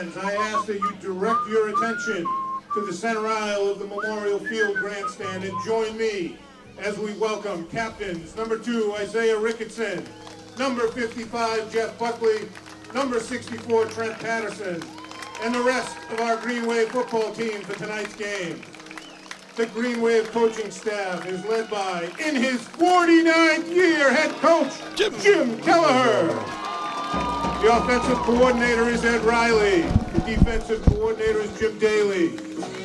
fans, I ask that you direct your attention to the center aisle of the Memorial Field grandstand and join me as we welcome captains number 2, Isaiah Ricketson, number 55, Jeff Buckley, number 64, Trent Patterson, and the rest of our Green Wave football team for tonight's game. The Green Wave coaching staff is led by, in his 49th year, head coach Jim Kelleher. The offensive coordinator is Ed Riley. The defensive coordinator is Jim Daly.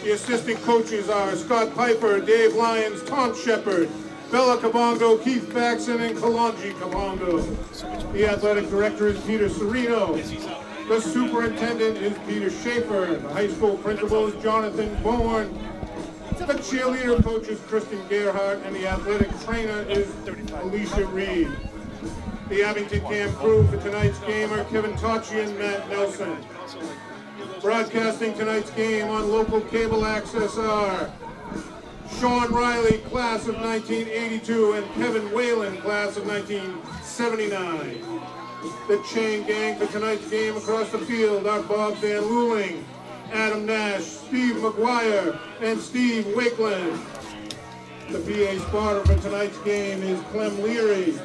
The assistant coaches are Scott Piper, Dave Lyons, Tom Shepard, Bella Kabongo, Keith Faxon, and Kalonji Kabongo. The athletic director is Peter Serino. The superintendent is Peter Schaefer. The high school principal is Jonathan Bourne. The cheerleader coach is Kristen Gerhardt, and the athletic trainer is Alicia Reed. The Abington Camp crew for tonight's game are Kevin Tocci and Matt Nelson. Broadcasting tonight's game on local cable access are Sean Riley, class of 1982, and Kevin Whalen, class of 1979. The chain gang for tonight's game across the field are Bob Van Luling, Adam Nash, Steve McGuire, and Steve Wakeland. The PA spotter for tonight's game is Clem Leary.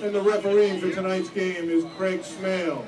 And the referee for tonight's game is Craig Smale.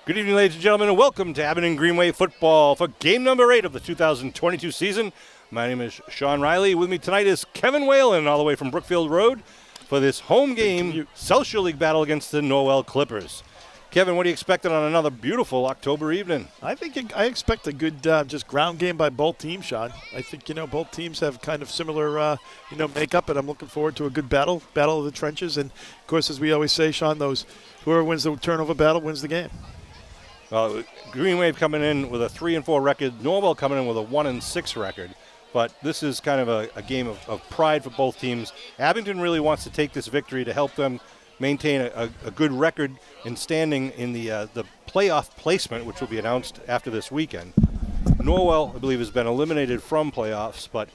Good evening, ladies and gentlemen, and welcome to Abington Greenway football for game number 8 of the 2022 season. My name is Sean Riley. With me tonight is Kevin Whalen, all the way from Brookfield Road, for this home game South Shore League battle against the Norwell Clippers. Kevin, what are you expecting on another beautiful October evening? I expect a good just ground game by both teams, Sean. I think, both teams have kind of similar, makeup, and I'm looking forward to a good battle of the trenches. And, of course, as we always say, Sean, whoever wins the turnover battle wins the game. Well, Green Wave coming in with a 3-4 record, Norwell coming in with a 1-6 record. But this is kind of a game of pride for both teams. Abington really wants to take this victory to help them maintain a good record in standing in the playoff placement, which will be announced after this weekend. Norwell, I believe, has been eliminated from playoffs, but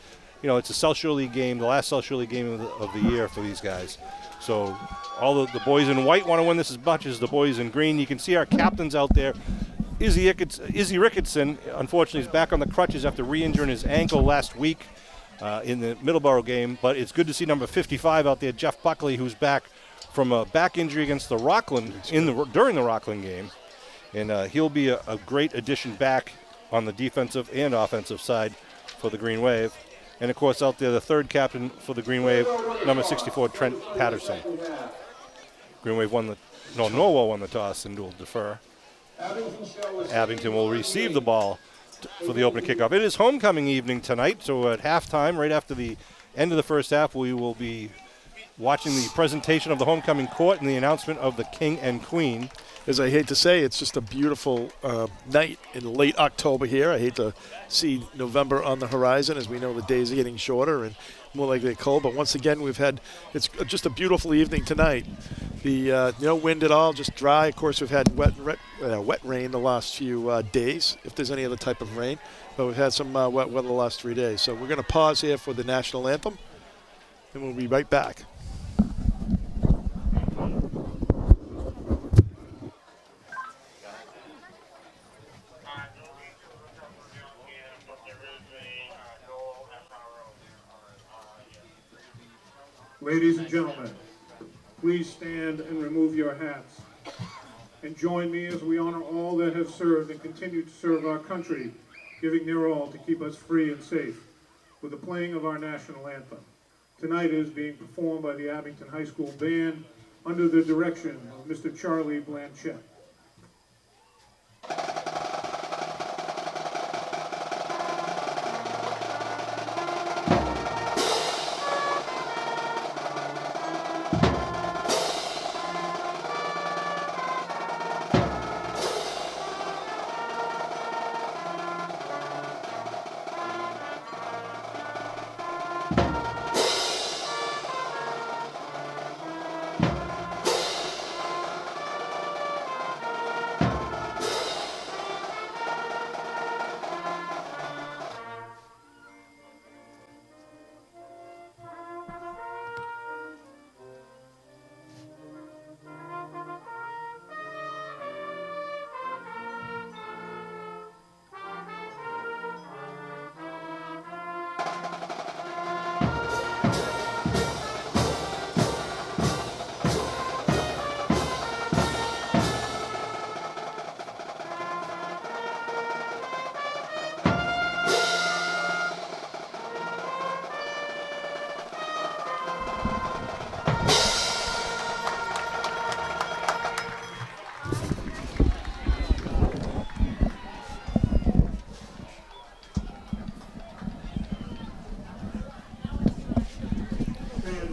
it's a South Shore League game, the last South Shore League game of the year for these guys. So all the boys in white want to win this as much as the boys in green. You can see our captains out there. Izzy Ricketson, unfortunately, is back on the crutches after re-injuring his ankle last week in the Middleborough game. But it's good to see number 55 out there, Jeff Buckley, who's back from a back injury against the Rockland during the Rockland game. And he'll be a great addition back on the defensive and offensive side for the Green Wave. And, of course, out there, the third captain for the Green Wave, number 64, Trent Patterson. Norwell won the toss and will defer. Abington will receive the ball for the opening kickoff. It is homecoming evening tonight, so at halftime, right after the end of the first half, we will be watching the presentation of the homecoming court and the announcement of the king and queen. As I hate to say, it's just a beautiful night in late October here. I hate to see November on the horizon. As we know, the days are getting shorter and more likely cold. But once again, it's just a beautiful evening tonight. The no wind at all, just dry. Of course, we've had wet rain the last few days, if there's any other type of rain. But we've had some wet weather the last 3 days. So we're going to pause here for the national anthem, and we'll be right back. Ladies and gentlemen, please stand and remove your hats and join me as we honor all that have served and continue to serve our country, giving their all to keep us free and safe, with the playing of our national anthem. Tonight is being performed by the Abington High School Band under the direction of Mr. Charlie Blanchett.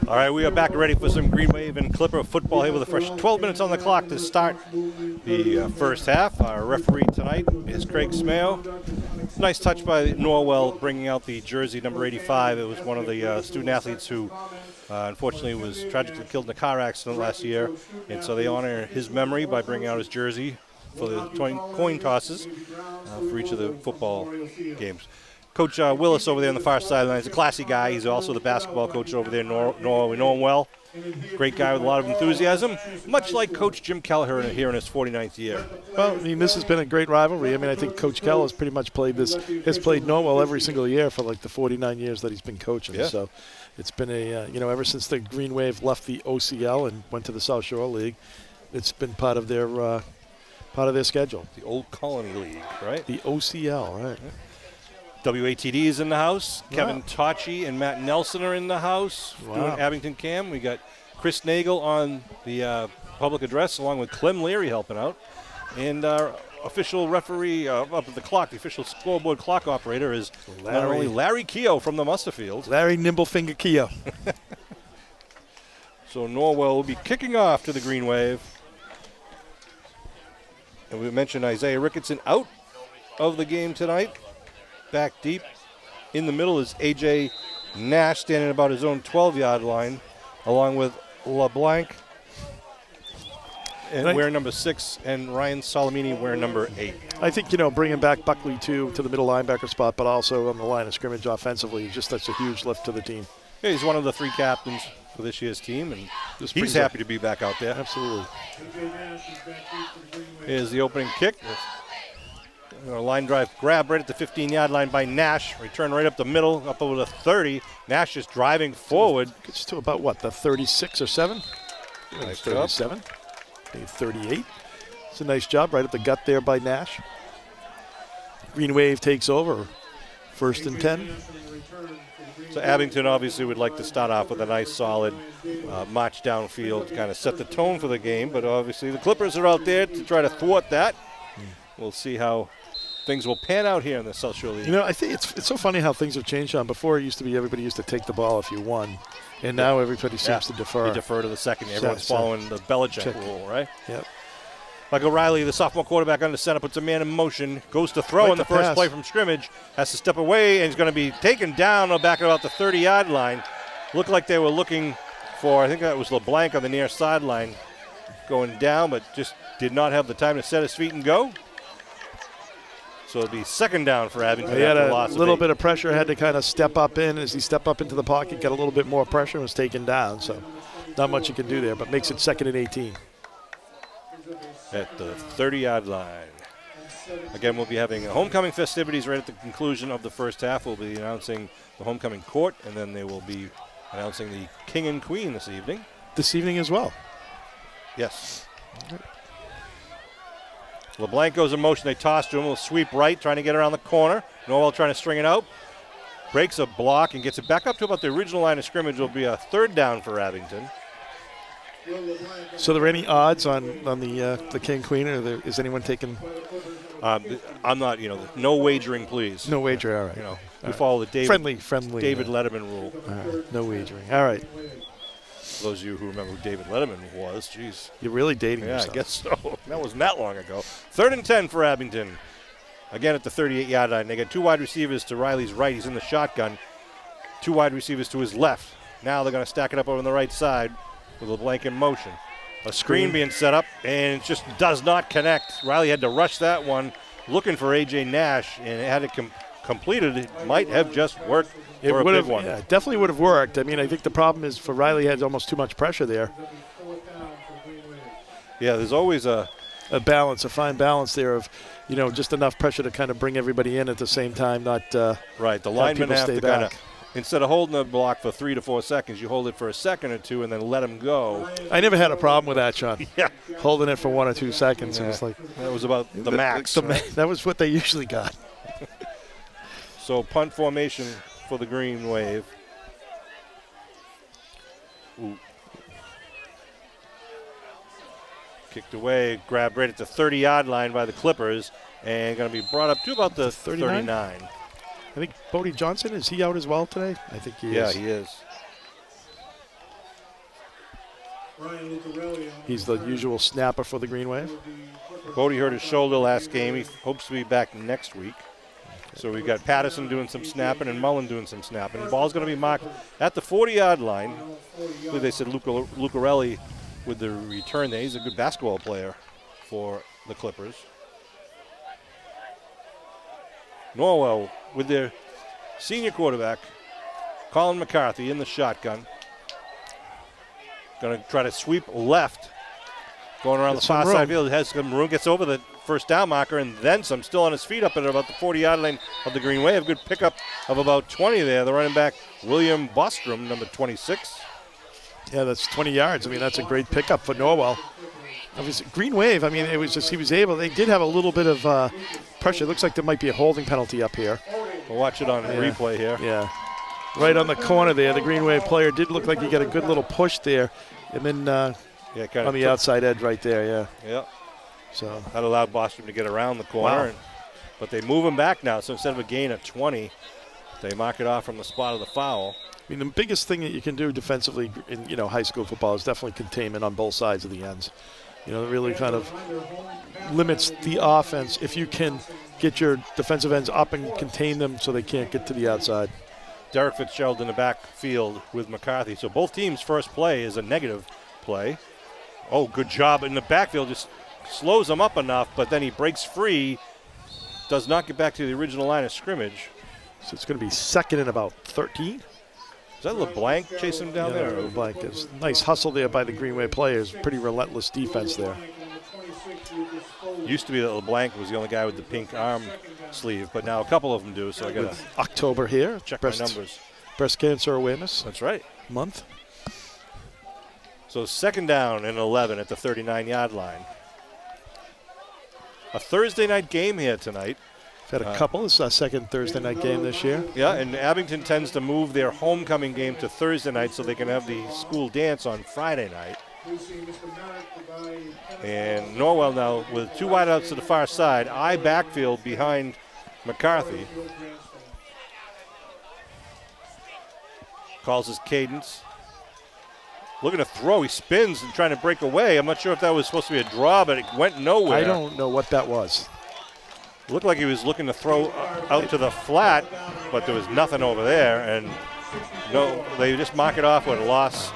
All right, we are back ready for some Green Wave and Clipper football here with the fresh 12 minutes on the clock to start the first half. Our referee tonight is Craig Smale. Nice touch by Norwell bringing out the jersey number 85. It was one of the student athletes who unfortunately was tragically killed in a car accident last year, and so they honor his memory by bringing out his jersey for the coin tosses for each of the football games. Coach Willis over there on the far sideline is a classy guy. He's also the basketball coach over there in Norwell. We know him well. Great guy with a lot of enthusiasm, much like Coach Jim Kelleher here in his 49th year. Well, I mean, this has been a great rivalry. I mean, I think Coach Keller has pretty much played Norwell every single year for like the 49 years that he's been coaching. Yeah. So it's been ever since the Green Wave left the OCL and went to the South Shore League, it's been part of their schedule. The Old Colony League, right? The OCL, right. Yeah. WATD is in the house. Wow. Kevin Tocci and Matt Nelson are in the house doing Abington Cam. We got Chris Nagel on the public address along with Clem Leary helping out. And our official referee up at the clock, the official scoreboard clock operator is not only Larry Keogh from the Musterfield. Larry Nimblefinger Keogh. So Norwell will be kicking off to the Green Wave. And we mentioned Isaiah Ricketson out of the game tonight. Back deep. In the middle is A.J. Nash standing about his own 12-yard line, along with LeBlanc and wearing number 6 and Ryan Salamini wearing number 8. I think, bringing back Buckley to the middle linebacker spot, but also on the line of scrimmage offensively, just that's a huge lift to the team. Yeah, he's one of the 3 captains for this year's team, and he's happy to be back out there. Absolutely. Here's the opening kick. Line drive grab right at the 15-yard line by Nash. Return right up the middle, up over the 30. Nash just driving forward. Gets to about, the 36 or 7? Nice 37, maybe 38. It's a nice job right at the gut there by Nash. Green Wave takes over. 1st and 10. So Abington obviously would like to start off with a nice solid march downfield to kind of set the tone for the game, but obviously the Clippers are out there to try to thwart that. We'll see how things will pan out here in the South Shore League. I think it's so funny how things have changed, John. Before it used to be everybody used to take the ball if you won, and now everybody seems to defer. You defer to the second. Everyone's following the Belichick rule, right? Yep. Michael Riley, the sophomore quarterback under center, puts a man in motion, goes to throw in the first play from scrimmage, has to step away, and he's going to be taken down back at about the 30-yard line. Looked like they were looking for, I think that was LeBlanc on the near sideline going down, but just did not have the time to set his feet and go. So it'll be second down for Abington. He had a little bit of pressure, had to kind of step up in. As he stepped up into the pocket, got a little bit more pressure and was taken down. So not much you can do there, but makes it 2nd and 18. At the 30-yard line. Again, we'll be having homecoming festivities right at the conclusion of the first half. We'll be announcing the homecoming court, and then they will be announcing the king and queen this evening. This evening as well? Yes. LeBlanc goes in motion. They toss to him. We'll sweep right, trying to get around the corner. Norwell trying to string it out. Breaks a block and gets it back up to about the original line of scrimmage. Will be a 3rd down for Abington. So, are there any odds on the king queen, or is anyone taking? I'm not. No wagering, please. No wagering. All right. We follow the friendly David Letterman rule. All right. No wagering. All right. For those of you who remember who David Letterman was, geez. You're really dating yourself. Yeah, I guess so. That wasn't that long ago. 3rd and 10 for Abington. Again at the 38-yard line. They got 2 wide receivers to Riley's right. He's in the shotgun. 2 wide receivers to his left. Now they're going to stack it up over on the right side with LeBlanc in motion. A screen being set up, and it just does not connect. Riley had to rush that one, looking for A.J. Nash, and had it completed. It might have just worked for a big one. Yeah, definitely would have worked. I mean, I think the problem is for Riley had almost too much pressure there. Yeah, there's always a balance, a fine balance there of, just enough pressure to kind of bring everybody in at the same time, not right. The linemen have to kind of, instead of holding the block for 3 to 4 seconds, you hold it for a second or two and then let them go. I never had a problem with that, Sean. Yeah. Holding it for 1 or 2 seconds. Yeah. It was like that was about the max. That was what they usually got. So punt formation for the Green Wave. Ooh. Kicked away, grabbed right at the 30-yard line by the Clippers, and going to be brought up to about the 39. I think Bodie Johnson, is he out as well today? I think he is. Yeah, he is. He's the usual snapper for the Green Wave. Bodie hurt his shoulder last game. He hopes to be back next week. So we've got Patterson doing some snapping and Mullen doing some snapping. The ball's going to be marked at the 40-yard line. I believe they said Lucarelli with the return there. He's a good basketball player for the Clippers. Norwell with their senior quarterback, Colin McCarthy, in the shotgun. Going to try to sweep left. Going around the far side field. Has some room, gets over the first down marker and then some. Still on his feet up at about the 40-yard line of the Green Wave. Good pickup of about 20 there. The running back, William Bostrom, number 26. Yeah, that's 20 yards. I mean, that's a great pickup for Norwell. Obviously, Green Wave, I mean, it was just he was able. They did have a little bit of pressure. It looks like there might be a holding penalty up here. We'll watch it on replay here. Yeah. Right on the corner there, the Green Wave player did look like he got a good little push there. And then on the outside edge right there, yeah. Yeah. So that allowed Boston to get around the corner. Wow. But they move him back now, so instead of a gain of 20, they mark it off from the spot of the foul. I mean, the biggest thing that you can do defensively in high school football is definitely containment on both sides of the ends. It really kind of limits the offense if you can get your defensive ends up and contain them so they can't get to the outside. Derek Fitzgerald in the backfield with McCarthy. So both teams' first play is a negative play. Oh, good job in the backfield. Just slows him up enough, but then he breaks free. Does not get back to the original line of scrimmage. So it's going to be second and about 13. Is that LeBlanc chasing him down there? LeBlanc. There's nice hustle there by the Green Wave players. Pretty relentless defense there. Used to be that LeBlanc was the only guy with the pink arm sleeve, but now a couple of them do, so I got to October here. check my numbers. Breast Cancer Awareness That's right. Month. So second down and 11 at the 39-yard line. A Thursday night game here tonight. We've had a couple. This is our second Thursday night game this year. Yeah, and Abington tends to move their homecoming game to Thursday night so they can have the school dance on Friday night. And Norwell now with two wideouts to the far side. I backfield behind McCarthy. Calls his cadence. Looking to throw. He spins and trying to break away. I'm not sure if that was supposed to be a draw, but it went nowhere. I don't know what that was. Looked like he was looking to throw out to the flat, but there was nothing over there. And no, they just mark it off with a loss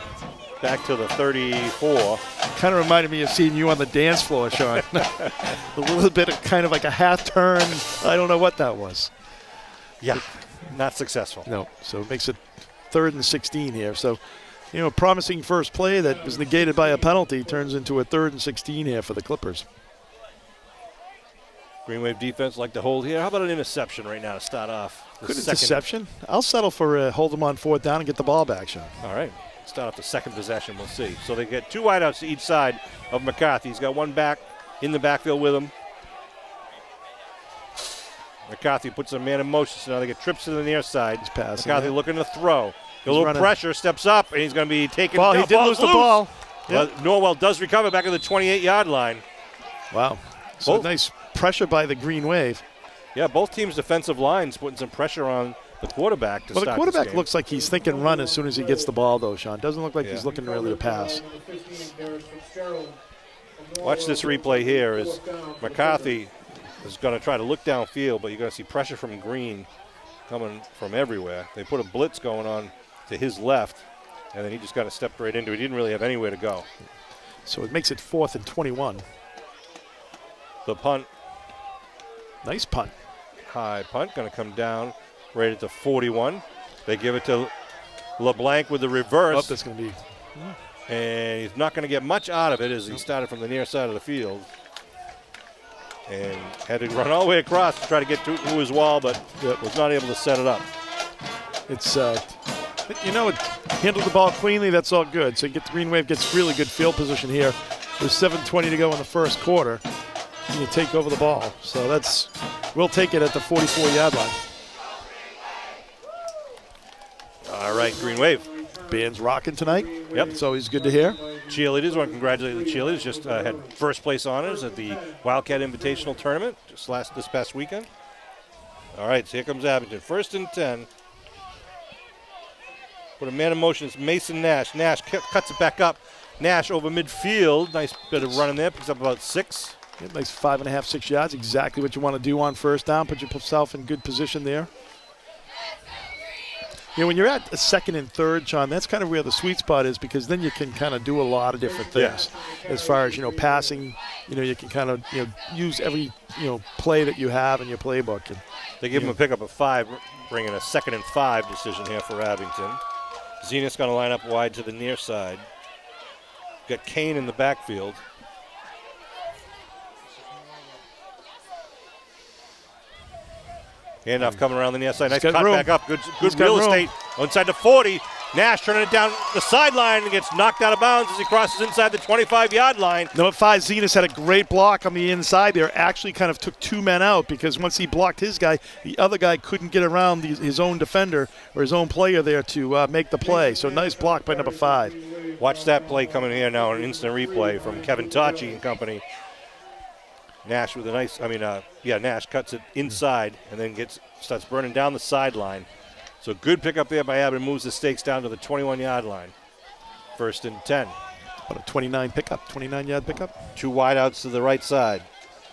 back to the 34. Kind of reminded me of seeing you on the dance floor, Sean. A little bit of kind of like a half turn. I don't know what that was. Yeah, not successful. No, so it makes it 3rd and 16 here. So, promising first play that was negated by a penalty turns into a 3rd and 16 here for the Clippers. Green Wave defense like to hold here. How about an interception right now to start off? Good interception. I'll settle for hold them on 4th down and get the ball back, Sean. All right. Start off the second possession. We'll see. So they get two wideouts to each side of McCarthy. He's got one back in the backfield with him. McCarthy puts a man in motion, so now they get trips to the near side. He's passing. McCarthy looking to throw. A little running. Pressure, steps up, and he's going to be taken. Ball, he did lose the ball. Yep. Norwell does recover back at the 28-yard line. Wow. So nice pressure by the Green Wave. Yeah, both teams' defensive lines putting some pressure on the quarterback to start the quarterback this game. looks like he's thinking run as soon as he gets the ball, though, Sean. Doesn't look like he's looking really to pass. Watch this replay here as McCarthy is going to try to look downfield, but you're going to see pressure from Green coming from everywhere. They put a blitz going on to his left, and then he just got to step right into it. He didn't really have anywhere to go. So it makes it 4th and 21. The punt. Nice punt. High punt, going to come down right at the 41. They give it to LeBlanc with the reverse. Oh, that's going to be. And he's not going to get much out of it as he started from the near side of the field. And had to run all the way across to try to get to his wall, but was not able to set it up. It's, handled the ball cleanly. That's all good. So the Green Wave gets really good field position here. There's 7:20 to go in the first quarter. And you take over the ball. So we'll take it at the 44-yard line. All right, Green Wave. Band's rocking tonight. Yep. It's always good to hear. Cheerleaders, want to congratulate the cheerleaders. Just had first place honors at the Wildcat Invitational Tournament this past weekend. All right, so here comes Abington. 1st and 10. Put a man in motion. It's Mason Nash. Nash cuts it back up Nash over midfield. Nice bit of running there. Picks up about 6. Yeah, nice 5.5, 6 yards. Exactly what you want to do on first down. Put yourself in good position there. When you're at a second and third, Sean, that's kind of where the sweet spot is, because then you can kind of do a lot of different things. As far as, passing, you can kind of, use every, play that you have in your playbook. And they give him a pickup of 5, bringing a 2nd and 5 decision here for Abington. Zenith's going to line up wide to the near side. Got Kane in the backfield. Handoff coming around the near side. Nice cut back up. Good real estate. Inside the 40. Nash turning it down the sideline and gets knocked out of bounds as he crosses inside the 25-yard line. Number 5, Zenas had a great block on the inside there. Actually kind of took 2 men out, because once he blocked his guy, the other guy couldn't get around his own defender or his own player there to make the play. So nice block by number 5. Watch that play coming here now, an instant replay from Kevin Tachi and company. Nash with a nice, Nash cuts it inside and then starts burning down the sideline. So good pickup there by Abbott, moves the stakes down to the 21-yard line. 1st and 10. About a 29-yard pickup. 2 wideouts to the right side.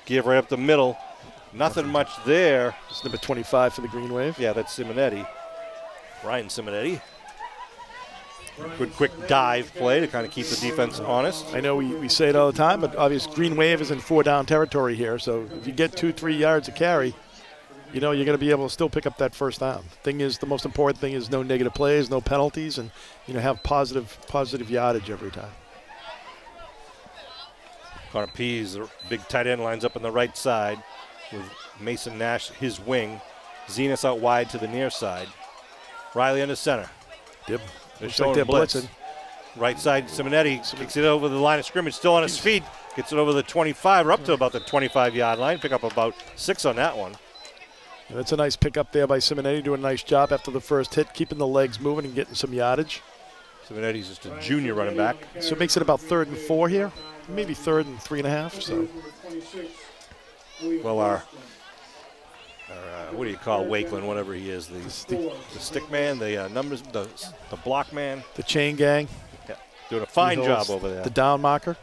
Give right up the middle. Nothing much there. It's number 25 for the Green Wave. Yeah, that's Simonetti. Ryan Simonetti. Good quick dive play to kind of keep the defense honest. I know we say it all the time, but obviously Green Wave is in 4-down territory here. So if you get 2-3 yards of carry, you're going to be able to still pick up that first down. The most important thing is no negative plays, no penalties, and have positive yardage every time. Connor Pease, the big tight end, lines up on the right side with Mason Nash, his wing. Zenas out wide to the near side. Riley under center. Yep. Looks like they're blitzing. Right side, Simonetti kicks it over the line of scrimmage, still on his feet. Gets it over the 25, or up to about the 25-yard line. Pick up about 6 on that one. And that's a nice pickup there by Simonetti, doing a nice job after the first hit, keeping the legs moving and getting some yardage. Simonetti's just a junior running back. So it makes it about 3rd and 4 here, maybe 3rd and 3.5. So, well, our what do you call Wakeland, whatever he is, the stick man, the numbers, the block man, the chain gang. Yeah, doing a fine job over there. The down marker.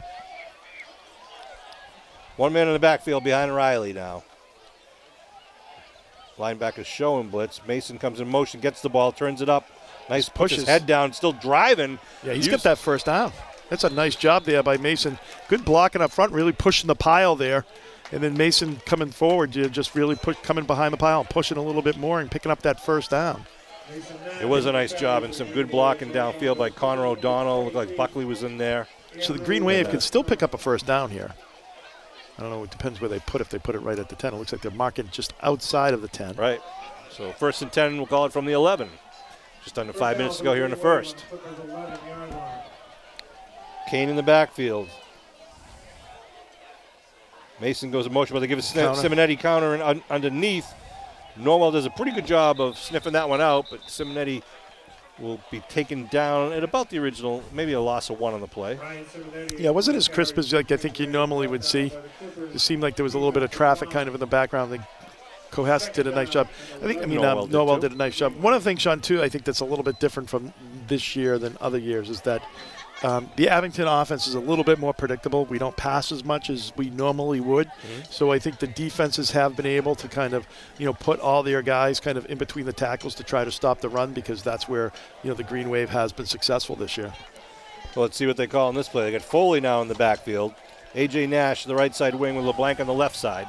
1 man in the backfield behind Riley now. Linebacker showing blitz. Mason comes in motion, gets the ball, turns it up. Nice push, his head down, still driving. Yeah, he's got that first down. That's a nice job there by Mason. Good blocking up front, really pushing the pile there. And then Mason coming forward, just really coming behind the pile, pushing a little bit more and picking up that first down. It was a nice job and some good blocking downfield by Connor O'Donnell. Looked like Buckley was in there. So the Green Wave could still pick up a first down here. I don't know, it depends where they put it. If they put it right at the 10, it looks like they're marking just outside of the 10. Right. So 1st and 10, we'll call it from the 11. Just under 5 minutes to go here in the first. Kane in the backfield. Mason goes in motion, but they give a Simonetti counter underneath. Norwell does a pretty good job of sniffing that one out, but Simonetti will be taken down at about the original, maybe a loss of 1 on the play. Yeah, wasn't as crisp as I think you normally would see. It seemed like there was a little bit of traffic kind of in the background. I think Cohasset did a nice job. Norwell did a nice job. One of the things, Sean, too, I think that's a little bit different from this year than other years is that the Abington offense is a little bit more predictable. We don't pass as much as we normally would. Mm-hmm. So I think the defenses have been able to kind of, put all their guys kind of in between the tackles to try to stop the run, because that's where, the Green Wave has been successful this year. Well, let's see what they call in this play. They got Foley now in the backfield. A.J. Nash, the right side wing, with LeBlanc on the left side.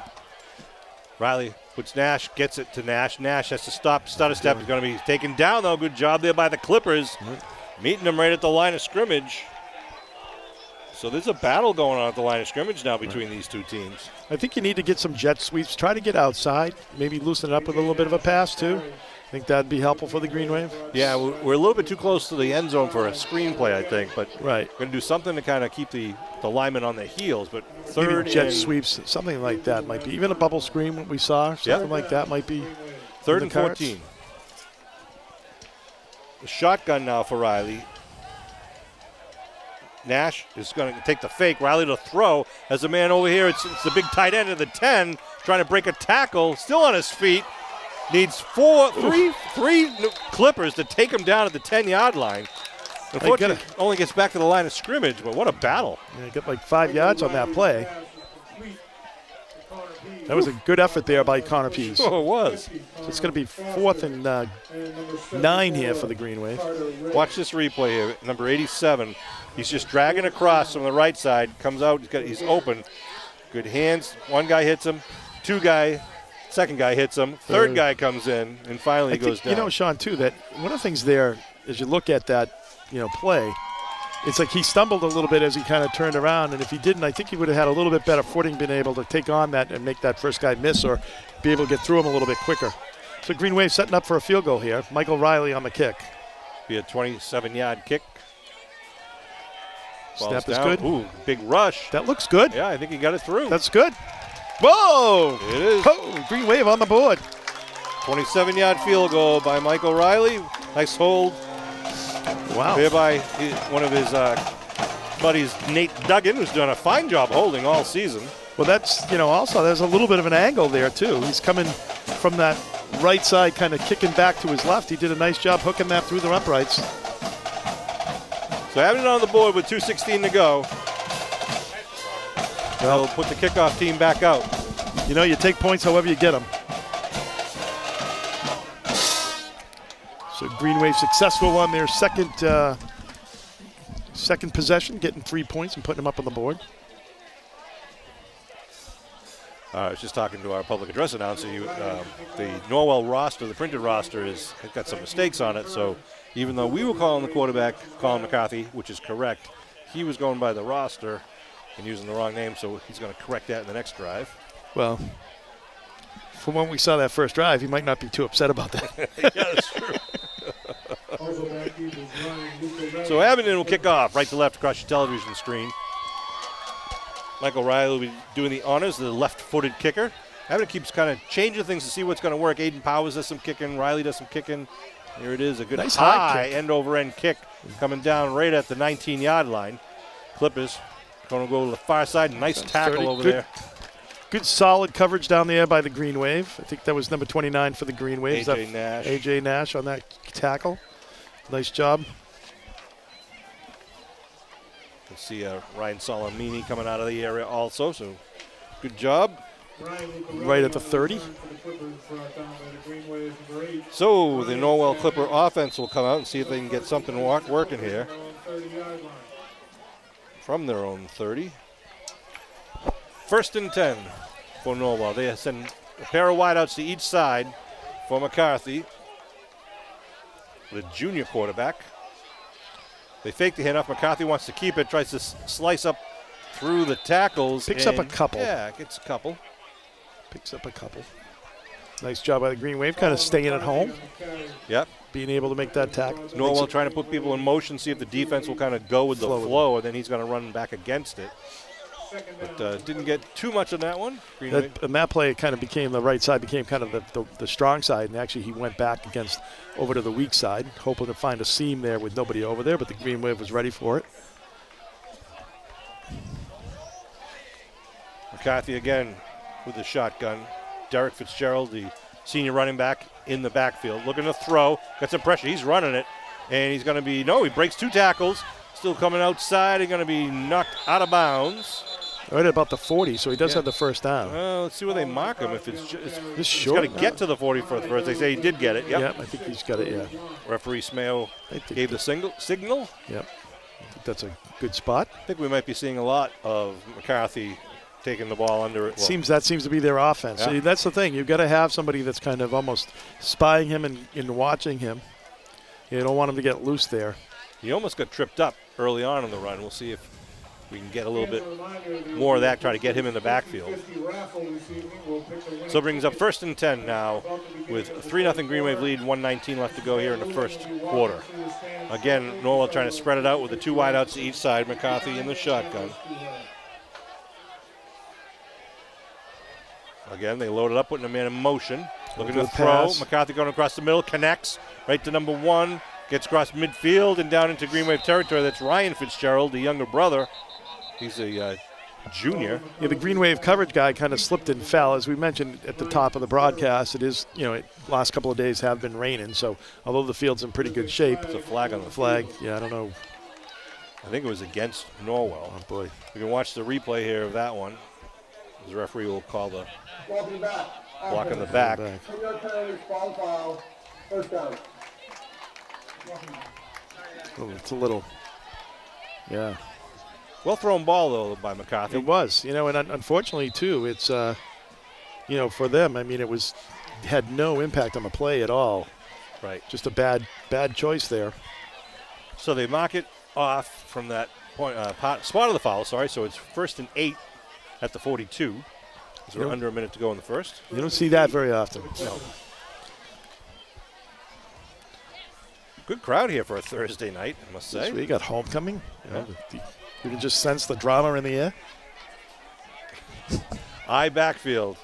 Riley puts Nash, gets it to Nash. Nash has to start a step. He's going to be taken down, though. Good job there by the Clippers. Mm-hmm. Meeting them right at the line of scrimmage. So there's a battle going on at the line of scrimmage now between these two teams. I think you need to get some jet sweeps. Try to get outside. Maybe loosen it up with a little bit of a pass, too. I think that'd be helpful for the Green Wave. Yeah, we're a little bit too close to the end zone for a screen play, I think. But right, we're going to do something to kind of keep the linemen on their heels. But third maybe jet sweeps, something like that might be. Even a bubble screen, what we saw, something like that might be. 3rd and 14. The shotgun now for Riley. Nash is going to take the fake. Riley to throw. As a man over here, it's the big tight end of the 10 trying to break a tackle. Still on his feet. Needs three Clippers to take him down at the 10-yard line. Unfortunately, only gets back to the line of scrimmage, but what a battle. Yeah, he got like 5 yards on that play. That was a good effort there by Connor Pease. Oh, it was. So it's going to be 4th and 9 here for the Green Wave. Watch this replay here. Number 87. He's just dragging across from the right side. Comes out. He's open. Good hands. One guy hits him. Second guy hits him. Third guy comes in, and finally he goes down. You know, Sean, too, that one of the things there, as you look at that, play, it's like he stumbled a little bit as he kind of turned around, and if he didn't, I think he would have had a little bit better footing, been able to take on that and make that first guy miss or be able to get through him a little bit quicker. So Green Wave setting up for a field goal here. Michael Riley on the kick. Be a 27-yard kick. Snap is down. good. Ooh, big rush. That looks good. Yeah, I think he got it through. That's good. Whoa! It is. Oh, Green Wave on the board. 27-yard field goal by Michael Riley. Nice hold. Wow. Here by one of his buddies, Nate Duggan, who's done a fine job holding all season. Well, that's, also there's a little bit of an angle there, too. He's coming from that right side, kind of kicking back to his left. He did a nice job hooking that through the uprights. So having it on the board with 2:16 to go. They'll put the kickoff team back out. You take points however you get them. So Green Wave successful on their second possession, getting 3 points and putting them up on the board. I was just talking to our public address announcer. The Norwell roster, the printed roster, has got some mistakes on it. So even though we were calling the quarterback Colin McCarthy, which is correct, he was going by the roster and using the wrong name, so he's going to correct that in the next drive. Well, from when we saw that first drive, he might not be too upset about that. Yeah, that's true. So Abington will kick off right to left across your television screen. Michael Riley will be doing the honors, the left-footed kicker. Abington keeps kind of changing things to see what's going to work. Aiden Powers does some kicking. Riley does some kicking. Here it is, a good nice high end-over-end kick coming down right at the 19-yard line. Clippers going to go to the far side. Nice tackle over there. Good solid coverage down there by the Green Wave. I think that was number 29 for the Green Wave. A.J. Nash. A.J. Nash on that tackle. Nice job. You see Ryan Solomini coming out of the area also, so good job. Right at the 30. So the Norwell Clipper offense will come out and see if they can get something working here. From their own 30. 1st and 10 for Norwell. They send a pair of wideouts to each side for McCarthy, the junior quarterback. They fake the handoff. McCarthy wants to keep it, tries to slice up through the tackles. Picks up a couple. Yeah, gets a couple. Picks up a couple. Nice job by the Green Wave, kind of staying at home. Yep. Being able to make that tackle. Norwell trying to put people in motion, see if the defense will kind of go with the flow, and then he's going to run back against it. But didn't get too much on that one. And that play kind of became the right side, became kind of the strong side, and actually he went back over to the weak side, hoping to find a seam there with nobody over there, but the Green Wave was ready for it. McCarthy again with the shotgun. Derek Fitzgerald, the senior running back, in the backfield, looking to throw. Got some pressure. He's running it, and he's going to be, he breaks 2 tackles. Still coming outside. He's going to be knocked out of bounds. Right at about the 40, so he does have the first down. Let's see where they mark him. If it's he's got to get to the 40 for the first. They say he did get it. Yep. I think he's got it, yeah. Referee Smale gave the signal. Yep. I think that's a good spot. I think we might be seeing a lot of McCarthy taking the ball under it. That seems to be their offense. Yeah. So that's the thing. You've got to have somebody that's kind of almost spying him and watching him. You don't want him to get loose there. He almost got tripped up early on in the run. We'll see if we can get a little bit more of that, try to get him in the backfield. So it brings up 1st and 10 now with a 3-0 Green Wave lead, 1:19 left to go here in the first quarter. Again, Norwell trying to spread it out with the 2 wideouts to each side, McCarthy in the shotgun. Again, they load it up, putting a man in motion. Looking to throw. Pass. McCarthy going across the middle, connects right to number 1. Gets across midfield and down into Green Wave territory. That's Ryan Fitzgerald, the younger brother. He's a junior. Yeah, the Green Wave coverage guy kind of slipped and fell. As we mentioned at the top of the broadcast, it is, last couple of days have been raining. So although the field's in pretty good shape. There's a flag on the flag. Yeah, I don't know. I think it was against Norwell. Oh, boy. We can watch the replay here of that one. The referee will call the block in the back. Oh, it's a little, yeah. Well thrown ball, though, by McCarthy. It was, and unfortunately, too, it's, for them, it had no impact on the play at all. Right. Just a bad choice there. So they mark it off from that point, spot of the foul, so it's 1st and 8 at the 42. So we're under a minute to go in the first. You don't see that very often. No. Good crowd here for a Thursday night, I must say. So you got homecoming. You can just sense the drama in the air. I backfield.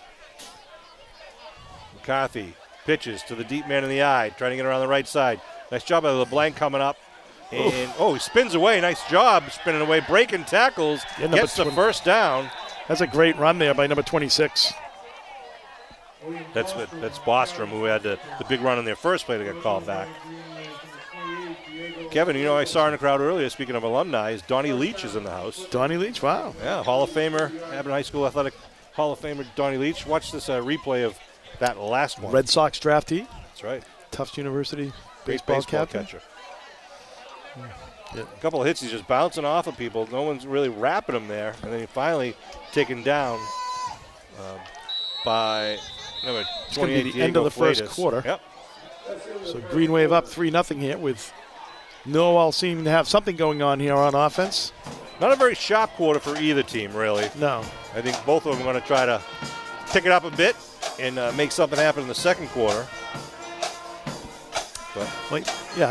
McCarthy pitches to the deep man in the eye, trying to get around the right side. Nice job by LeBlanc coming up. And, he spins away. Nice job spinning away, breaking tackles, gets the first down. That's a great run there by number 26. That's Bostrom, who had the big run on their first play that got called back. Kevin, I saw in the crowd earlier, speaking of alumni, is Donnie Leach is in the house. Donnie Leach, wow. Yeah, Hall of Famer, Abington High School Athletic Hall of Famer Donnie Leach. Watch this replay of that last one. Red Sox draftee. That's right. Tufts University Great baseball catcher. Yeah. A couple of hits, he's just bouncing off of people. No one's really wrapping him there. And then he finally taken down by number 28, the end of the first Freitas. quarter. Yep. So Green Wave up 3-0 here with Norwell seeming to have something going on here on offense. Not a very sharp quarter for either team, really. No. I think both of them are going to try to pick it up a bit and make something happen in the second quarter. But I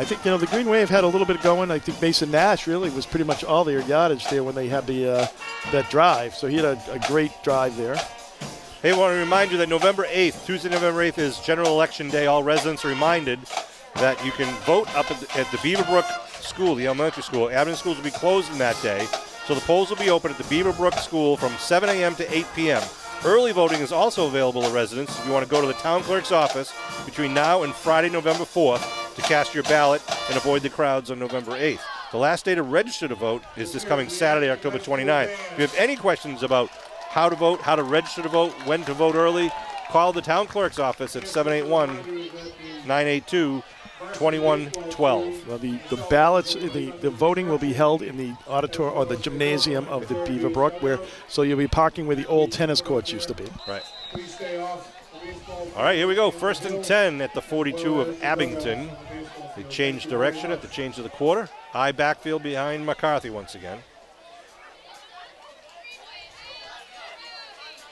think, the Green Wave had a little bit going. I think Mason Nash really was pretty much all their yardage there when they had that drive. So he had a great drive there. Hey, I want to remind you that Tuesday, November 8th is General Election Day. All residents are reminded that you can vote up at the Beaverbrook School, the elementary school. Abington schools will be closed on that day, so the polls will be open at the Beaverbrook School from 7 a.m. to 8 p.m. Early voting is also available to residents if you want to go to the town clerk's office between now and Friday, November 4th to cast your ballot and avoid the crowds on November 8th. The last day to register to vote is this coming Saturday, October 29th. If you have any questions about how to vote, how to register to vote, when to vote early, call the town clerk's office at 781-982-2112. Well, the ballots, the voting will be held in the auditorium or the gymnasium of the Beaverbrook, so you'll be parking where the old tennis courts used to be. Right. All right, here we go. 1st and 10 at the 42 of Abington. They changed direction at the change of the quarter. High backfield behind McCarthy once again.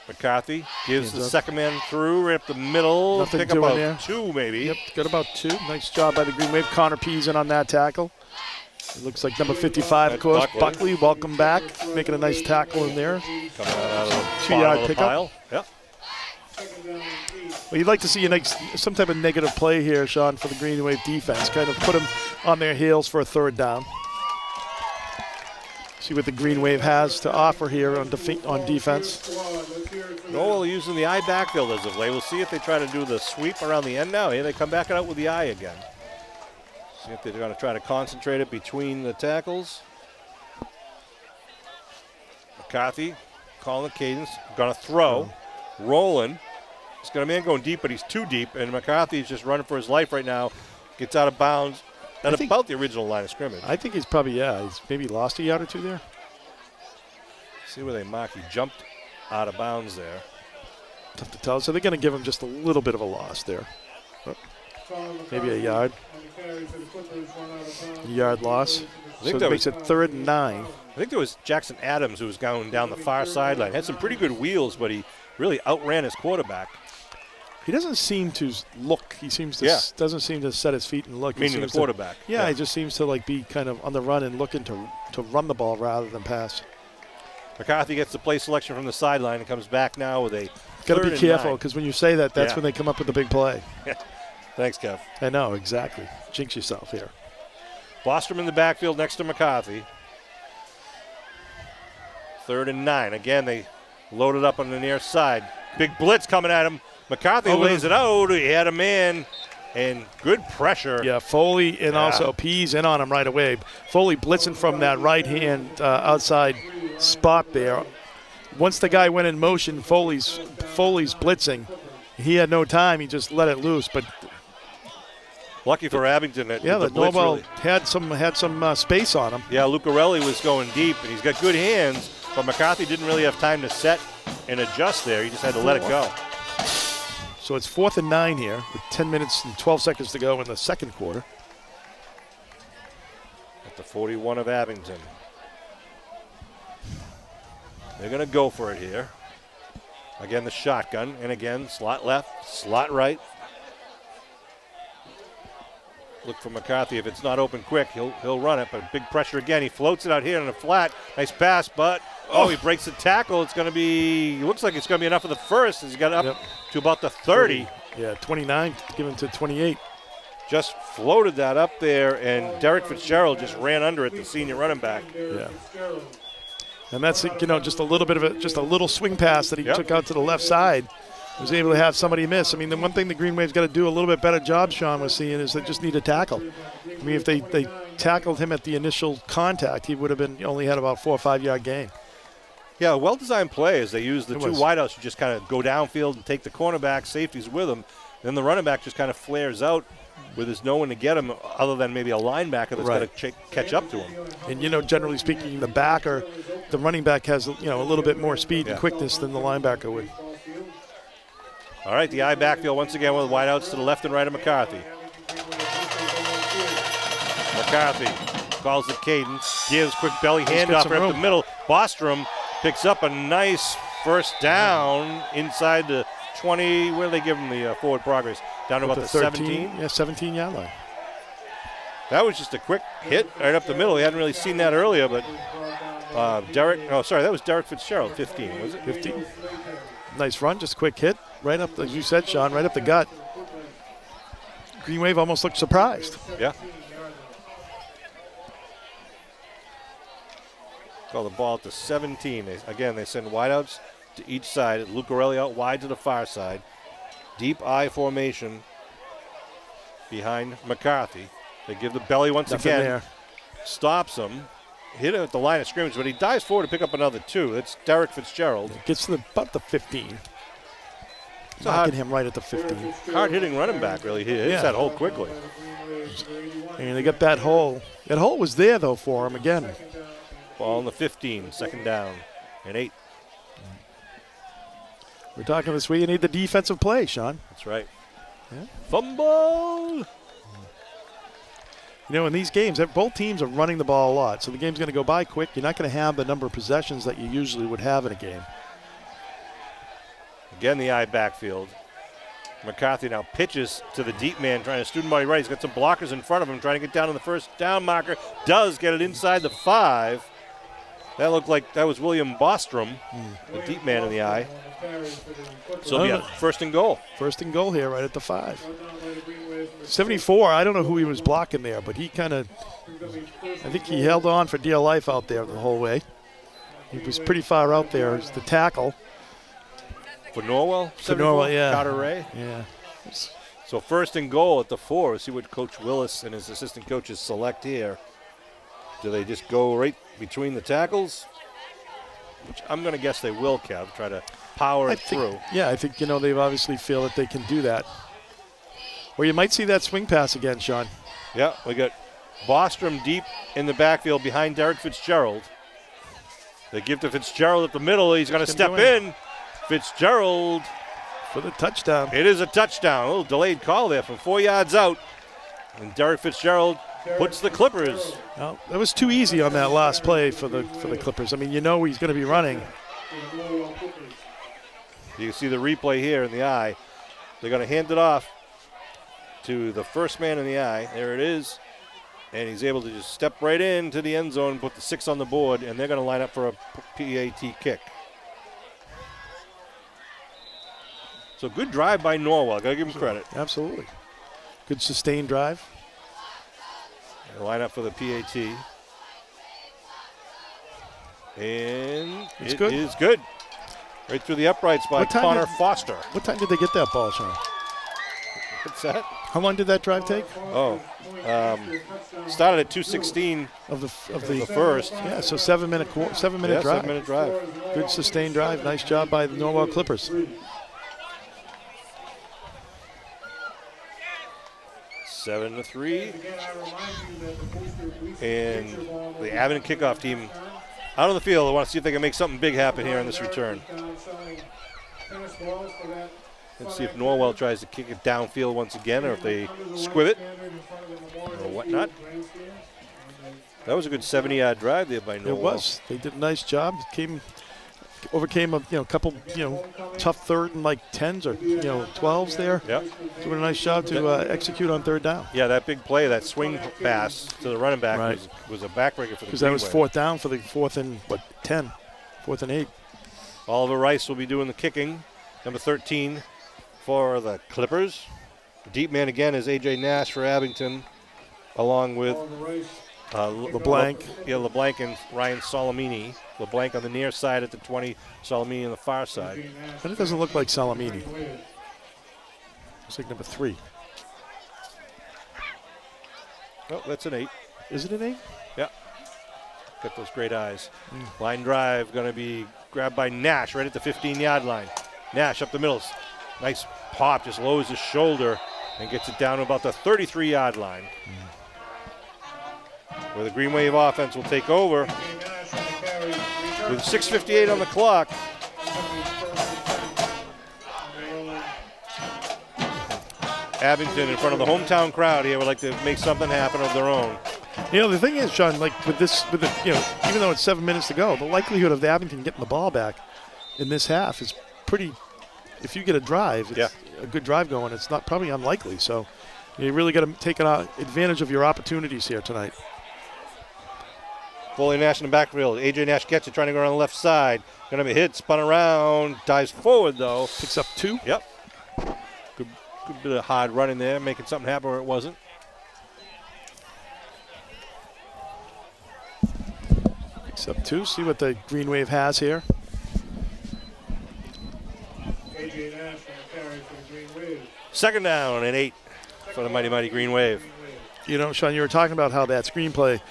McCarthy gives the second man through right up the middle. Nothing Pick doing about there. 2 maybe. Yep, got about 2. Nice job by the Green Wave. Connor Pease in on that tackle. It looks like number 55, of course. Buckley, welcome back. Making a nice tackle in there. Coming out of the 2-yard pickup. pile. Yep. Well, you'd like to see some type of negative play here, Sean, for the Green Wave defense. Kind of put them on their heels for a 3rd down. See what the Green Wave has to offer here on defense. Norwell using the eye backfield as of late. We'll see if they try to do the sweep around the end now. Here they come back out with the eye again. See if they're going to try to concentrate it between the tackles. McCarthy calling the cadence. Going to throw. Rolling. He's got a man going deep, but he's too deep. And McCarthy's just running for his life right now. Gets out of bounds. At about the original line of scrimmage. I think he's probably, he's maybe lost a yard or 2 there. See where they mark. He jumped out of bounds there. Tough to tell. So they're going to give him just a little bit of a loss there. Maybe a yard. Yard loss. So it makes it 3rd and 9. I think there was Jackson Adams who was going down the far sideline. Had some pretty good wheels, but he really outran his quarterback. He doesn't seem to look. He seems to doesn't seem to set his feet and look. Meaning the quarterback. He just seems to be kind of on the run and looking to run the ball rather than pass. McCarthy gets the play selection from the sideline and comes back now with a Got to be careful because when you say that, that's when they come up with the big play. Thanks, Kev. I know, exactly. Jinx yourself here. Bostrom in the backfield next to McCarthy. 3rd and 9. Again, they loaded up on the near side. Big blitz coming at him. McCarthy lays it out. He had a man, and good pressure. Yeah, Foley and also Pease in on him right away. Foley blitzing from that right-hand outside spot there. Once the guy went in motion, Foley's blitzing. He had no time. He just let it loose. But lucky for Abington that the blitz Norwell really had some space on him. Yeah, Lucarelli was going deep, and he's got good hands, but McCarthy didn't really have time to set and adjust there. He just had to let it go. So it's 4th and 9 here with 10 minutes and 12 seconds to go in the second quarter. At the 41 of Abington. They're going to go for it here. Again, the shotgun, and again, slot left, slot right. Look for McCarthy. If it's not open quick, he'll run it, but big pressure again. He floats it out here on the flat. Nice pass, but he breaks the tackle. It's going to be, looks like it's going to be enough for the first as he got up to about the 30. Yeah, 29, given to 28. Just floated that up there, and Derek Fitzgerald just ran under it, the senior running back. Yeah. And that's, just a little bit of just a little swing pass that he took out to the left side. Was able to have somebody miss. I mean, the one thing the Green Wave's got to do a little bit better job, Sean was seeing, is they just need a tackle. I mean, if they tackled him at the initial contact, he would have only had about 4 or 5 yard gain. Yeah, a well-designed play as they use the two wideouts to just kind of go downfield and take the cornerback, safeties with him. Then the running back just kind of flares out where there's no one to get him other than maybe a linebacker that's got to catch up to him. And, generally speaking, the running back has, a little bit more speed and quickness than the linebacker would. All right, the I backfield once again with wideouts to the left and right of McCarthy. McCarthy calls the cadence, gives quick belly handoff right up the middle. Bostrom picks up a nice first down inside the 20. Where do they give him the forward progress? Down to about the 17? Yeah, 17-yard line. That was just a quick hit right up the middle. We hadn't really seen that earlier, but that was Derek Fitzgerald, 15, was it? 15. Nice run, just a quick hit. Right up, as you said, Sean, right up the gut. Green Wave almost looked surprised. Yeah. Call the ball at the 17. They send wideouts to each side. Lucarelli out wide to the far side. Deep I formation behind McCarthy. They give the belly once again. There. Stops him. Hit him at the line of scrimmage, but he dives forward to pick up another 2. It's Derek Fitzgerald. Gets to about the 15. Knocking him right at the 15. Hard-hitting running back, really. He hits that hole quickly. And they got that hole. That hole was there, though, for him again. Ball on the 15, second down, and 8. We're talking this week. You need the defensive play, Sean. That's right. Yeah. Fumble! In these games, both teams are running the ball a lot, so the game's going to go by quick. You're not going to have the number of possessions that you usually would have in a game. Again, the I backfield. McCarthy now pitches to the deep man, trying to student body right. He's got some blockers in front of him, trying to get down to the first down marker. Does get it inside the 5. That looked like that was William Bostrom, the deep man in the I. So, first and goal. First and goal here, right at the 5. 74, I don't know who he was blocking there, but he I think he held on for dear life out there the whole way. He was pretty far out there as the tackle. For Norwell? For Norwell, yeah. Carter Ray? Yeah. So first and goal at the 4. We'll see what Coach Willis and his assistant coaches select here. Do they just go right between the tackles? Which I'm going to guess they will, Kev, try to power it through. Yeah, I think, they obviously feel that they can do that. Or you might see that swing pass again, Sean. Yeah, we got Bostrom deep in the backfield behind Derek Fitzgerald. They give to Fitzgerald at the middle. He's going to step in. Fitzgerald for the touchdown. It is a touchdown. A little delayed call there from 4 yards out. And Derek Fitzgerald puts the Clippers. Well, that was too easy on that last play for the Clippers. I mean, he's going to be running. You can see the replay here in the I. They're going to hand it off to the first man in the I. There it is. And he's able to just step right into the end zone, put the 6 on the board, and they're going to line up for a PAT kick. So good drive by Norwell. Got to give him credit. Absolutely. Good sustained drive. Line up for the PAT. And It's it good. is good. Right through the uprights by What time Connor did- Foster. What time did they get that ball, Sean? What's that? How long did that drive take? Oh, started at 2:16 Of the the first. Yeah, so 7 minute Yeah, drive. 7-minute drive. Good sustained drive. Nice job by the Norwell Clippers. 7-3. And the Abington kickoff team out on the field. They want to see if they can make something big happen here in this return. Let's see if Norwell tries to kick it downfield once again, or if they squib it or whatnot. That was a good 70-yard drive there by Norwell. It was. They did a nice job. Overcame a couple tough third and like 10s or 12s there. Yep. Doing a nice job to execute on third down. Yeah, that big play, that swing pass to the running back Right. was a backbreaker for the Because that was Green Wave. fourth down for the 4th and 10, 4th and 8. Oliver Rice will be doing the kicking. Number 13 for the Clippers. The deep man again is A.J. Nash for Abington, along with LeBlanc. LeBlanc and Ryan Solomini. LeBlanc on the near side at the 20, Solomini on the far side. But it doesn't look like Salamini. Looks like number 3. Oh, that's an 8. Is it an 8? Yeah. Got those great eyes. Line drive going to be grabbed by Nash right at the 15-yard line. Nash up the middle. Nice pop, just lowers his shoulder and gets it down to about the 33-yard line. Where the Green Wave offense will take over with 6:58 on the clock. Abington in front of the hometown crowd here would like to make something happen of their own. The thing is, Sean, like even though it's 7 minutes to go, the likelihood of the Abington getting the ball back in this half is pretty. If you get a drive, it's a good drive going, it's not probably unlikely. So you really got to take advantage of your opportunities here tonight. Foley Nash in the backfield. A.J. Nash gets it, trying to go around the left side. Going to be hit, spun around, dives forward though. Picks up 2. Yep. Good bit of hard running there, making something happen where it wasn't. Picks up 2. See what the Green Wave has here. A.J. Nash on the carry for the Green Wave. Second down and 8 for the mighty Green Wave. Sean, you were talking about how that screenplay,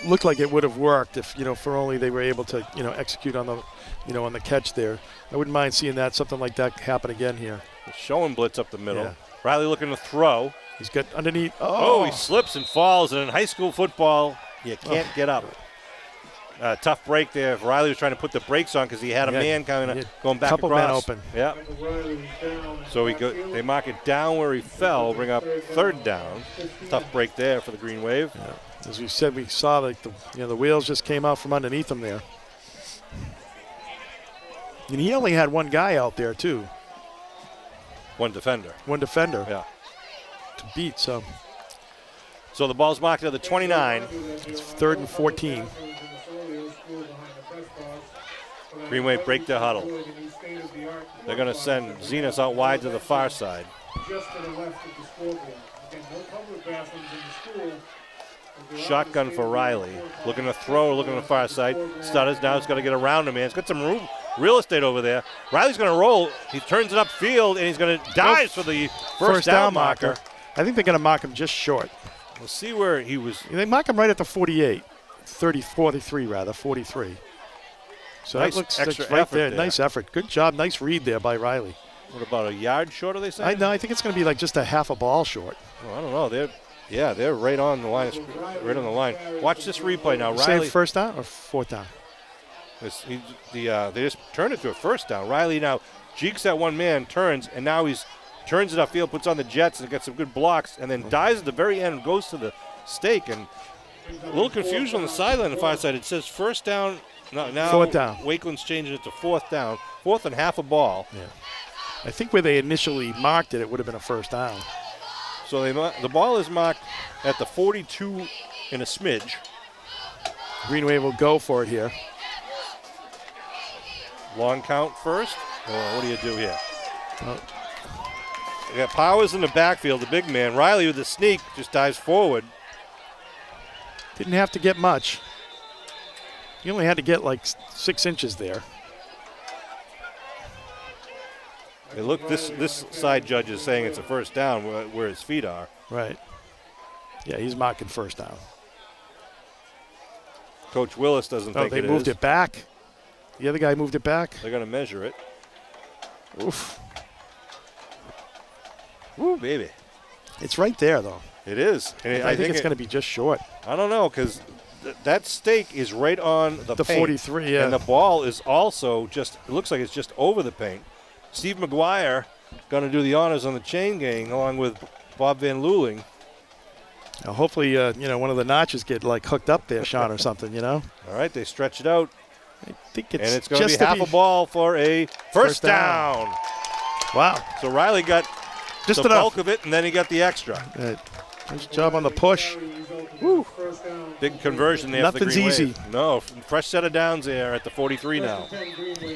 looked like it would have worked if, for only they were able to, execute on the, on the catch there. I wouldn't mind seeing something like that happen again here. Showing blitz up the middle. Yeah. Riley looking to throw. He's got underneath. Oh, he slips and falls. And in high school football, you can't get up. Tough break there. Riley was trying to put the brakes on because he had a man kind of going back couple across. men open. Yeah. So they mark it down where he fell, bring up third down. Tough break there for the Green Wave. Yeah. As we said, we saw like the wheels just came out from underneath him there. And he only had one guy out there too. One defender. Yeah. To beat, so the ball's marked at the 29. it's 3rd and 14. Green Wave break their huddle. They're going to send Zenas out wide to the far side. Just to the left of the scoreboard. Again, no public bathrooms in the school. Shotgun for Riley. Looking to throw, looking to the far side. Stutters now. He's got to get around him, man. He's got some room, real estate over there. Riley's going to roll. He turns it upfield, and he's going to dive for the first down marker. I think they're going to mark him just short. We'll see where he was. They mark him right at the 48. 43 rather, 43. So Nice that looks extra right effort there. there. Nice effort. Good job. Nice read there by Riley. What, about a yard short, are they saying? I think it's going to be like just a half a ball short. Oh, I don't know. They're right on the line. Right on the line. Watch this replay now. Say Riley. first down or fourth down? They just turned it to a first down. Riley now jeeks that one man, turns, and now he's turns it upfield, puts on the jets, and gets some good blocks, and then dives at the very end and goes to the stake. And a little confusion on the sideline on the far side. It says first down. Now fourth down. Wakeland's changing it to fourth down. Fourth and half a ball. Yeah. I think where they initially marked it, it would have been a first down. So the ball is marked at the 42 and a smidge. Green Wave will go for it here. Long count first. What do you do here? You got Powers in the backfield, the big man. Riley with the sneak just dives forward. Didn't have to get much. He only had to get like 6 inches there. Hey, look, this side judge is saying it's a first down where his feet are. Right. Yeah, he's marking first down. Coach Willis doesn't think they it moved is. it back. The other guy moved it back. They're going to measure it. Oof. Woo, baby. It's right there, though. It is. And I think it's going to be just short. I don't know, because that stake is right on the paint. 43, yeah. And the ball is also just, it looks like it's just over the paint. Steve McGuire going to do the honors on the chain gang along with Bob Van Luling. Now hopefully, one of the notches get like hooked up there, Sean, or something, All right, they stretch it out. I think it's and it's going to be just half a ball for a first down. Wow. So Riley got just the enough. bulk of it, and then he got the extra. Nice job on the push. Woo. Big conversion there. Nothing's for the Green easy. Wave. No, fresh set of downs there at the 43 now.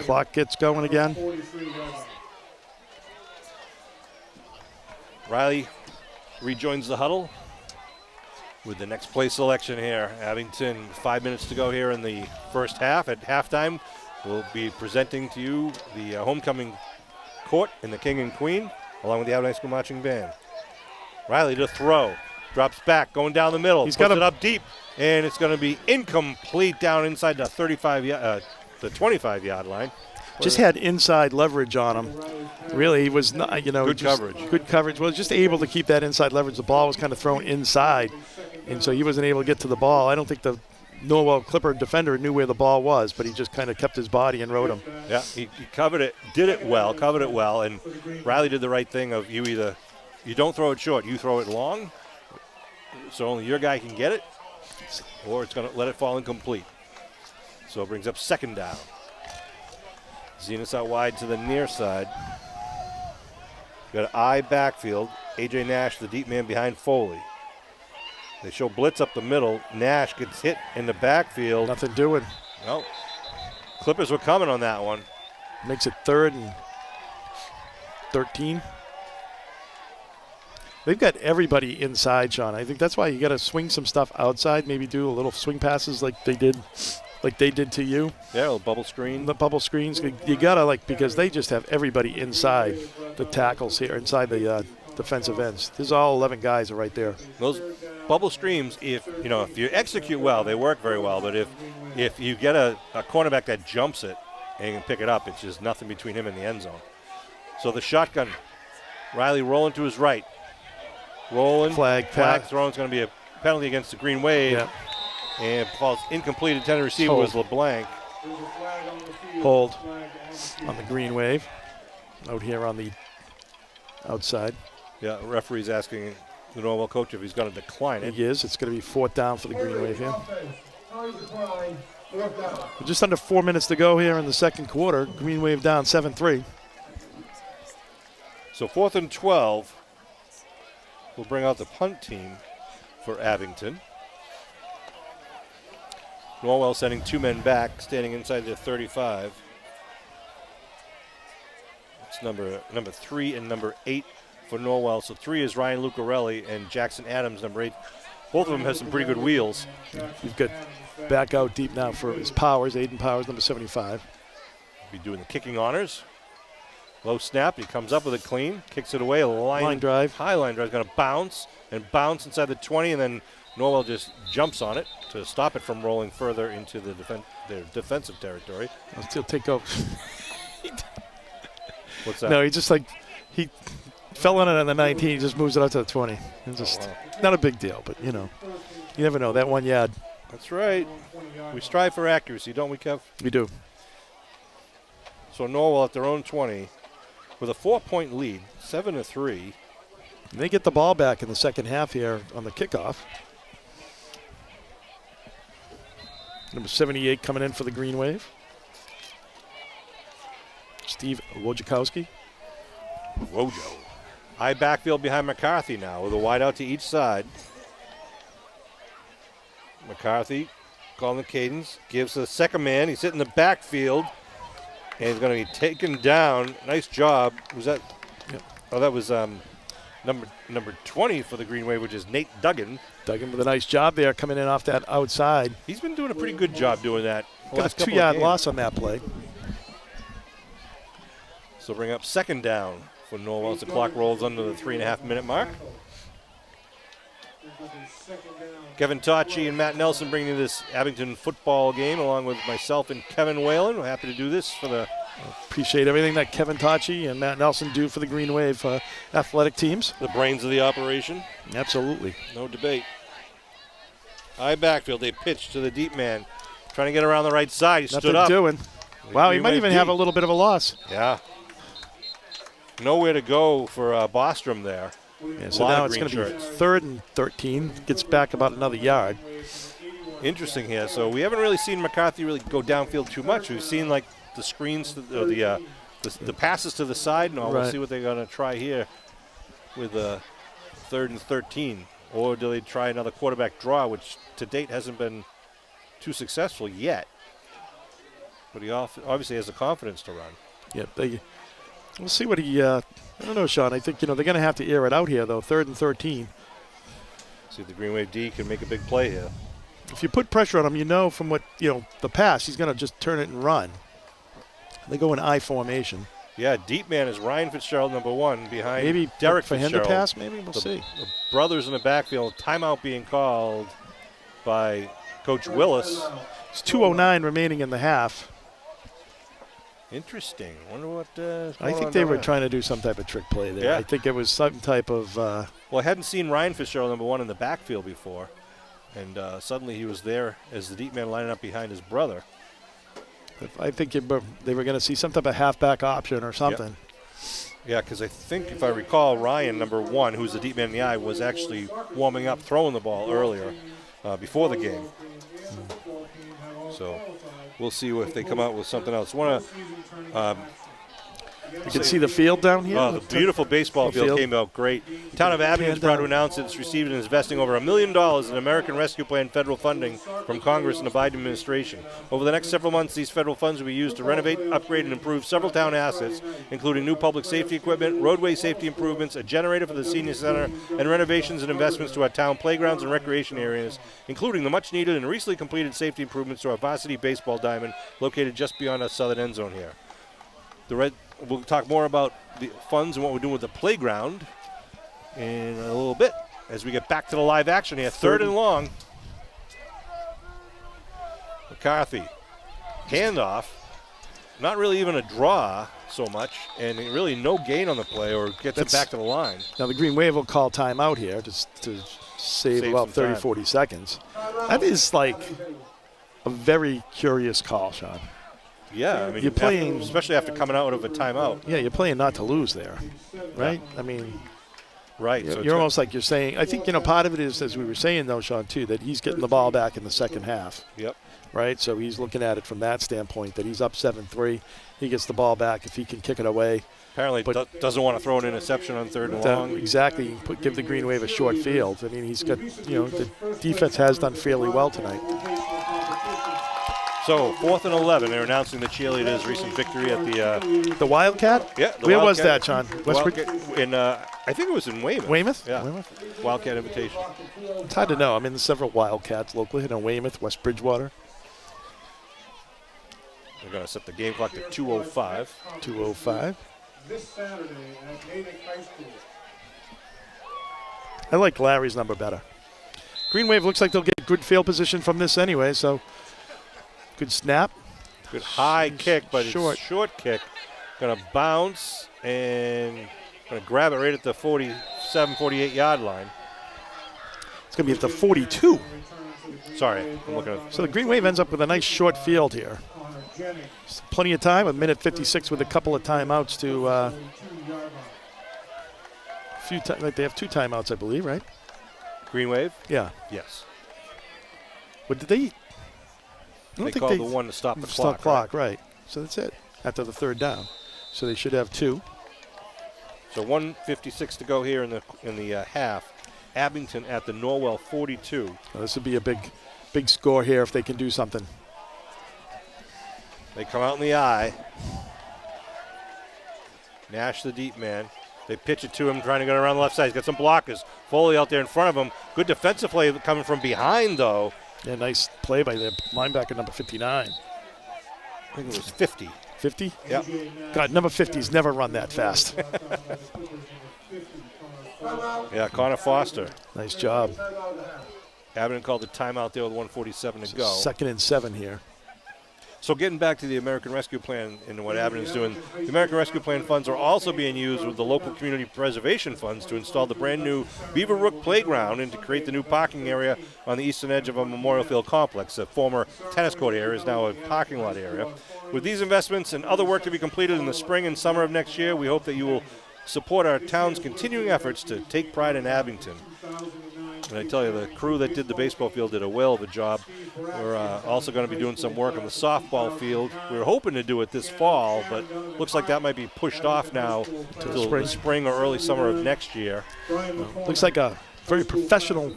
Clock gets going again. Riley rejoins the huddle with the next play selection here. Abington, 5 minutes to go here in the first half. At halftime, we'll be presenting to you the homecoming court in the King and Queen, along with the Abington High School Marching Band. Riley to throw. Drops back, going down the middle. He's got it up deep, and it's going to be incomplete down inside the 25-yard line. Just had inside leverage on him. Really, he was not, good coverage. Good coverage. Was just able to keep that inside leverage. The ball was kind of thrown inside, and so he wasn't able to get to the ball. I don't think the Norwell Clipper defender knew where the ball was, but he just kind of kept his body and rode him. Yeah, he covered it, covered it well, and Riley did the right thing of you don't throw it short, you throw it long, so only your guy can get it, or it's going to let it fall incomplete. So it brings up second down. Zenas out wide to the near side. Got an eye backfield. A.J. Nash, the deep man behind Foley. They show blitz up the middle. Nash gets hit in the backfield. Nothing doing. No. Clippers were coming on that one. Makes it 3rd and 13. They've got everybody inside, Sean. I think that's why you got to swing some stuff outside. Maybe do a little swing passes like they did to you. Yeah, a little bubble screen. The bubble screens. You got to because they just have everybody inside the tackles here, inside the defensive ends. There's all 11 guys are right there. Those bubble screens, if you execute well, they work very well. But if you get a cornerback that jumps it and can pick it up, it's just nothing between him and the end zone. So the shotgun, Riley rolling to his right. Rolling. Flag thrown. It's going to be a penalty against the Green Wave. Yep. And falls incomplete. Intended receiver was LeBlanc. Hold on the Green Wave. Out here on the outside. Yeah, referee's asking the Norwell coach if he's going to decline it. He is. It's going to be 4th down for the Green Wave here. Just under 4 minutes to go here in the second quarter. Green Wave down 7-3. So 4th and 12. We'll bring out the punt team for Abington. Norwell sending 2 men back, standing inside the 35. It's number 3 and number 8 for Norwell. So 3 is Ryan Lucarelli and Jackson Adams, number 8. Both of them have some pretty good wheels. You've got back out deep now for his Powers, Aiden Powers, number 75. Be doing the kicking honors. Low snap, he comes up with it clean, kicks it away, a line drive. High line drive, going to bounce inside the 20, and then Norwell just jumps on it to stop it from rolling further into their defensive territory. I'll still take over. What's that? No, he fell on it on the 19, he just moves it out to the 20. It's just not a big deal, but you never know. That 1 yard. That's right. We strive for accuracy, don't we, Kev? We do. So Norwell at their own 20 with a 4-point lead, 7-3. And they get the ball back in the second half here on the kickoff. Number 78 coming in for the Green Wave. Steve Wojciechowski. Wojo. High backfield behind McCarthy now with a wide out to each side. McCarthy calling the cadence, gives the second man. He's hitting the backfield, and he's going to be taken down. Nice job. Was that? Yep. Oh, that was Number 20 for the Green Wave, which is Nate Duggan. Duggan with a nice job there coming in off that outside. He's been doing a pretty good job doing that. Got a 2-yard loss on that play. So bring up second down for Norwell as the clock rolls under the 3.5-minute mark. Kevin Tocci and Matt Nelson bringing you this Abington football game along with myself and Kevin Whalen. We're happy to do this for the... Appreciate everything that Kevin Tocci and Matt Nelson do for the Green Wave athletic teams. The brains of the operation. Absolutely. No debate. High backfield. They pitch to the deep man. Trying to get around the right side. He stood up. Doing. Wow, he might even have a little bit of a loss. Yeah. Nowhere to go for Bostrom there. Yeah, so now it's going to be 3rd and 13. Gets back about another yard. Interesting here. So we haven't really seen McCarthy really go downfield too much. We've seen like the screens, the passes to the side and all. We'll see what they're going to try here with 3rd and 13. Or do they try another quarterback draw, which to date hasn't been too successful yet. But he obviously has the confidence to run. Yeah, we'll see what he, I don't know, Sean. I think, they're going to have to air it out here, though, 3rd and 13. See if the Green Wave D can make a big play here. If you put pressure on him, from what, the pass, he's going to just turn it and run. They go in I formation. Yeah, deep man is Ryan Fitzgerald, number 1, behind maybe Derek for Fitzgerald. him to pass, maybe? We'll see. The brothers in the backfield. Timeout being called by Coach Willis. It's 2:09 remaining in the half. Interesting. Wonder what. I think they were trying to do some type of trick play there. Yeah. I think it was some type of. Well, I hadn't seen Ryan Fitzgerald, number 1, in the backfield before, and suddenly he was there as the deep man lining up behind his brother. I think they were going to see some type of halfback option or something. Yep. Yeah, because I think if I recall, Ryan, number 1, who's the deep man in the eye, was actually warming up, throwing the ball earlier before the game. So we'll see if they come out with something else. You can see the field down here. Oh, the beautiful baseball field came out great. Town of Abington is proud to announce it's received and is investing over $1 million in American Rescue Plan federal funding from Congress and the Biden administration. Over the next several months, these federal funds will be used to renovate, upgrade, and improve several town assets, including new public safety equipment, roadway safety improvements, a generator for the senior center, and renovations and investments to our town playgrounds and recreation areas, including the much-needed and recently completed safety improvements to our Varsity baseball diamond located just beyond our southern end zone here. We'll talk more about the funds and what we're doing with the playground in a little bit as we get back to the live action here. 3rd and long. McCarthy. Handoff. Not really even a draw so much, and really no gain on the play or gets it back to the line. Now the Green Wave will call timeout here to save about 30, 40 seconds. That is like a very curious call, Sean. Yeah, I mean, you're playing, especially after coming out of a timeout. Yeah, you're playing not to lose there, right? Yeah. I mean, right. You're almost like you're saying. I think part of it is, as we were saying though, Sean, too, that he's getting the ball back in the second half. Yep. Right, so he's looking at it from that standpoint that he's up 7-3. He gets the ball back if he can kick it away. Apparently, doesn't want to throw an interception on 3rd and long. Exactly. Give the Green Wave a short field. I mean, he's got the defense has done fairly well tonight. So 4th and 11. They're announcing the cheerleaders' recent victory at the Wildcat. Yeah. Where was that, John? Westbridge. I think it was in Weymouth. Weymouth. Yeah. Weymouth? Wildcat invitation. It's hard to know. I mean, there's several Wildcats locally in Weymouth, West Bridgewater. We're going to set the game clock to 2:05. 2:05. This Saturday at Natick High School. I like Larry's number better. Green Wave looks like they'll get good field position from this anyway, so good snap. Good high kick, but short. It's short kick. Going to bounce and going to grab it right at the 47, 48-yard line. It's going to be at the 42. Sorry, I'm looking at. So the Green Wave ends up with a nice short field here. Plenty of time, a minute 56 with a couple of timeouts to they have 2 timeouts, I believe, right? Green Wave? Yeah. Yes. What did they? They called the one to stop the clock. Right. So that's it after the 3rd down. So they should have 2. So 1:56 to go here in the half. Abington at the Norwell 42. Well, this would be a big score here if they can do something. They come out in the eye. Nash, the deep man. They pitch it to him, trying to go around the left side. He's got some blockers. Foley out there in front of him. Good defensive play coming from behind, though. Yeah, nice play by the linebacker, number 59. I think it was 50. 50? Yep. God, number 50's never run that fast. Yeah, Connor Foster. Nice job. Abington called the timeout there with 1:47 to go. 2nd and 7 here. So getting back to the American Rescue Plan and what Abington's doing, the American Rescue Plan funds are also being used with the local community preservation funds to install the brand new Beaver Brook Playground and to create the new parking area on the eastern edge of a Memorial Field complex. The former tennis court area is now a parking lot area. With these investments and other work to be completed in the spring and summer of next year, we hope that you will support our town's continuing efforts to take pride in Abington. And I tell you, the crew that did the baseball field did a whale of a job. We're also going to be doing some work on the softball field. We were hoping to do it this fall, but looks like that might be pushed off now until the spring or early summer of next year. Looks like a very professional,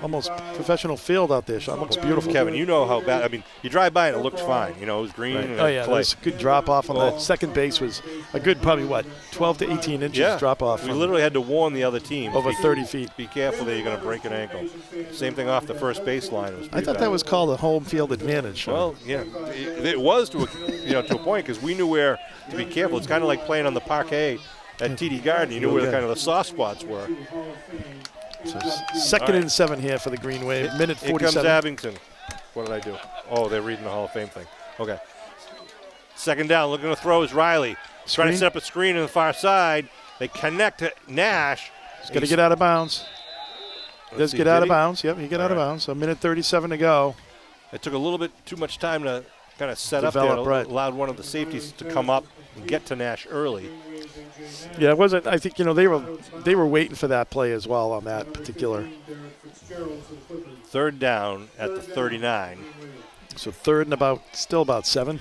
almost professional field out there, Sean. Looks beautiful. Kevin, you know how bad. I mean, you drive by and it looked fine. You know, it was green. Right. And Oh, yeah, play. there's a good drop off on the second base. Was a good, probably, 12 to 18 inches drop off. We literally had to warn the other team. Over 30 feet. Be careful there, you're going to break an ankle. Same thing off the first baseline. I thought that was called a home field advantage, Sean. Well, yeah, it was to a point because we knew where to be careful. It's kind of like playing on the parquet at TD Garden. You knew where kind of the soft spots were. So 2nd and 7 here for the Green Wave. Minute 47. Here comes Abington. What did I do? Oh, they're reading the Hall of Fame thing. Okay. 2nd down. Looking to throw is Riley. Trying to set up a screen on the far side. They connect to Nash. He's got to get out of bounds. Does get out of bounds. Yep, he got out of bounds. So minute 37 to go. It took a little bit too much time to kind of set up Develop, there. right. Allowed one of the safeties to come up and get to Nash early. Yeah, it wasn't. I think they were waiting for that play as well on that particular. 3rd down at the 39. So 3rd and still about 7.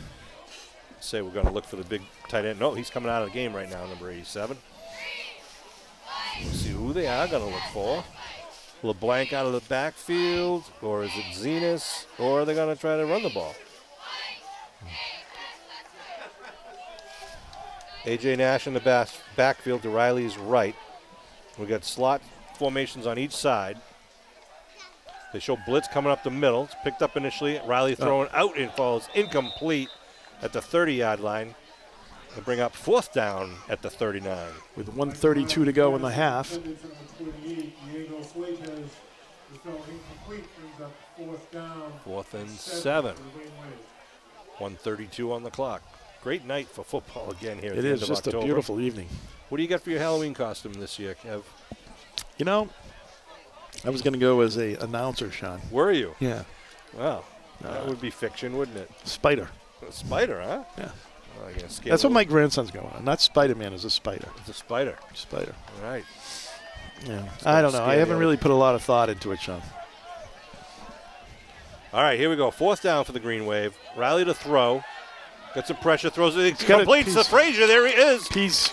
Say we're going to look for the big tight end. No, he's coming out of the game right now, number 87. Let's see who they are going to look for. LeBlanc out of the backfield, or is it Zenas, or are they going to try to run the ball? A.J. Nash in the backfield to Riley's right. We got slot formations on each side. They show blitz coming up the middle. It's picked up initially. Riley throwing out and falls incomplete at the 30-yard line. They bring up 4th down at the 39. With 1:32 to go in the half. 4th and 7. 1:32 on the clock. Great night for football again here. It is just October. a beautiful evening. What do you got for your Halloween costume this year, Kev? You know, I was going to go as a announcer, Sean. Were you? Yeah. Wow. That would be fiction, wouldn't it? Spider. A spider, huh? Yeah. Oh, I guess That's what my grandson's going on. Not Spider-Man, it's a spider. It's a spider. Spider. All right. Yeah. I don't know. I haven't really put a lot of thought into it, Sean. All right, here we go. 4th down for the Green Wave. Riley to throw. Got some pressure. Throws it. Completes to Frazier. There he is. Pease.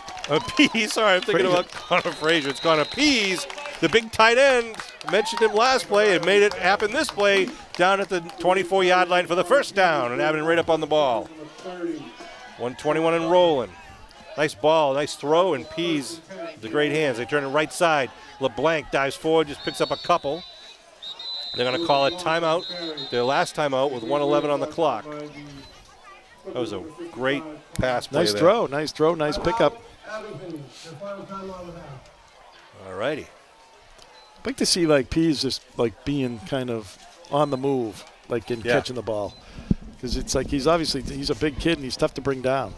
Pease. Sorry, I'm thinking about Connor Frazier. It's Connor Pease, the big tight end. I mentioned him last play and made it happen this play down at the 24-yard line for the 1st down and having it right up on the ball. 121 and rolling. Nice ball, nice throw, and Pease, the great hands. They turn it right side. LeBlanc dives forward, just picks up a couple. They're going to call it timeout. Their last timeout with 1:11 on the clock. That was a great pass play Nice there. throw, nice throw, nice pickup. All righty. I'd like to see Pease just being kind of on the move, in catching the ball. Because it's he's a big kid and he's tough to bring down.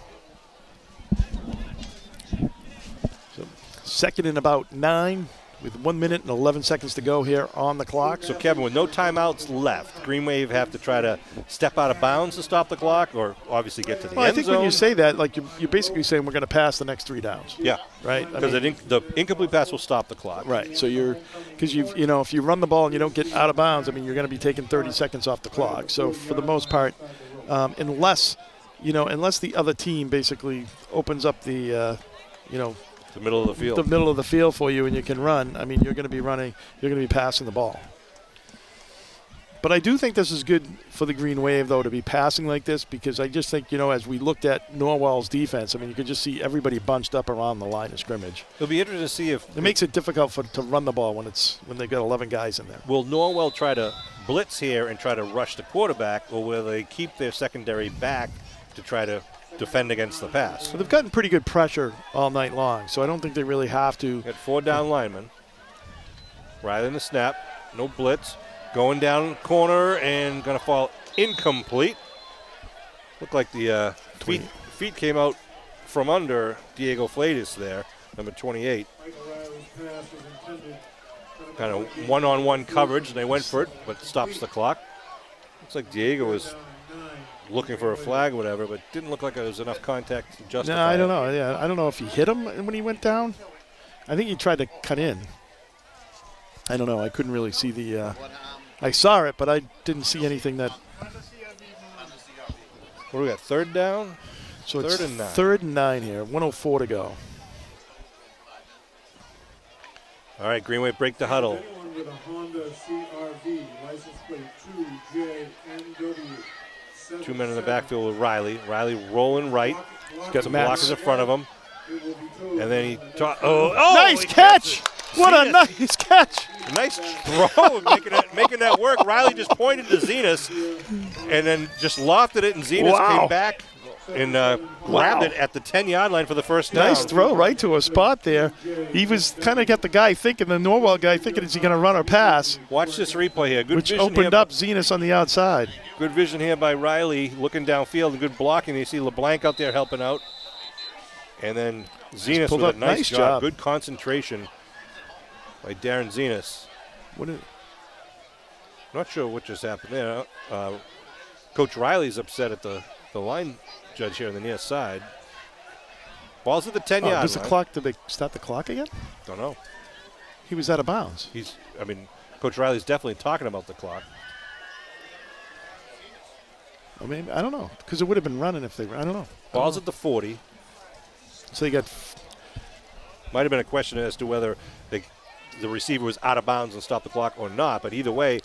So 2nd and about 9 with 1 minute and 11 seconds to go here on the clock. So, Kevin, with no timeouts left, Green Wave have to try to step out of bounds to stop the clock or obviously get to the end zone? I think when you say that, you're basically saying we're going to pass the next 3 downs. Yeah. Right? Because the incomplete pass will stop the clock. Right. So because if you run the ball and you don't get out of bounds, you're going to be taking 30 seconds off the clock. So for the most part, unless the other team basically opens up the middle of the field. The middle of the field for you and you can run, you're going to be passing the ball. But I do think this is good for the Green Wave, though, to be passing like this, because I just think, as we looked at Norwell's defense, I mean, you could just see everybody bunched up around the line of scrimmage. It'll be interesting to see if it makes it difficult to run the ball when they've got 11 guys in there. Will Norwell try to blitz here and try to rush the quarterback, or will they keep their secondary back to try to defend against the pass? So they've gotten pretty good pressure all night long, so I don't think they really have to. Got 4 down linemen. Riley in the snap, no blitz. Going down corner and going to fall incomplete. Looked like the feet came out from under Diego Flatus there, number 28. Kind of one-on-one coverage, and they went for it, but stops the clock. Looks like Diego was looking for a flag or whatever, but didn't look like there was enough contact to justify No, I don't it. know. Yeah, I don't know if he hit him when he went down. I think he tried to cut in. I don't know. I couldn't really see the. I saw it, but I didn't see anything that. What do we got? 3rd down? So Third it's and 9. 3rd and 9 here. 1:04 to go. All right, Green Wave break the huddle. Anyone with a Honda CR-V, license plate 2JNW. 2 men in the backfield with Riley. Riley rolling right. He's got Some Max. blockers in front of him. And then he Nice catch! What a nice catch! Nice throw, making that work. Riley just pointed to Zenas and then just lofted it, and Zenas came back and grabbed it at the 10-yard line for the first down. Nice throw right to a spot there. He was kind of got the guy thinking, the Norwell guy thinking, is he going to run or pass? Watch this replay here. Good which vision opened here. up Zenas on the outside. Good vision here by Riley, looking downfield and good blocking. You see LeBlanc out there helping out. And then Zenas pulled with up. a nice job. Job. Good concentration by Darren Zenas. Not sure what just happened there. Coach Riley's upset at the line judge here on the near side. Ball's at the 10-yard line. Does the clock? Did they start the clock again? Don't know. He was out of bounds. Coach Riley's definitely talking about the clock. I mean, I don't know, because it would have been running if they were. I don't know. Ball's at the 40. So you got. Might have been a question as to whether the receiver was out of bounds and stopped the clock or not. But either way,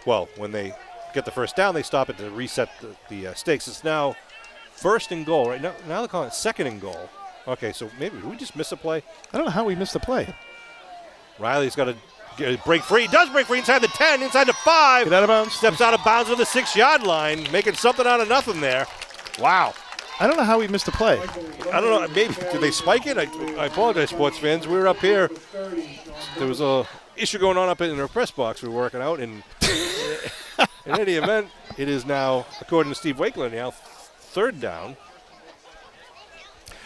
when they get the first down, they stop it to reset the stakes. It's now 1st and goal, right? Now they're calling it 2nd and goal. Okay, so maybe we just missed a play. I don't know how we missed the play. Riley's got to break free. He does break free inside the 10, inside the 5. Get out of bounds. Steps out of bounds to the 6-yard line, making something out of nothing there. Wow. I don't know how we missed the play. I don't know. Maybe did they spike it? I apologize, sports fans. We were up here. There was a issue going on up in our press box. We were working out, and in any event, it is now, according to Steve Wakeland, now 3rd down.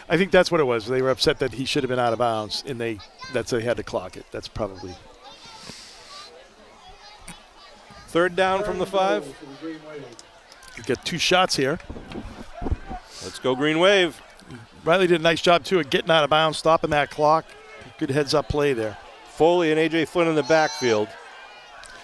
I think that's what it was. They were upset that he should have been out of bounds, and they had to clock it. That's probably 3rd down from the 5. You get 2 shots here. Let's go Green Wave. Riley did a nice job, too, of getting out of bounds, stopping that clock. Good heads-up play there. Foley and A.J. Flynn in the backfield.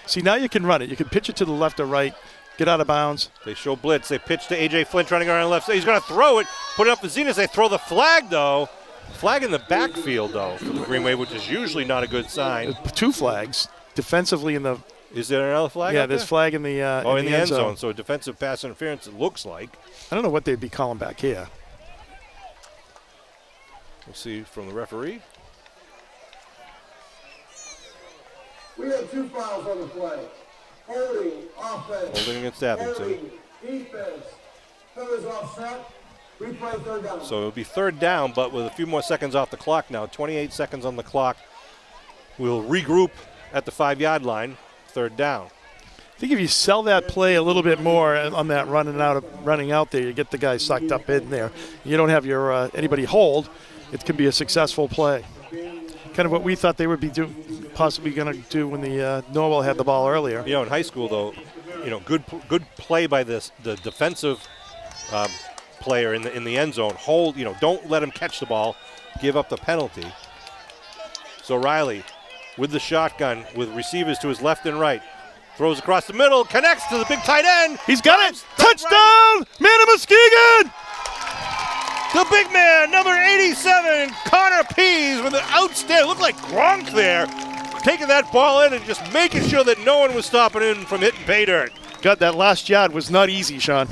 See, now you can run it. You can pitch it to the left or right, get out of bounds. They show blitz. They pitch to A.J. Flynn running around the left side. He's going to throw it, put it up to Zenas. They throw the flag, though. Flag in the backfield, though, for the Green Wave, which is usually not a good sign. 2 flags. Defensively in the... Is there another flag? Yeah, out there's there? flag in the in the end zone. So defensive pass interference, it looks like. I don't know what they'd be calling back here. We'll see from the referee. We have 2 fouls on the play. Holding, offense. Holding against Abington. Holding, defense. Feathers offset. Replay 3rd down. So it'll be 3rd down, but with a few more seconds off the clock now. 28 seconds on the clock. We'll regroup at the 5-yard line. 3rd down. I think if you sell that play a little bit more on that running out there, you get the guy sucked up in there. You don't have your anybody hold. It can be a successful play. Kind of what we thought they would be possibly going to do when the Norwell had the ball earlier. In high school, though, good play by the defensive player in the end zone. Hold, don't let him catch the ball, give up the penalty. So Riley with the shotgun with receivers to his left and right. Throws across the middle, connects to the big tight end. He's got it. Touchdown, man of Muskegon. The big man, number 87, Connor Pease with an outstanding, looked like Gronk there. taking that ball in and just making sure that no one was stopping in from hitting pay dirt. God, that last yard was not easy, Sean.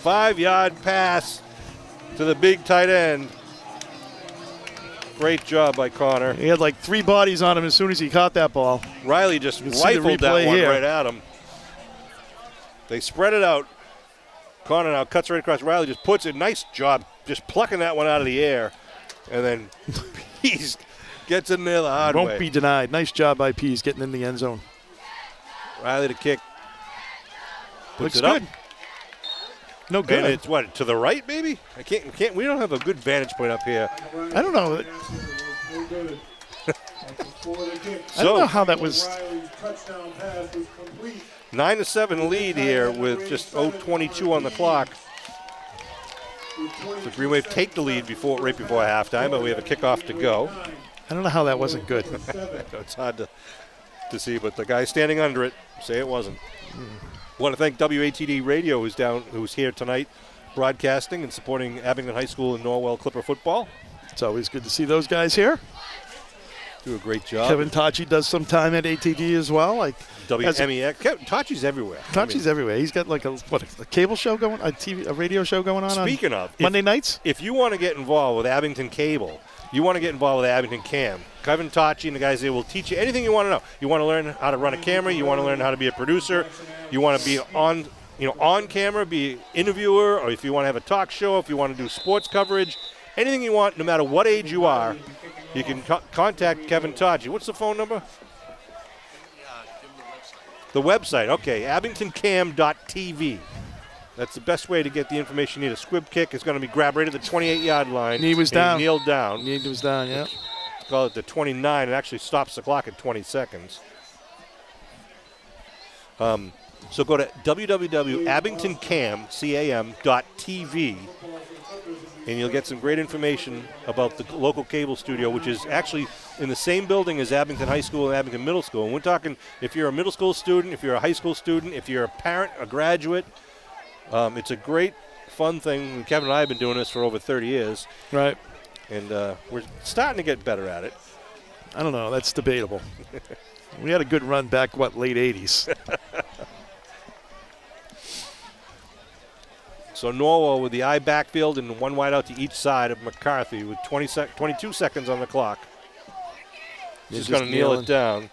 5-yard pass to the big tight end. Great job by Connor. He had like 3 bodies on him as soon as he caught that ball. Riley just You can see the rifled that replay one here. right at him. They spread it out. Connor now cuts right across. Riley just puts it. Nice job just plucking that one out of the air. And then Pease gets in there the hard way. Won't be denied. Nice job by Pease getting in the end zone. Riley to kick. Puts Looks it up. good. No good. And it's what, to the right maybe? I can't we don't have a good vantage point up here. I don't know. I don't know how that was. 9-7 lead here with just 0:22 on the clock. The Green Wave take the lead right before halftime, but we have a kickoff to go. I don't know how that wasn't good. It's hard to see, but the guy standing under it say it wasn't. I want to thank WATD Radio who's here tonight broadcasting and supporting Abington High School and Norwell Clipper football. It's always good to see those guys here. Do a great job. Kevin Tachi does some time at ATD as well. Like WMEX. Tachi's everywhere. Tachi's everywhere. He's got like a cable show going, a radio show going on. Speaking of Monday nights. If you want to get involved with Abington Cable, you want to get involved with Abington Cam, Kevin Tachi and the guys there will teach you anything you want to know. You want to learn how to run a camera. You want to learn how to be a producer. You want to be on camera, be an interviewer, or if you want to have a talk show, if you want to do sports coverage, anything you want, no matter what age you are, you can contact Kevin Tachi. What's the phone number? The website, okay, abingtoncam.tv. That's the best way to get the information you need. A squib kick is going to be grabbed right at the 28-yard line. Knee was down. He kneeled down. Knee was down, yeah. Call it the 29. It actually stops the clock at 20 seconds. So go to www.abingtoncam.tv, and you'll get some great information about the local cable studio, which is actually in the same building as Abington High School and Abington Middle School. And we're talking if you're a middle school student, if you're a high school student, if you're a parent, a graduate, it's a great, fun thing. Kevin and I have been doing this for over 30 years. Right. And we're starting to get better at it. I don't know. That's debatable. We had a good run back, late 80s. So Norwell with the I backfield and one wide out to each side of McCarthy with 22 seconds on the clock. He's going to kneel it down.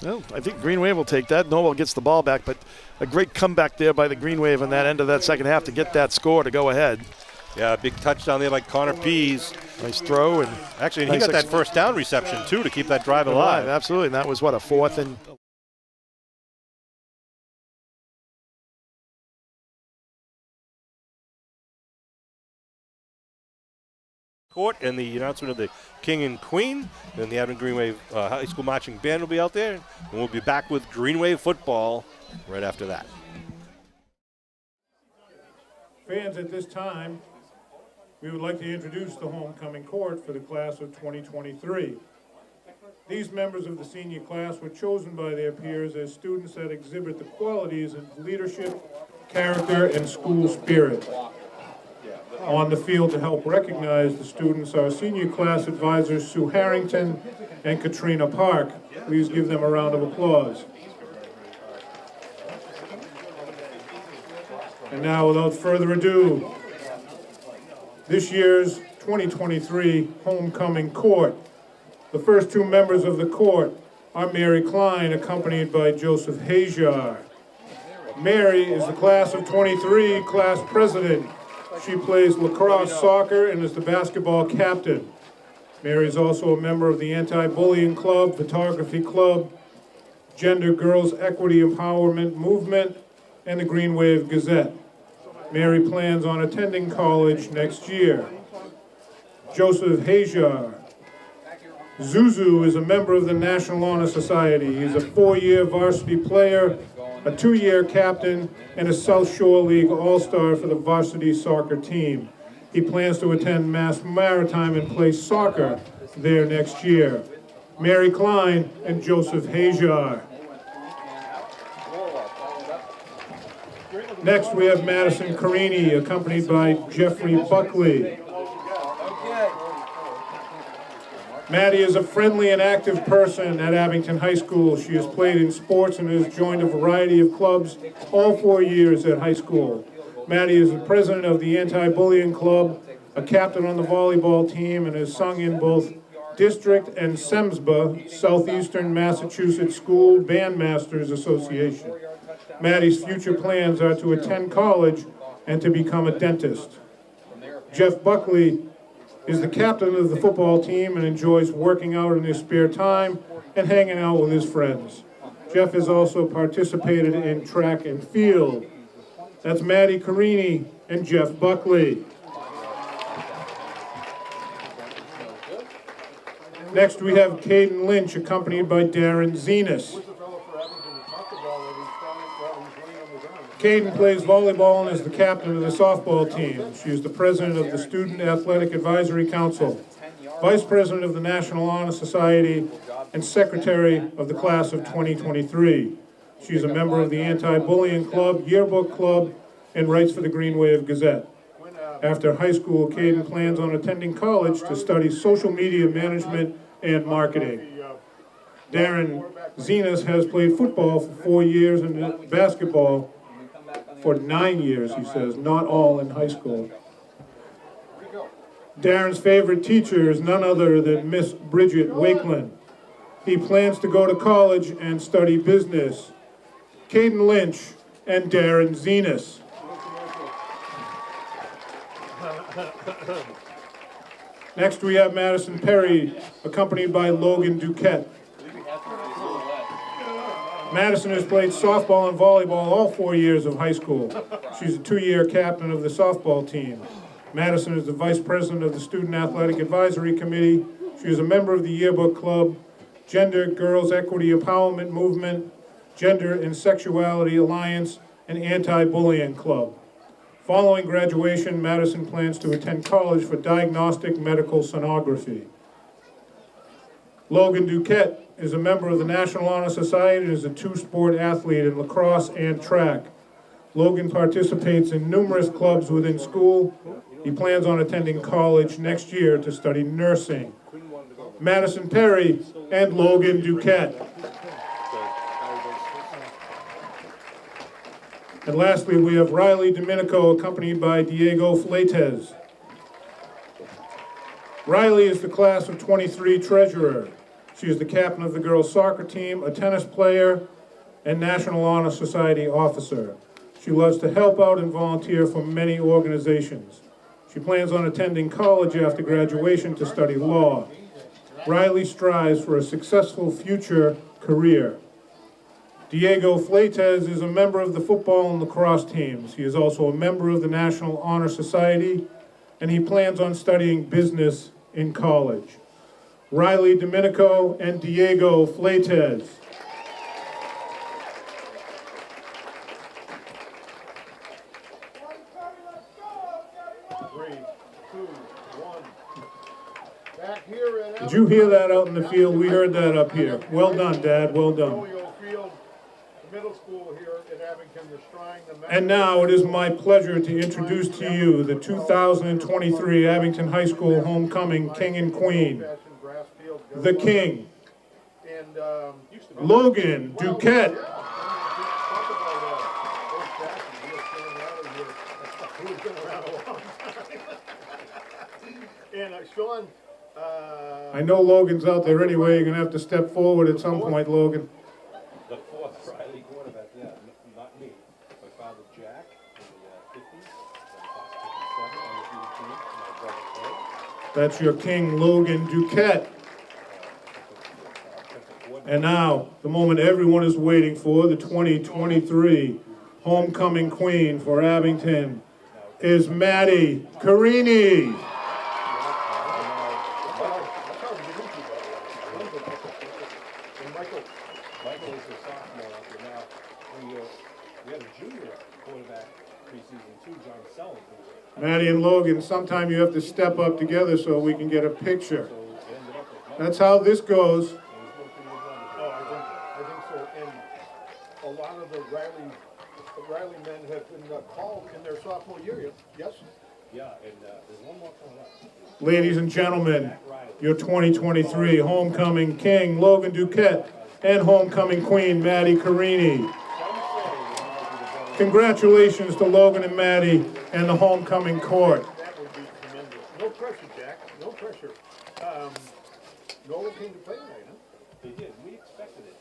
Well, I think Green Wave will take that. Norwell gets the ball back, but a great comeback there by the Green Wave on that end of that second half to get that score to go ahead. Yeah, a big touchdown there by Connor Pease. Nice throw. And actually, he got that first down reception, too, to keep that drive alive. Absolutely, and that was, a 4th and... Court and the announcement of the King and Queen. Then the Abington Green Wave High School Marching Band will be out there. And we'll be back with Green Wave football right after that. Fans, at this time, we would like to introduce the homecoming court for the class of 2023. These members of the senior class were chosen by their peers as students that exhibit the qualities of leadership, character, and school spirit. On the field to help recognize the students are senior class advisors Sue Harrington and Katrina Park. Please give them a round of applause. And now, without further ado, this year's 2023 homecoming court. The first 2 members of the court are Mary Klein, accompanied by Joseph Hajar. Mary is the class of 23 class president. She plays lacrosse, soccer, and is the basketball captain. Mary is also a member of the Anti-Bullying Club, Photography Club, Gender Girls Equity Empowerment Movement, and the Green Wave Gazette. Mary plans on attending college next year. Joseph Hajar. Zuzu is a member of the National Honor Society. He's a 4-year varsity player, a 2-year captain, and a South Shore League All-Star for the varsity soccer team. He plans to attend Mass Maritime and play soccer there next year. Mary Klein and Joseph Hajar. Next, we have Madison Carini, accompanied by Jeffrey Buckley. Maddie is a friendly and active person at Abington High School. She has played in sports and has joined a variety of clubs all 4 years at high school. Maddie is the president of the Anti-Bullying Club, a captain on the volleyball team, and has sung in both district and SEMSBA, Southeastern Massachusetts School Bandmasters Association. Maddie's future plans are to attend college and to become a dentist. Jeff Buckley is the captain of the football team and enjoys working out in his spare time and hanging out with his friends. Jeff has also participated in track and field. That's Maddie Carini and Jeff Buckley. Next we have Caden Lynch, accompanied by Darren Zenas. Caden plays volleyball and is the captain of the softball team. She is the president of the Student Athletic Advisory Council, vice president of the National Honor Society, and secretary of the class of 2023. She is a member of the Anti-Bullying Club, Yearbook Club, and writes for the Green Wave Gazette. After high school, Caden plans on attending college to study social media management and marketing. Darren Zenas has played football for 4 years and basketball for 9 years, he says, not all in high school. Darren's favorite teacher is none other than Miss Bridget Wakeland. He plans to go to college and study business. Caden Lynch and Darren Zenas. Next we have Madison Perry, accompanied by Logan Duquette. Madison has played softball and volleyball all 4 years of high school. She's a 2-year captain of the softball team. Madison is the vice president of the Student Athletic Advisory Committee. She is a member of the Yearbook Club, Gender Girls Equity Empowerment Movement, Gender and Sexuality Alliance, and Anti-Bullying Club. Following graduation, Madison plans to attend college for diagnostic medical sonography. Logan Duquette is a member of the National Honor Society and is a 2-sport athlete in lacrosse and track. Logan participates in numerous clubs within school. He plans on attending college next year to study nursing. Madison Perry and Logan Duquette. And lastly, we have Riley Domenico, accompanied by Diego Fleites. Riley is the class of 23 treasurer. She is the captain of the girls' soccer team, a tennis player, and National Honor Society officer. She loves to help out and volunteer for many organizations. She plans on attending college after graduation to study law. Riley strives for a successful future career. Diego Fleites is a member of the football and lacrosse teams. He is also a member of the National Honor Society, and he plans on studying business in college. Riley Domenico and Diego Fleites. Did you hear that out in the field? We heard that up here. Well done, Dad. Well done. And now it is my pleasure to introduce to you the 2023 Abington High School Homecoming King and Queen. The King, Logan Duquette. Sean, I know Logan's out there anyway. You're going to have to step forward at some point, Logan. The fourth Riley quarterback, yeah, not me. My father Jack in the 50s, That's your king, Logan Duquette. And now, the moment everyone is waiting for, the 2023 homecoming queen for Abington is Maddie Carini. Michael is a sophomore out there now. We had a junior quarterback preseason too, John Selling. Maddie and Logan, sometime you have to step up together so we can get a picture. That's how this goes. I think so. And a lot of the Riley men have been called in their sophomore year, yes? Ladies and gentlemen, your 2023 homecoming king, Logan Duquette, and homecoming queen, Maddie Carini. Congratulations to Logan and Maddie and the homecoming court. That would be tremendous. No pressure, Jack. No pressure. Norwell came to play tonight, huh? They did. We expected it.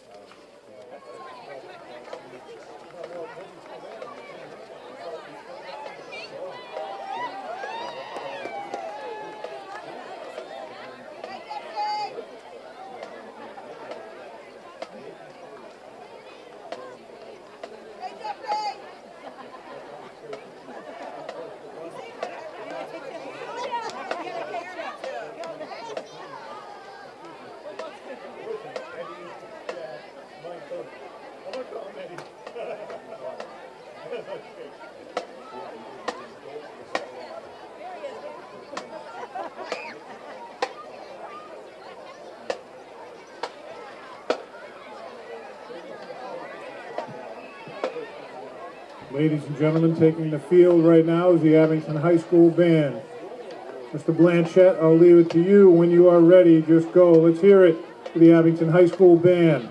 Ladies and gentlemen, taking the field right now is the Abington High School Band. Mr. Blanchette, I'll leave it to you. When you are ready, just go. Let's hear it for the Abington High School Band.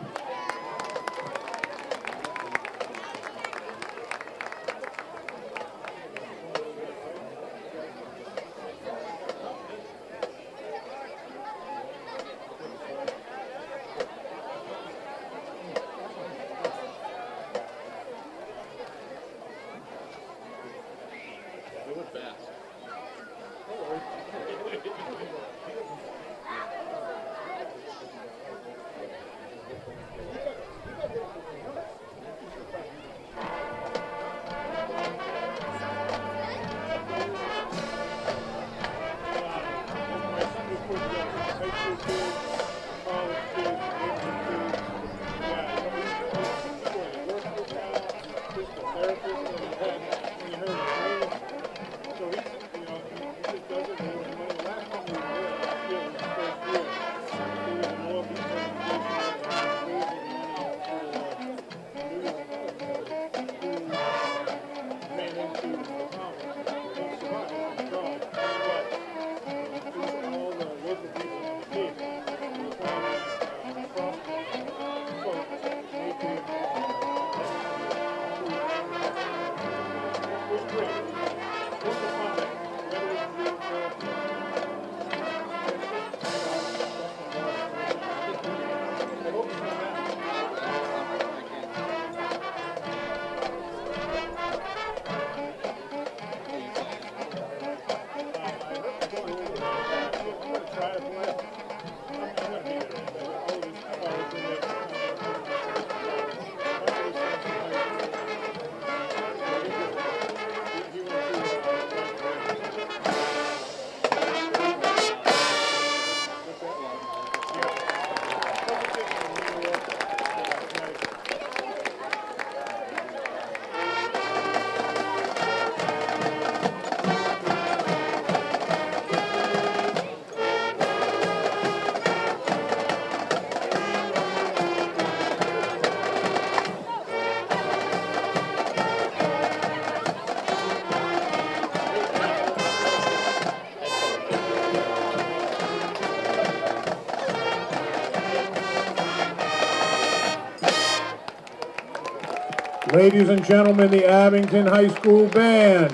Ladies and gentlemen, the Abington High School Band.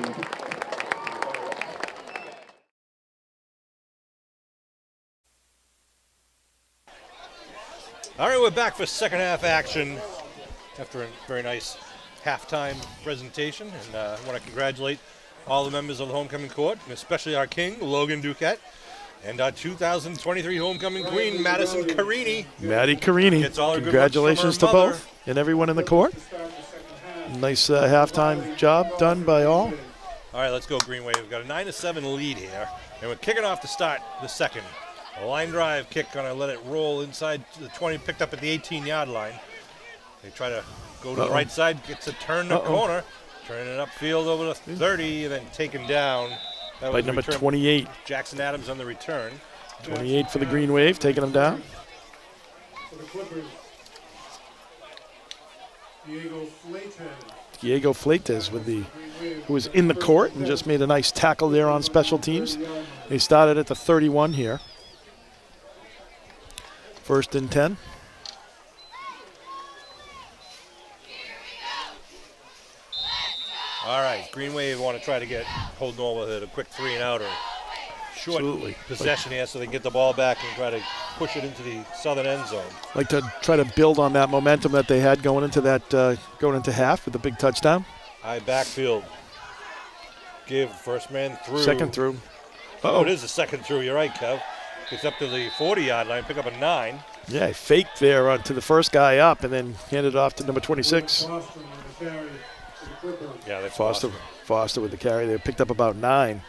All right, we're back for second half action after a very nice halftime presentation. And I want to congratulate all the members of the homecoming court, and especially our king, Logan Duquette, and our 2023 homecoming queen, Madison Carini. Maddie Carini. Gets all her good Congratulations looks to from her both and everyone in the court. Nice halftime job done by all. All right, let's go Green Wave. We've got a 9-7 lead here, and we're kicking off to start the second. A line drive kick, gonna let it roll inside the 20, picked up at the 18-yard line. They try to go to the right side, gets a turn the corner, turning it upfield over the 30, and then taken down. That By was number return. 28. Jackson Adams on the return. 28 for the Green Wave, taking them down. Diego Fleites who was in the court and just made a nice tackle there on special teams. They started at the 31 here. 1st and 10. All right, Green Wave want to try to hold Norwell at a quick 3 and out or short possession here so they can get the ball back and try to push it into the southern end zone. Like to try to build on that momentum that they had going into half with the big touchdown. High backfield. Give first man through. Second through. Oh, it is a second through. You're right, Kev. Gets up to the 40-yard line, pick up a 9. Yeah, he faked there to the first guy up and then handed it off to number 26. Yeah, they Foster with the carry. They picked up about 9.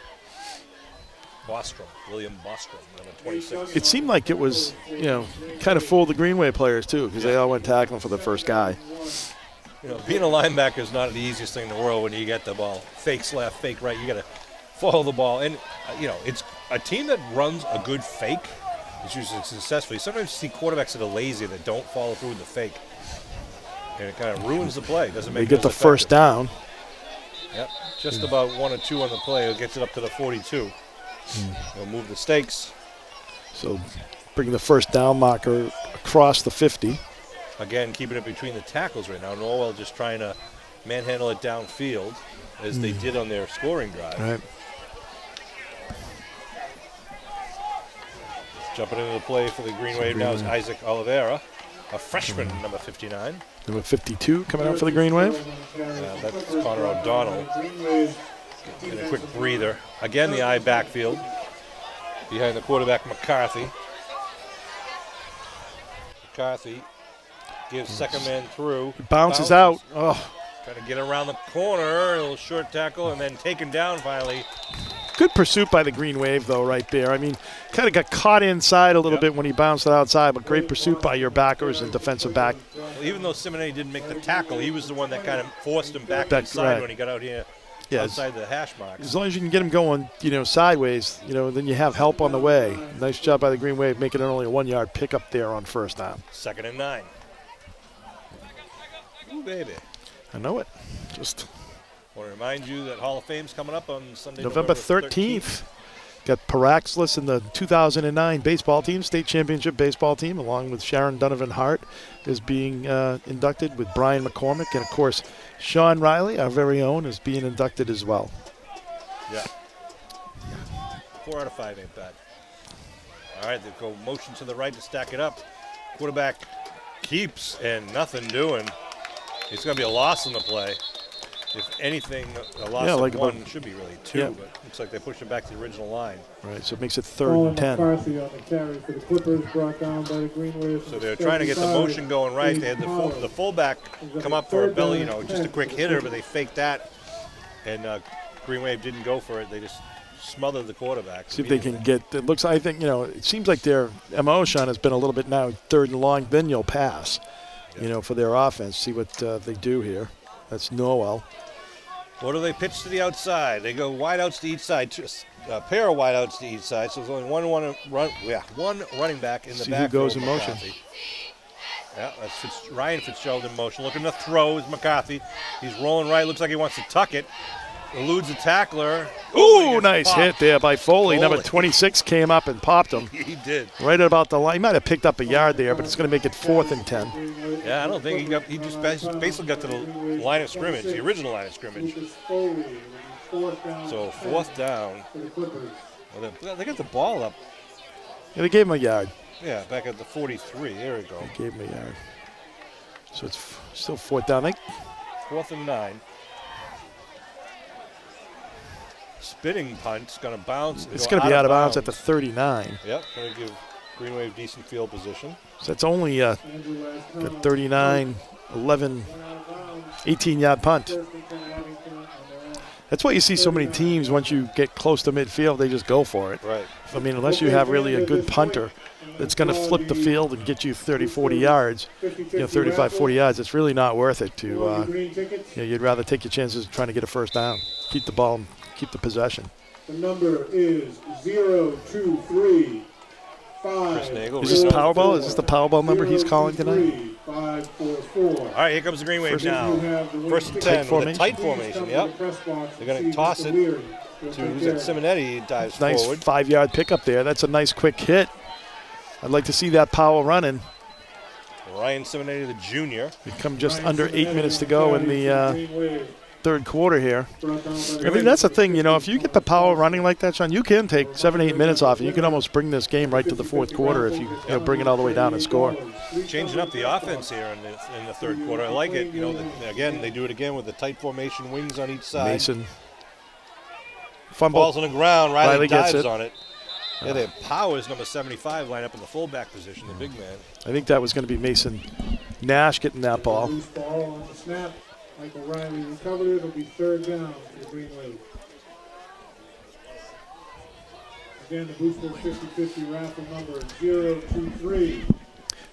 William Bostrom, number 26. It seemed like it was, kind of fooled the Greenway players too, because they all went tackling for the first guy. Being a linebacker is not the easiest thing in the world when you get the ball. Fakes left, fake right. You got to follow the ball. And, it's a team that runs a good fake is usually successful. You sometimes see quarterbacks that are lazy that don't follow through with the fake. And it kind of ruins the play. Doesn't make they get the first down. Yep, just about 1 or 2 on the play. It gets it up to the 42. They'll move the stakes. So bring the first down marker across the 50. Again, keeping it between the tackles right now. Norwell just trying to manhandle it downfield, as they did on their scoring drive. Right. Jumping into the play for the Green Wave now is Isaac Oliveira, a freshman, number 59. Number 52 coming out for the Green Wave. That's Connor O'Donnell. And a quick breather. Again, the I backfield behind the quarterback, McCarthy. McCarthy gives second man through. Bounces out. Oh. Trying to get around the corner. A little short tackle and then taken down finally. Good pursuit by the Green Wave, though, right there. I mean, kind of got caught inside a little bit when he bounced it outside, but great pursuit by your backers and defensive back. Well, even though Simonet didn't make the tackle, he was the one that kind of forced him back inside when he got out here outside the hash mark. As long as you can get him going, sideways, then you have help on the way. Nice job by the Green Wave making it only a 1-yard pickup there on first down. 2nd and 9. Ooh, baby. I know it. Just want to remind you that Hall of Fame's coming up on Sunday, November 13th. Got Paraxlis in the 2009 baseball team, state championship baseball team, along with Sharon Donovan Hart is being inducted with Brian McCormick. And, of course, Sean Riley, our very own, is being inducted as well. Yeah. 4 out of 5 ain't bad. All right, they go motion to the right to stack it up. Quarterback keeps and nothing doing. It's going to be a loss in the play. If anything, a loss of 1 should be really 2, but looks like they push it back to the original line. Right, so it makes it 3rd and 10. McCarthy on the carry for the Clippers, brought down by the Green Wave. So they're trying to get the motion going right. They had the fullback come up for a belly, just a quick hitter, but they faked that, and Green Wave didn't go for it. They just smothered the quarterback. See if they can get. It looks. I think it seems like their MO, Sean, has been a little bit now 3rd and long. Then you'll pass. For their offense. See what they do here. That's Norwell. What do they pitch to the outside? They go wideouts to each side, a pair of wideouts to each side. So there's only one running back in the back. Who goes in motion? Yeah, that's Ryan Fitzgerald in motion. Looking to throw is McCarthy. He's rolling right. Looks like he wants to tuck it. Eludes a tackler. Ooh, nice hit there by Foley. Number 26 came up and popped him. He did. Right at about the line. He might have picked up a yard there, but it's going to make it 4th and 10. Yeah, I don't think he just basically got to the line of scrimmage, the original line of scrimmage. So 4th down. Well, they got the ball up. Yeah, they gave him a yard. Yeah, back at the 43. There we go. They gave him a yard. So it's still 4th down. 4th and 9. Spinning punt's going to bounce. It's going to be out of bounds at the 39. Yep, going to give Green Wave decent field position. So that's only a 39, 11, 18-yard punt. That's why you see so many teams, once you get close to midfield, they just go for it. Right. I mean, unless you have really a good punter that's going to flip the field and get you 30, 40 yards, 35, 40 yards, it's really not worth it to, you'd rather take your chances trying to get a first down, keep the ball, keep the possession. The number is 023. Chris Nagel. Is this Powerball? Is this the Powerball number he's calling tonight? 545. 4. All right, here comes the Green Wave First- now. You have the First and wing 10 with a formation. tight Please formation. come to Yep. the press box They're going see to toss Mr. it Weird. He'll to take who's care that? of it. Simonetti dives Nice forward. 5-yard pickup there. That's a nice quick hit. I'd like to see that power running. Ryan Simonetti, the junior. We come just Ryan under 8 Simonetti minutes to will go in carry the for Green Wave. third quarter here. Brought down by I mean, that's the thing, you know, if you get the power running like that, Sean, you can take 7, 8 minutes off, and you can almost bring this game right to the fourth quarter if you bring it all the way down and score. Changing up the offense here in the third quarter. I like it. You know, again, they do it again with the tight formation, wings on each side. Mason Ball's fumble. on the ground. Riley Riley gets dives it. on it. Yeah, they have Powers, number 75, line up in the fullback position, the big man. I think that was going to be Mason Nash getting that ball. Loose ball on the snap. Michael Riley recovered it. It'll be third down for the Green Wave. Again, the Booster 50-50 raffle number 023.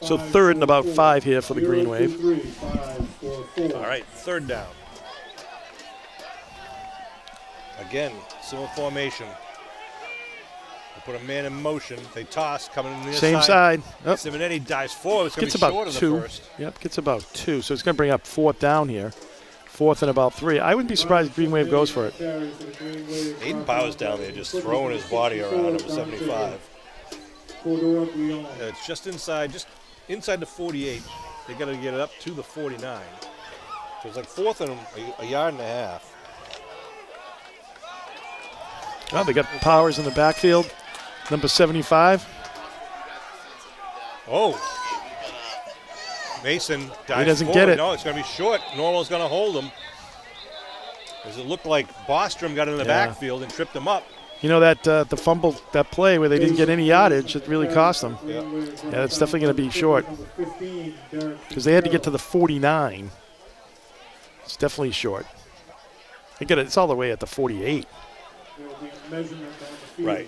So third and about 5 here for the Green Wave. 544. All right, third down. Again, similar formation. They put a man in motion. They toss, coming in the Same side. Oh, Simonetti dives forward. It's going gets to be short about of the 2. first. Yep, gets about 2. So it's going to bring up 4th down here. 4th and about 3. I wouldn't be surprised if Green Wave goes for it. Aiden Powers down there just throwing his body around, number 75. It's just inside the 48. They got to get it up to the 49. So it's like 4th and a yard and a half. Oh, they got Powers in the backfield. Number 75. Oh. Mason dives He doesn't forward. get it. No, it's going to be short. Norwell's going to hold him. Does it look like Bostrom got in the Yeah. backfield and tripped him up? You know that the fumble, that play where they didn't get any yardage, it really cost them. Yeah. Yeah, it's definitely going to be short because they had to get to the 49. It's definitely short. They get it. It's all the way at the 48. Right.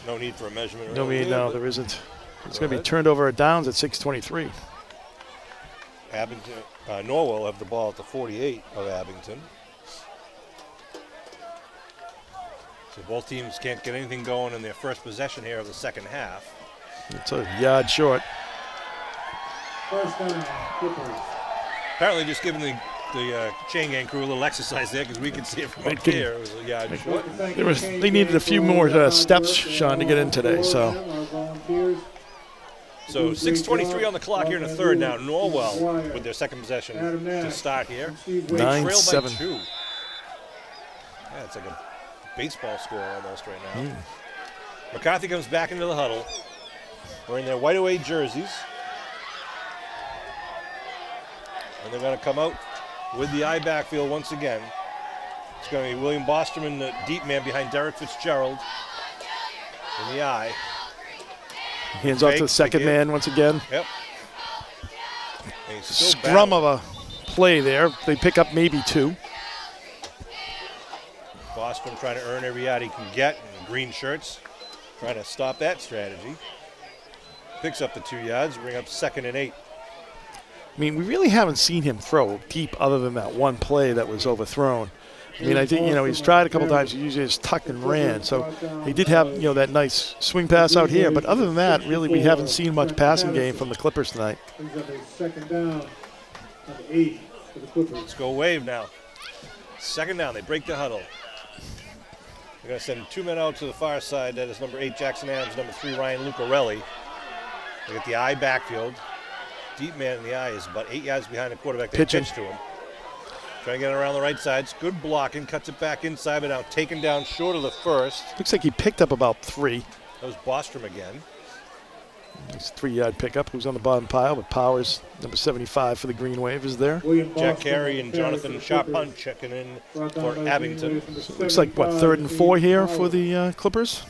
No need for a measurement. No, really, no, but there isn't. It's Go going to be ahead. turned over at downs at 6:23. Abington, Norwell have the ball at the 48 of Abington. So both teams can't get anything going in their first possession here of the second half. It's a yard short. First down, Clippers. Apparently just giving the chain gang crew a little exercise there because we can see it from up can- here. It was a yard short. They needed a few more steps, Sean, to get in today. So So 6:23 on the clock here in the third now. Norwell with their second possession to start here. They trail by 9-7. 2. Yeah, it's like a baseball score almost right now. McCarthy comes back into the huddle wearing their white away jerseys. And they're going to come out with the I backfield once again. It's going to be William Bostrom in the deep man behind Derek Fitzgerald in the I. Hands off to the second man once again. Yep. And he's still Scrum battling. of a play there. They pick up maybe 2. Bostrom trying to earn every yard he can get in green shirts. Trying to stop that strategy. Picks up the 2 yards, bring up 2nd and 8. I mean, we really haven't seen him throw deep other than that one play that was overthrown. I mean, I think, he's tried a couple times. He usually just tucked and ran. So he did have, that nice swing pass out here. But other than that, really, we haven't seen much passing game from the Clippers tonight. Brings up a second down and 8 for the Clippers. Let's go Wave now. Second down, they break the huddle. They're going to send 2 men out to the far side. That is number 8, Jackson Adams, number 3, Ryan Lucarelli. They get the I backfield. Deep man in the I is about 8 yards behind the quarterback. They Pitching. pitch to him. Trying to get it around the right side. It's good blocking. Cuts it back inside, but now taken down short of the first. Looks like he picked up about 3. That was Bostrom again. Nice 3-yard pickup. Who's on the bottom pile? But Powers, number 75 for the Green Wave, is there. William Jack Boston Carey and carry Jonathan for the Sharpunt Clippers. checking in Brought down for by Abington. Green Wave, Looks like, 3rd and 4 here for the Clippers?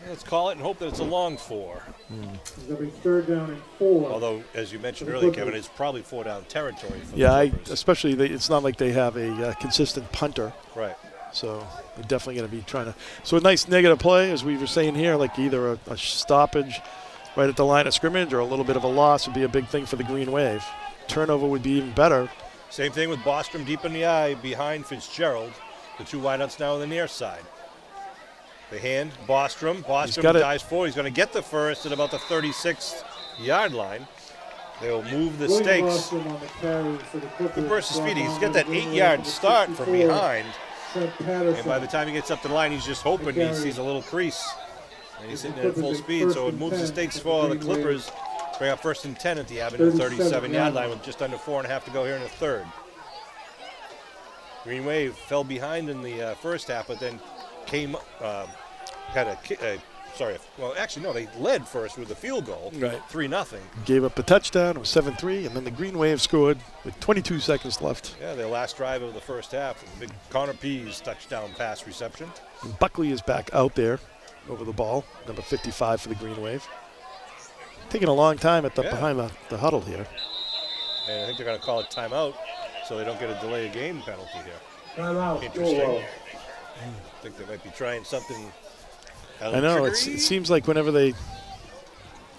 Let's call it and hope that it's a long 4. It's going to be third down and 4. Although, as you mentioned earlier, Kevin, it's probably 4 down territory for Yeah, the Clippers. especially it's not like they have a consistent punter. Right. So they're definitely going to be trying to. So a nice negative play, as we were saying here, like either a stoppage right at the line of scrimmage or a little bit of a loss would be a big thing for the Green Wave. Turnover would be even better. Same thing with Bostrom deep in the eye behind Fitzgerald. The 2 wideouts now on the near side. The hand, Bostrom. Bostrom got it. dives forward. He's going to get the first at about the 36th yard line. They'll move the William stakes. Bostrom on the carry for the Clippers. Good burst of speed. He's Brought got that on the 8-yard number start from 54, behind. Trent Patterson. And by the time he gets up to the line, he's just hoping he sees a little crease. And he's hitting it at full speed, so it moves the stakes for the Clippers. Bring up 1st and 10 at the Abington 37-yard line with just under 4.5 to go here in the third. Green Wave fell behind in the first half, but then came, had a well, actually, no, they led first with the field goal, Right. 3-0. Gave up the touchdown. It was 7-3, and then the Green Wave scored with 22 seconds left. Yeah, their last drive of the first half, the big Connor Pease touchdown pass reception. And Buckley is back out there over the ball, number 55 for the Green Wave. Taking a long time behind the huddle here. And I think they're going to call it timeout so they don't get a delay of game penalty here. Timeout. Interesting. Norwell. I think they might be trying something. I know, it seems like whenever they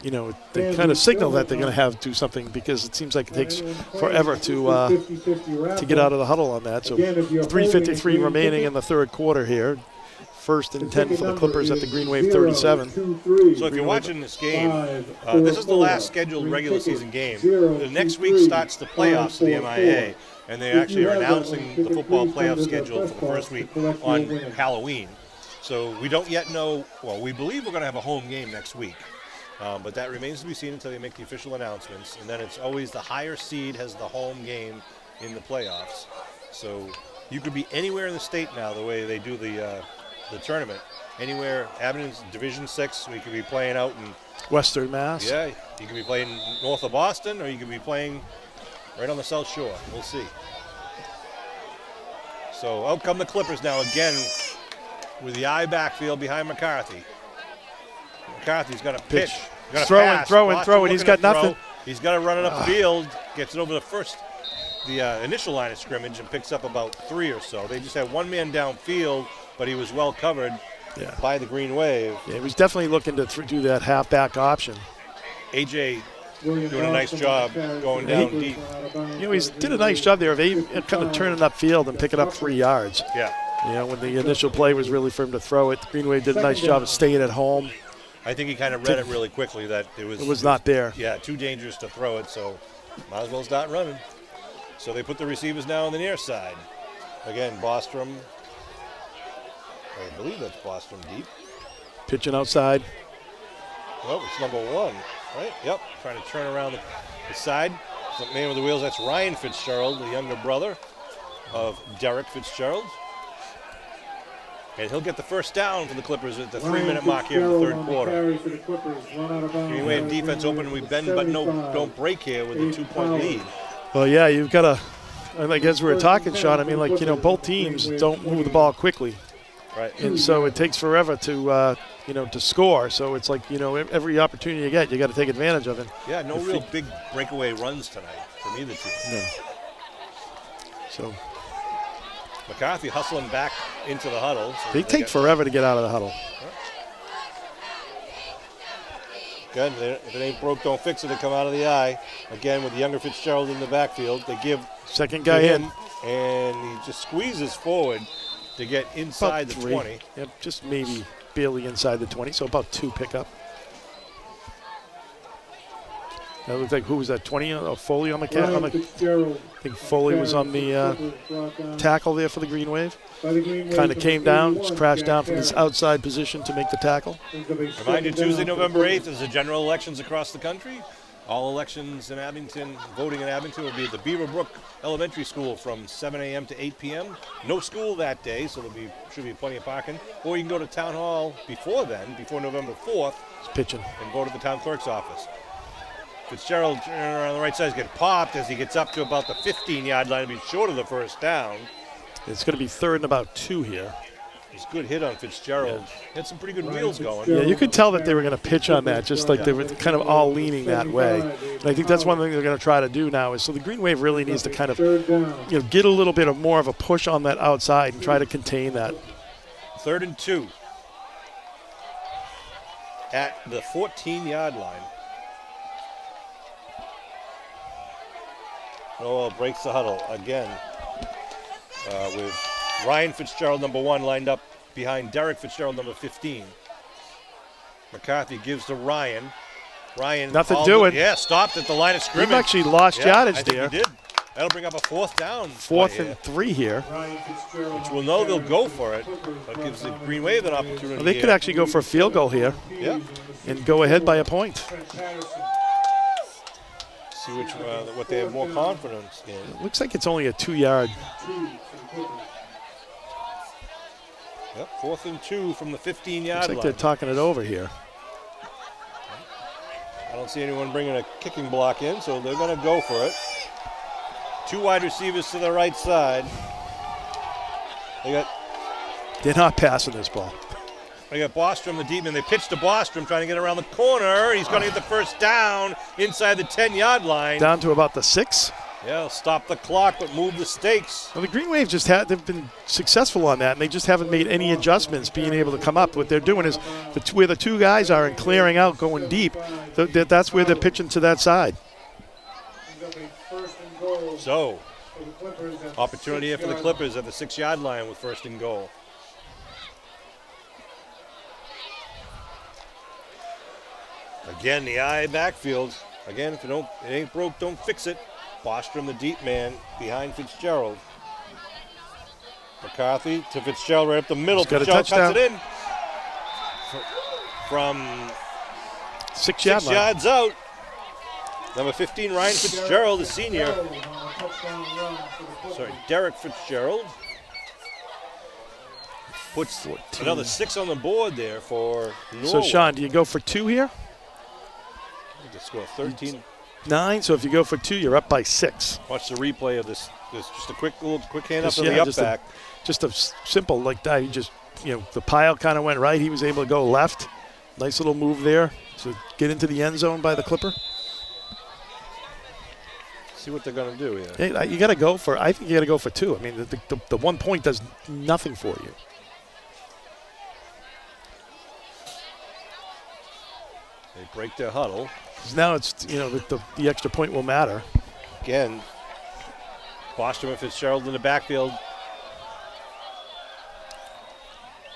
Fans kind will of signal still that they're going to do something because it seems like it takes forever to get out of the huddle on that. So 3:53 remaining in the third quarter here. 1st and 10 for the Clippers at the Green Wave 37. So if you're watching this game, this is the last scheduled regular season game. The next week starts the playoffs of the MIA, and they actually are announcing the football playoff schedule for the first week on Halloween. So we don't yet know. Well, we believe we're going to have a home game next week, but that remains to be seen until they make the official announcements. And then it's always the higher seed has the home game in the playoffs. So you could be anywhere in the state now the way they do the tournament. Anywhere, Abington's Division 6, we could be playing out in Western Mass. Yeah, you could be playing north of Boston, or you could be playing right on the South Shore. We'll see. So out come the Clippers now again with the I backfield behind McCarthy. McCarthy's going to pitch. Throw it. He's got nothing. He's got to run it upfield. Gets it over the initial line of scrimmage and picks up about 3 or so. They just had one man downfield, but he was well covered by the Green Wave. Yeah, he was definitely looking to do that halfback option. AJ doing a nice job going down deep. He did a nice job there of kind of turning upfield and picking up 3 yards. Yeah. When the initial play was really for him to throw it, Green Wave did a nice job of staying at home. I think he kind of read it really quickly that it was not there. Yeah, too dangerous to throw it, so might as well start running. So they put the receivers now on the near side. Again, Bostrom. I believe that's Bostrom deep. Pitching outside. Well, it's number 1, right? Yep, trying to turn around the side. The man with the wheels, that's Ryan Fitzgerald, the younger brother of Derek Fitzgerald. And he'll get the first down for the Clippers at the 3-minute mark here in the third quarter. Green Wave defense open, we bend, but don't break here with a 2-point lead. Well, yeah, you've got to, like as we were talking, Sean, I mean, both teams don't move the ball quickly. Right. And so it takes forever to score. So it's like, every opportunity you get, you got to take advantage of it. Yeah, no real big breakaway runs tonight from either team. No. So McCarthy hustling back into the huddle. So they take forever to get out of the huddle. Again, if it ain't broke, don't fix it. They come out of the eye. Again, with the younger Fitzgerald in the backfield, they give second guy in, and he just squeezes forward to get inside the 20. Yep, just maybe barely inside the 20, so about 2 pickup. That looked like, who was that, 20? Foley on the cat? I think Foley was on the tackle there for the Green Wave. Kind of came down, just crashed down from his outside position to make the tackle. Reminder, Tuesday, November 8th is the general elections across the country. All elections in Abington, voting in Abington will be at the Beaverbrook Elementary School from 7 a.m. to 8 p.m. No school that day, so should be plenty of parking. Or you can go to Town Hall before then, before November 4th. He's pitching. And go to the town clerk's office. Fitzgerald on the right side is getting popped as he gets up to about the 15-yard line to be short of the first down. It's going to be 3rd and about 2 here. It's a good hit on Fitzgerald. He had some pretty good wheels going. Yeah, you could tell that they were going to pitch on that, just like they were kind of all leaning that way. And I think that's one thing they're going to try to do now is, so the Green Wave really needs to kind of, get a little bit of more of a push on that outside and try to contain that. 3rd and 2 at the 14-yard line. Norwell breaks the huddle again with Ryan Fitzgerald, number 1, lined up behind Derek Fitzgerald, number 15. McCarthy gives to Ryan. Ryan. Nothing hauled doing. it. Yeah, stopped at the line of scrimmage. He actually lost yardage I think there. He did. That'll bring up a 4th down. 4th and 3 here. Which we'll know they'll go for it. That gives the Green Wave an opportunity. Well, they could actually go for a field goal here. Yeah. And go ahead by a point. See what they have more confidence in. It looks like it's only a 2-yard. Yep, 4th and 2 from the 15-yard Looks line. like they're talking it over here. I don't see anyone bringing a kicking block in, so they're going to go for it. 2 wide receivers to the right side. They're not passing this ball. They got Bostrom, the deep man. They pitch to Bostrom, trying to get around the corner. He's going to get the first down inside the 10-yard line. Down to about the 6. Yeah, they'll stop the clock, but move the stakes. Well, the Green Wave they've been successful on that, and they just haven't made any adjustments being able to come up. What they're doing is where the 2 guys are and clearing out, going deep, that's where they're pitching to that side. So, opportunity here for the Clippers at the 6-yard line with 1st and goal. Again, the eye backfield. Again, if it ain't broke, don't fix it. Bostrom, the deep man, behind Fitzgerald. McCarthy to Fitzgerald right up the middle. He's got a Fitzgerald touchdown. cuts it in. From 6 yards out. Number 15, Ryan Fitzgerald, the senior. Sorry, Derek Fitzgerald. Puts 14. another 6 on the board there for Norwell. So, Sean, do you go for 2 here? To score 13. 9. So if you go for 2, you're up by 6. Watch the replay of this. Just a quick hand up Just, to yeah, the up just back. Just a simple like that. He just, the pile kind of went right. He was able to go left. Nice little move there to get into the end zone by the Clipper. See what they're going to do here. Hey, you got to go for. I think you got to go for 2. I mean, the 1 point does nothing for you. They break their huddle. 'Cause now it's the extra point will matter. Again, Bostrom and Fitzgerald in the backfield.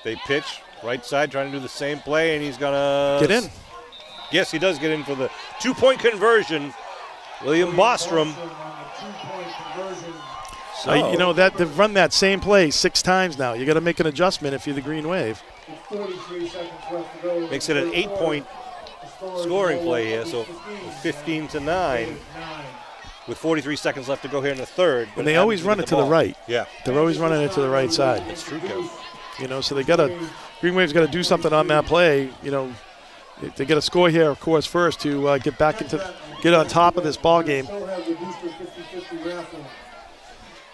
They pitch right side, trying to do the same play, and he's going to Get in. Yes, he does get in for the 2-point conversion. William Bostrom. So, that they've run that same play 6 times now. You got to make an adjustment if you're the Green Wave. makes it an 8-point scoring play here, so 15-9 with 43 seconds left to go here in the third. And they always run it to the right. Yeah. They're always running it to the right side. That's true, Kev. So Green Wave's got to do something on that play. They got to score here, of course, first to get on top of this ball game.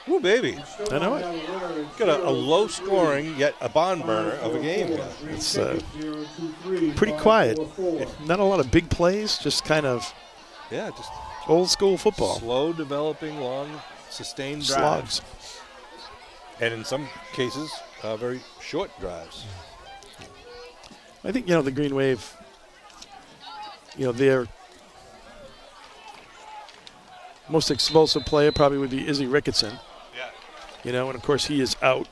Ooh, baby. I know it. Got a low-scoring, yet a barn burner of a game here. It's pretty quiet. Not a lot of big plays, just kind of just old school football. slow developing, long, sustained Slogs. drives. And in some cases, very short drives. I think, the Green Wave, their most explosive player probably would be Izzy Ricketson. Yeah. And of course he is out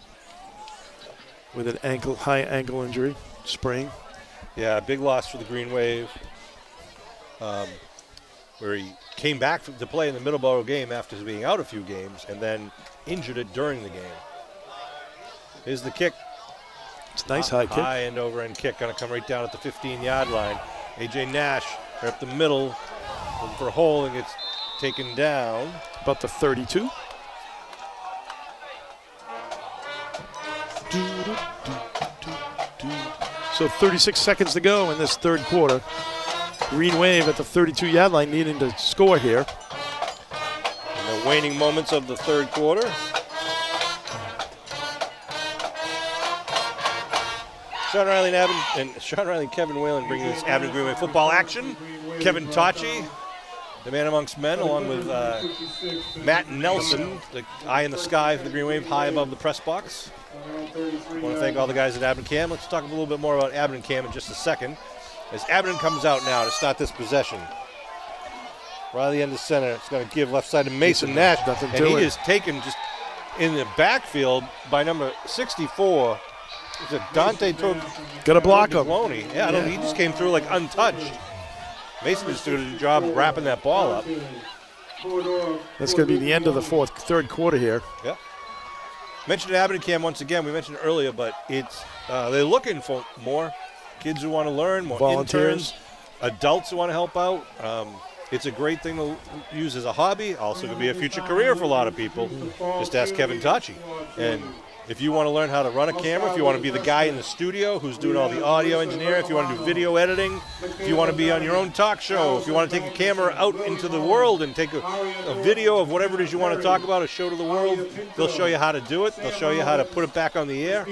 with an high ankle injury, sprain. Yeah, big loss for the Green Wave, where he came back to play in the Middleborough game after being out a few games and then injured it during the game. Here's the kick. It's a nice high kick. High and over end kick, going to come right down at the 15-yard line. A.J. Nash right up the middle, looking for a hole, and gets taken down. About the 32. So 36 seconds to go in this third quarter. Green Wave at the 32-yard line needing to score here. In the waning moments of the third quarter. Sean Riley and Kevin Whalen bringing this Abington Green Wave football action. Kevin Tachi, the man amongst men, along with Matt Nelson, the eye in the sky for the Green Wave, high above the press box. I want to thank all the guys at Abington Cam. Let's talk a little bit more about Abington Cam in just a second. As Abington comes out now to start this possession. Riley in the center. It's going to give left side to Mason Nash. And he is taken just in the backfield by number 64. It's a Dante Got to block him. Yeah, he just came through like untouched. Mason is doing a good job wrapping that ball up. That's going to be the end of the third quarter here. Yeah. Mentioned Abington Cam once again. We mentioned it earlier, but it's they're looking for more kids who want to learn, more Volunteers. interns, adults who want to help out. It's a great thing to use as a hobby. Also could be a future career for a lot of people. Just ask Kevin Tachi. And if you want to learn how to run a camera, if you want to be the guy in the studio who's doing all the audio engineering, if you want to do video editing, if you want to be on your own talk show, if you want to take a camera out into the world and take a video of whatever it is you want to talk about, a show to the world, they'll show you how to do it. They'll show you how to put it back on the air,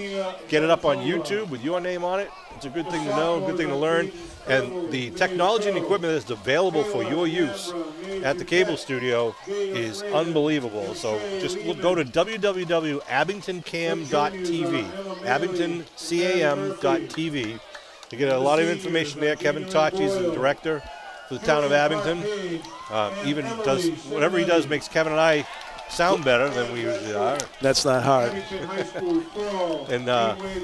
get it up on YouTube with your name on it. It's a good thing to know, a good thing to learn. And the technology and equipment that's available for your use at the cable studio is unbelievable. So just go to www.abingtoncam.tv, abingtoncam.tv. You get a lot of information there. Kevin Tachi is the director for the town of Abington. Even does whatever he does makes Kevin and I sound better than we usually are. That's not hard. And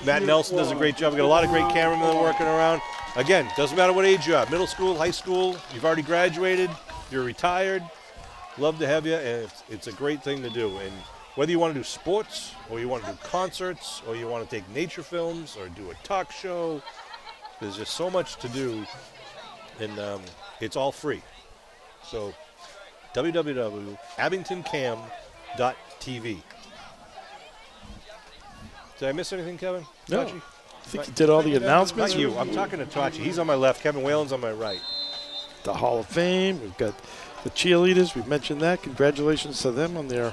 Matt Nelson does a great job. We've got a lot of great cameramen working around. Again, doesn't matter what age you are, middle school, high school, you've already graduated, you're retired, love to have you, and it's a great thing to do. And whether you want to do sports, or you want to do concerts, or you want to take nature films, or do a talk show, there's just so much to do, and it's all free. So www.abingtoncam.tv. Did I miss anything, Kevin? No. Tachi? I think you did all the announcements. Not you. I'm talking to Tachi. He's on my left. Kevin Whalen's on my right. The Hall of Fame. We've got the cheerleaders. We've mentioned that. Congratulations to them on their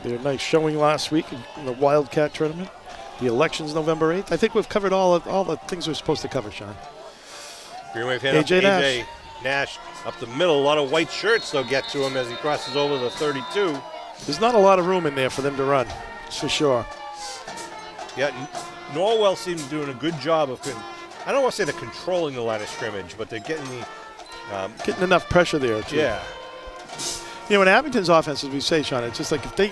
nice showing last week in the Wildcat tournament. The election's November 8th. I think we've covered all the things we're supposed to cover, Sean. Green Wave hand up to AJ Nash up the middle. A lot of white shirts they'll get to him as he crosses over the 32. There's not a lot of room in there for them to run, for sure. Yeah, Norwell seems to be doing a good job of, I don't want to say they're controlling the line of scrimmage, but they're getting the... Getting enough pressure there, too. Yeah. You know, in Abington's offense, as we say, Sean, it's just like if they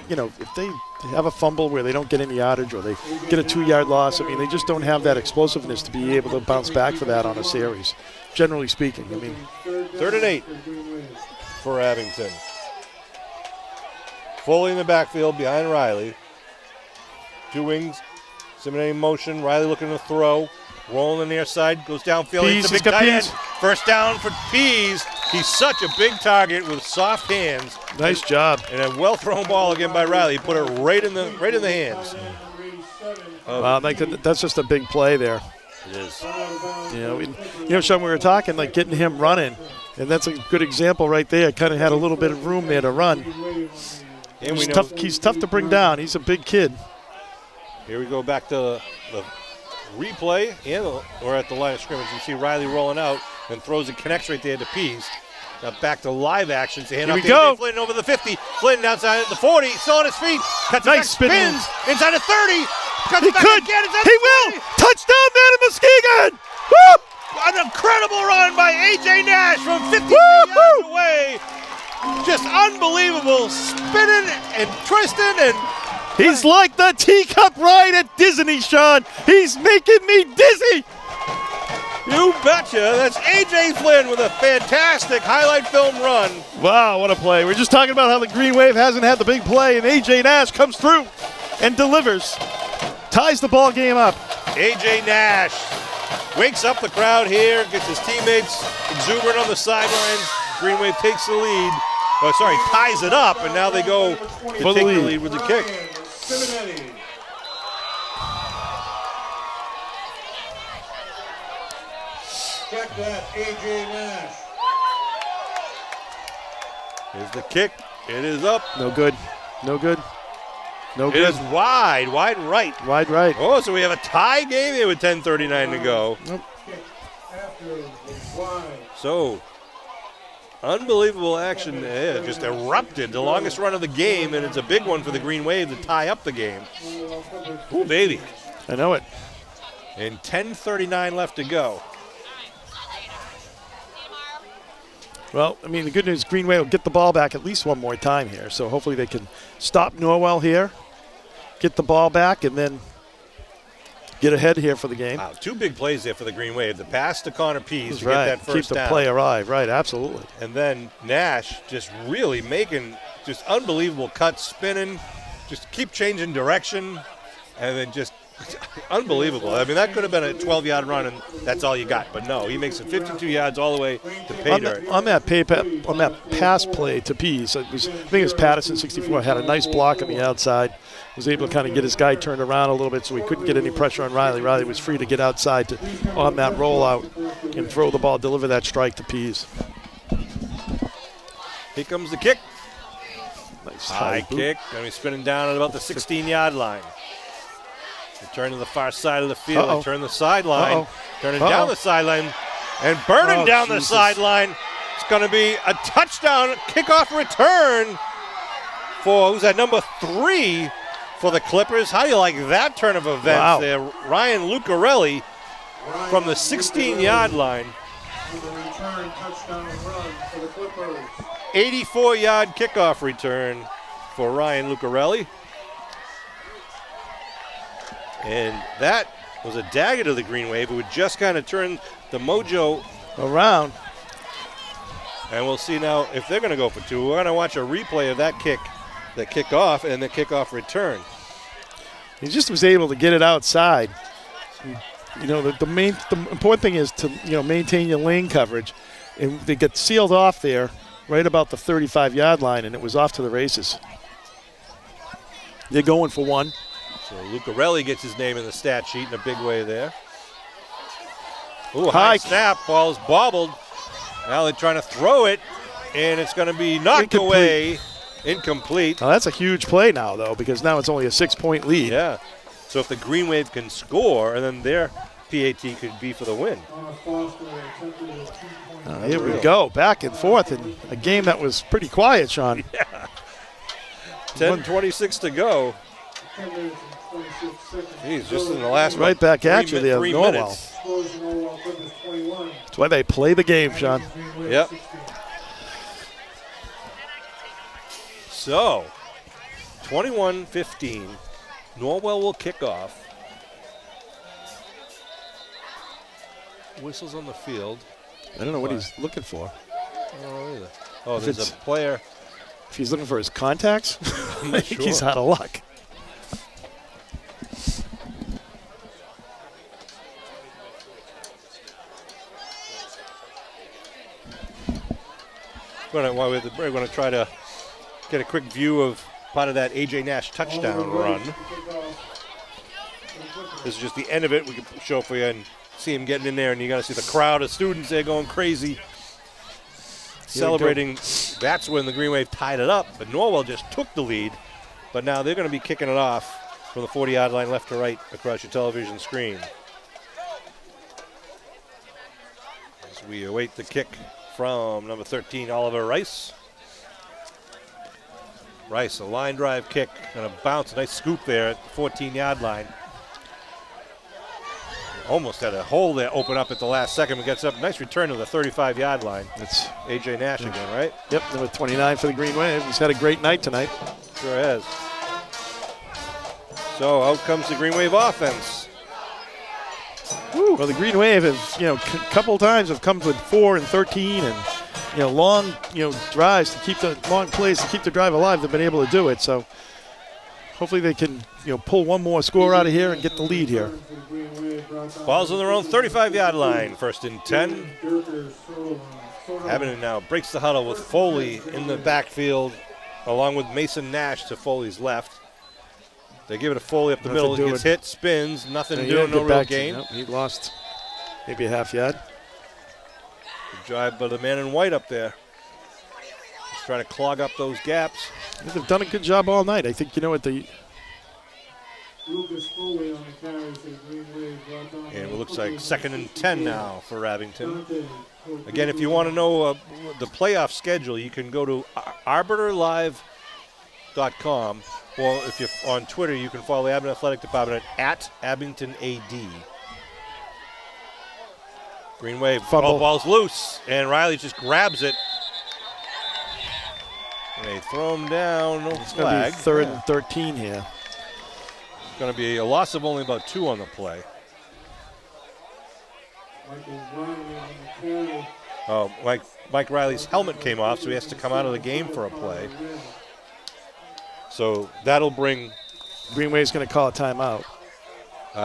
have a fumble where they don't get any yardage or they get a 2-yard loss, I mean, they just don't have that explosiveness to be able to bounce back for that on a series, generally speaking. I mean, 3rd and 8 for Abington. Foley in the backfield behind Riley. Two wings, simulating motion. Riley looking to throw. Rolling on the near side, goes downfield. Pease, It's a big he's got tight end. Pease. First down for Pease. He's such a big target with soft hands. nice job. And a well-thrown ball again by Riley. He put it right in the hands. Wow, that's just a big play there. It is. You know, Sean, we were talking like getting him running, and that's a good example right there. Kind of had a little bit of room there to run. And He's tough to bring down. He's a big kid. Here we go back to the replay, and we're at the line of scrimmage. You see Riley rolling out and throws and connects right there to Pease. Now back to live action. So hand Here off we to go. Flynn over the 50. Flynn outside at the 40. Still on his feet. Cuts Nice it back, spinning. spins inside the 30. Cuts He it back could. again. Inside He the will. 40. Touchdown, man, Muskegon. Woo! An incredible run by A.J. Nash from 50 Woo-hoo! yards away. Just unbelievable. Spinning and twisting and He's like the teacup ride at Disney, Sean. He's making me dizzy. you betcha. That's A.J. Flynn with a fantastic highlight film run. Wow, what a play. We're just talking about how the Green Wave hasn't had the big play, and A.J. Nash comes through and delivers. Ties the ball game up. A.J. Nash wakes up the crowd here, gets his teammates exuberant on the sidelines. Green Wave takes the lead. Oh, sorry, ties it up, and now they go to For the take the lead. lead with the kick. Simonetti. Check that, A.J. Nash. Here's the kick. It is up. No good. No good. No It is good. wide right. Wide right. Oh, so we have a tie game here with 10:39 to go. Kick after the wide. So, unbelievable action there. Just erupted. The longest run of the game, and it's a big one for the Green Wave to tie up the game. Ooh, baby. I know it. And 10:39 left to go. Well, I mean, the good news, Green Wave will get the ball back at least one more time here. So hopefully they can stop Norwell here, get the ball back, and then get ahead here for the game. Wow, 2 big plays there for the Green Wave. The pass to Connor Pease That's to right. get that first Keep the down. play alive. Right, absolutely. And then Nash just really making just unbelievable cuts, spinning, just keep changing direction, and then just unbelievable. I mean, that could have been a 12-yard run, and that's all you got. But no, he makes it 52 yards all the way to pay dirt. On that pass play to Pease, I think it was Patterson, 64, had a nice block on the outside. Was able to kind of get his guy turned around a little bit so he couldn't get any pressure on Riley. Riley was free to get outside on that rollout and throw the ball, deliver that strike to Pease. Here comes the kick. Nice High boot. kick. Going to be spinning down at about the 16-yard line. Return to the far side of the field. Uh-oh. Turn the sideline. Uh-oh. Turning Uh-oh. down the sideline. And burning Oh, down the Jesus. sideline. It's going to be a touchdown kickoff return for, who's that, number 3 for the Clippers. How do you like that turn of events Wow. there? Ryan Lucarelli from the 16-yard line. On the return touchdown run for the Clippers. 84-yard kickoff return for Ryan Lucarelli. And that was a dagger to the Green Wave. It would just kind of turn the mojo Around. And we'll see now if they're going to go for 2. We're going to watch a replay of that kick, the kickoff, and the kickoff return. He just was able to get it outside. You know, the important thing is to, you know, maintain your lane coverage. And they get sealed off there right about the 35-yard line, and it was off to the races. They're going for 1. So Lucarelli gets his name in the stat sheet in a big way there. Ooh, High high snap, ball is bobbled. Now they're trying to throw it, and it's going to be knocked Incomplete. away. Incomplete. Now, that's a huge play now, though, because now it's only a 6-point lead. Yeah. So if the Green Wave can score, and then their PAT could be for the win. Here we go, back and forth in a game that was pretty quiet, Sean. 10:26 to go. Jeez, just in the last Right back at you there, 3 Norwell. minutes. That's why they play the game, Sean. Yep. So, 21-15. Norwell will kick off. Whistles on the field. I don't know what he's looking for. Oh, oh, If there's it's- a player. If he's looking for his contacts, I'm I not think sure. he's out of luck. We're going to try to get a quick view of part of that A.J. Nash touchdown run. This is just the end of it. We can show for you and see him getting in there, and you got to see the crowd of students there going crazy, celebrating. That's when the Green Wave tied it up, but Norwell just took the lead. But now they're going to be kicking it off from the 40-yard line left to right across your television screen. As we await the kick from number 13, Oliver Rice. Rice, a line drive kick and a bounce, a nice scoop there at the 14-yard line. Almost had a hole there open up at the last second, but gets up. Nice return to the 35-yard line. It's A.J. Nash again, right? Yep, number 29 for the Green Wave. He's had a great night tonight. Sure has. So out comes the Green Wave offense. Well, the Green Wave have, you know, a couple times have come with 4 and 13 and, you know, long, you know, drives to keep the long plays to keep the drive alive. They've been able to do it. So hopefully they can, you know, pull one more score out of here and get the lead here. Ball's on their own 35-yard line. First and 10. Abington now breaks the huddle with Foley in the backfield, along with Mason Nash to Foley's left. They give it to Foley up the Nothing middle. He doing. gets hit, spins, nothing And doing, he no didn't get real back to- gain. nope, he lost maybe a half yard. Good drive by the man in white up there. Just trying to clog up those gaps. They've done a good job all night. I think, you know what, the Lucas Foley on the carry for the Green Wave. And it looks like 2nd and 10 now for Abington. Again, if you want to know the playoff schedule, you can go to arbiterlive.com, or if you're on Twitter, you can follow the Abington Athletic Department at Abington AD. Green Wave, Fumble. ball's loose, and Riley just grabs it. And they throw him down, no it's going to be flag. 3rd and 13 here. Going to be a loss of only about 2 on the play. Oh, Mike Riley's helmet came off, so he has to come out of the game for a play. So that'll bring. Green Wave's going to call a timeout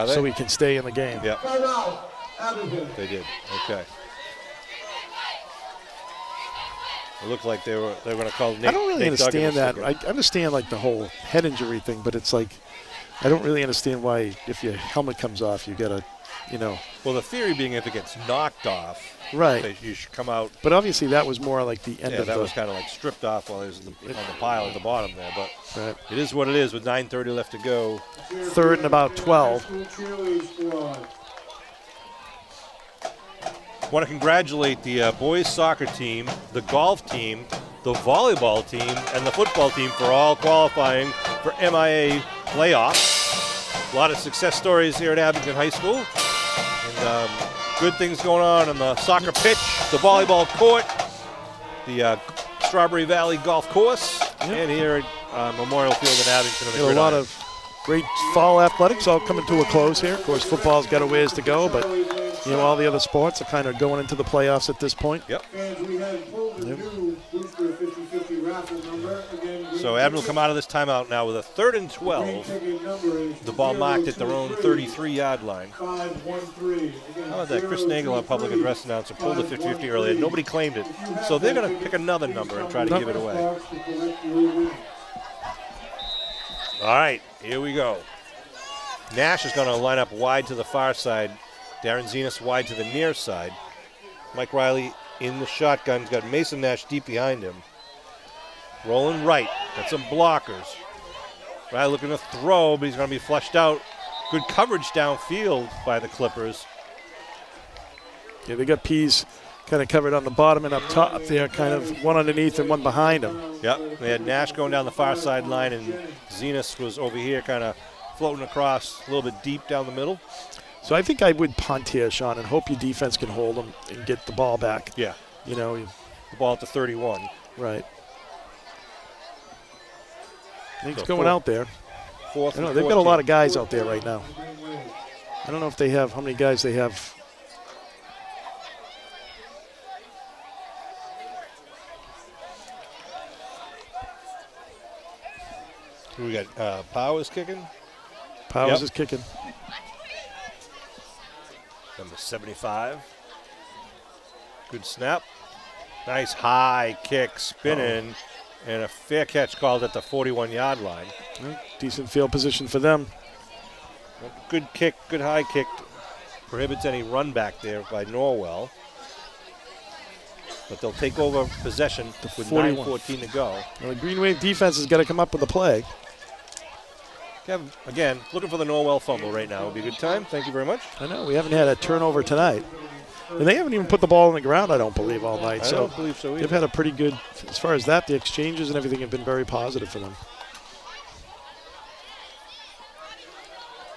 so he can stay in the game. Yep. Timeout, Abington. They did. Okay. It looked like they were going to call Nate. I don't really Nate Duggan understand to that. stick I understand like the whole head injury thing, but it's like I don't really understand why if your helmet comes off, you got to, Well, the theory being if it gets knocked off, right. you should come out. But obviously that was more like the end Yeah, of that the. was kind of like stripped off while he was on the pile at the bottom there. But Right. it is what it is with 9:30 left to go. Third and about 12. Want to congratulate the boys soccer team, the golf team, the volleyball team, and the football team for all qualifying for MIA playoffs. A lot of success stories here at Abington High School. And good things going on the soccer pitch, the volleyball court, the Strawberry Valley Golf Course, and here at Memorial Field in Abington. On the A gridiron. lot of great fall athletics all coming to a close here. Of course, football's got a ways to go, but all the other sports are kind of going into the playoffs at this point. Yep. And we have pulled the new booster 50-50 raffle number. Again, So Abington will come out of this timeout now with a 3rd and 12. ticket number is The ball marked at their own 33-yard line. 513. How about that? Chris Nagel, our public address announcer, pulled the 50-50 earlier. Nobody claimed it. So they're going to pick another number and try to give it away. All right, here we go. Nash is going to line up wide to the far side. Darren Zenas wide to the near side. Mike Riley in the shotgun. He's got Mason Nash deep behind him. Rolling right. Got some blockers. Riley looking to throw, but he's going to be flushed out. Good coverage downfield by the Clippers. Yeah, they got Pease kind of covered on the bottom and up top there, kind of one underneath and one behind him. Yep. They had Nash going down the far sideline, and Zenas was over here kind of floating across a little bit deep down the middle. So I think I would punt here, Sean, and hope your defense can hold them and get the ball back. Yeah. The ball at the 31. Right. I think it's So going out there. Fourth and They've got a 14. lot of guys out there right now. I don't know if they have, how many guys they have. Who we got? Powers kicking. Powers Yep. is kicking. Number 75. Good snap. Nice high kick, spinning, and a fair catch called at the 41-yard line. Decent field position for them. Good kick, good high kick. Prohibits any run back there by Norwell. But they'll take over possession with 41. 9:14 to go. Well, the Green Wave defense has got to come up with a play. Kev, again, looking for the Norwell fumble right now. Would be a good time. Thank you very much. I know, we haven't had a turnover tonight. And they haven't even put the ball on the ground, I don't believe, all night. I don't believe so either. They've had a pretty good, as far as that, the exchanges and everything have been very positive for them.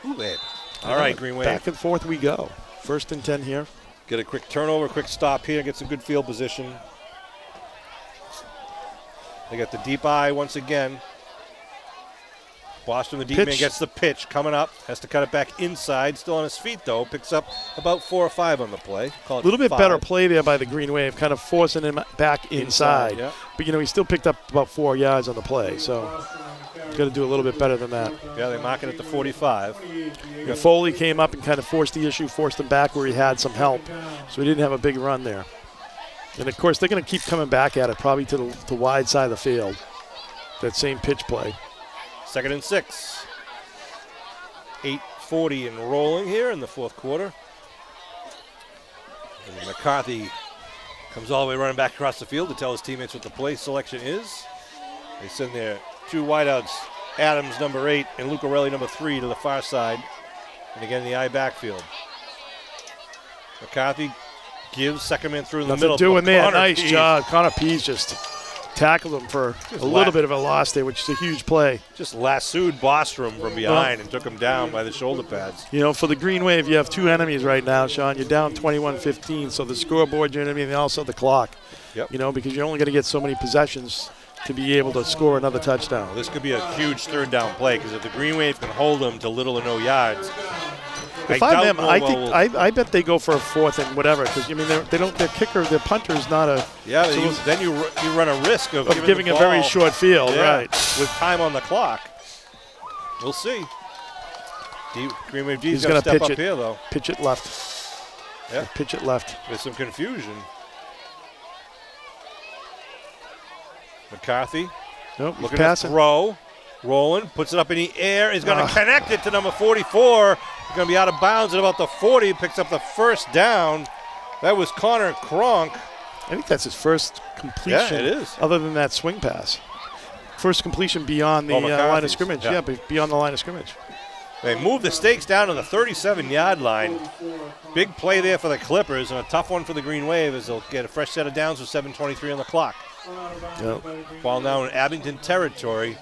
Ooh, man. All right, Green Wave. Back and forth we go. 1st and 10 here. Get a quick turnover, quick stop here, get some good field position. They got the deep eye once again. Boston, the deep man, Pitch. gets the pitch coming up. Has to cut it back inside. Still on his feet, though. Picks up about 4 or 5 on the play. Call it A little bit 5. better play there by the Green Wave, kind of forcing him back inside. yeah. But, he still picked up about 4 yards on the play. So, got to do a little bit better than that. Yeah, they mark it at the 45. And Foley came up and kind of forced the issue, forced him back where he had some help. So, he didn't have a big run there. And, of course, they're going to keep coming back at it, probably to the wide side of the field. That same pitch play. 2nd and 6. 8:40 and rolling here in the 4th quarter. And McCarthy comes all the way running back across the field to tell his teammates what the play selection is. They send their 2 wideouts, Adams, number 8, and Lucarelli, number 3, to the far side. And again, the I backfield. McCarthy gives second man through in the Nothing middle. doing there. Connor Nice Pease. job. Connor Pease just tackled him for a little bit of a loss there, which is a huge play. Just lassoed Bostrom from behind and took him down by the shoulder pads. For the Green Wave, you have 2 enemies right now, Sean. You're down 21-15, so the scoreboard, your enemy, and also the clock. Yep. Because you're only going to get so many possessions to be able to score another touchdown. This could be a huge third down play because if the Green Wave can hold them to little or no yards, If I'm them, I bet they go for a fourth and whatever because they don't. Their kicker, their punter is not a. Yeah, then you run a risk of giving the a very ball, short field, right? With time on the clock. We'll see. Green Wave D's He's going to step pitch up here though. Pitch it left. Yeah, pitch it left. With some confusion. McCarthy. Nope. Looking passing. at throw. Rolling, puts it up in the air. He's going to connect it to number 44. He's going to be out of bounds at about the 40. Picks up the first down. That was Connor Kronk. I think that's his first completion. Yeah, it is. Other than that swing pass. First completion beyond the line of scrimmage. Yeah, beyond the line of scrimmage. They move the stakes down to the 37-yard line. Big play there for the Clippers and a tough one for the Green Wave as they'll get a fresh set of downs with 7:23 on the clock. Yep. Ball now in Abington territory.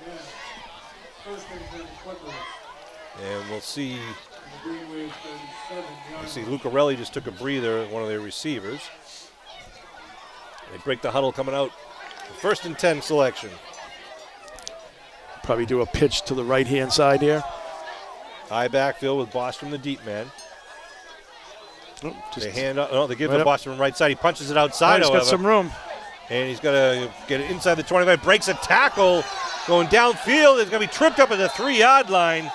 And we'll see Lucarelli just took a breather, one of their receivers. They break the huddle coming out. First and 10 selection. Probably do a pitch to the right-hand side here. High backfield with Bostrom, the deep man. They hand up. No, they give right the Bostrom right side. He punches it outside. He's got some room. And he's got to get it inside the 25. Breaks a tackle. Going downfield. It's going to be tripped up at the 3-yard line.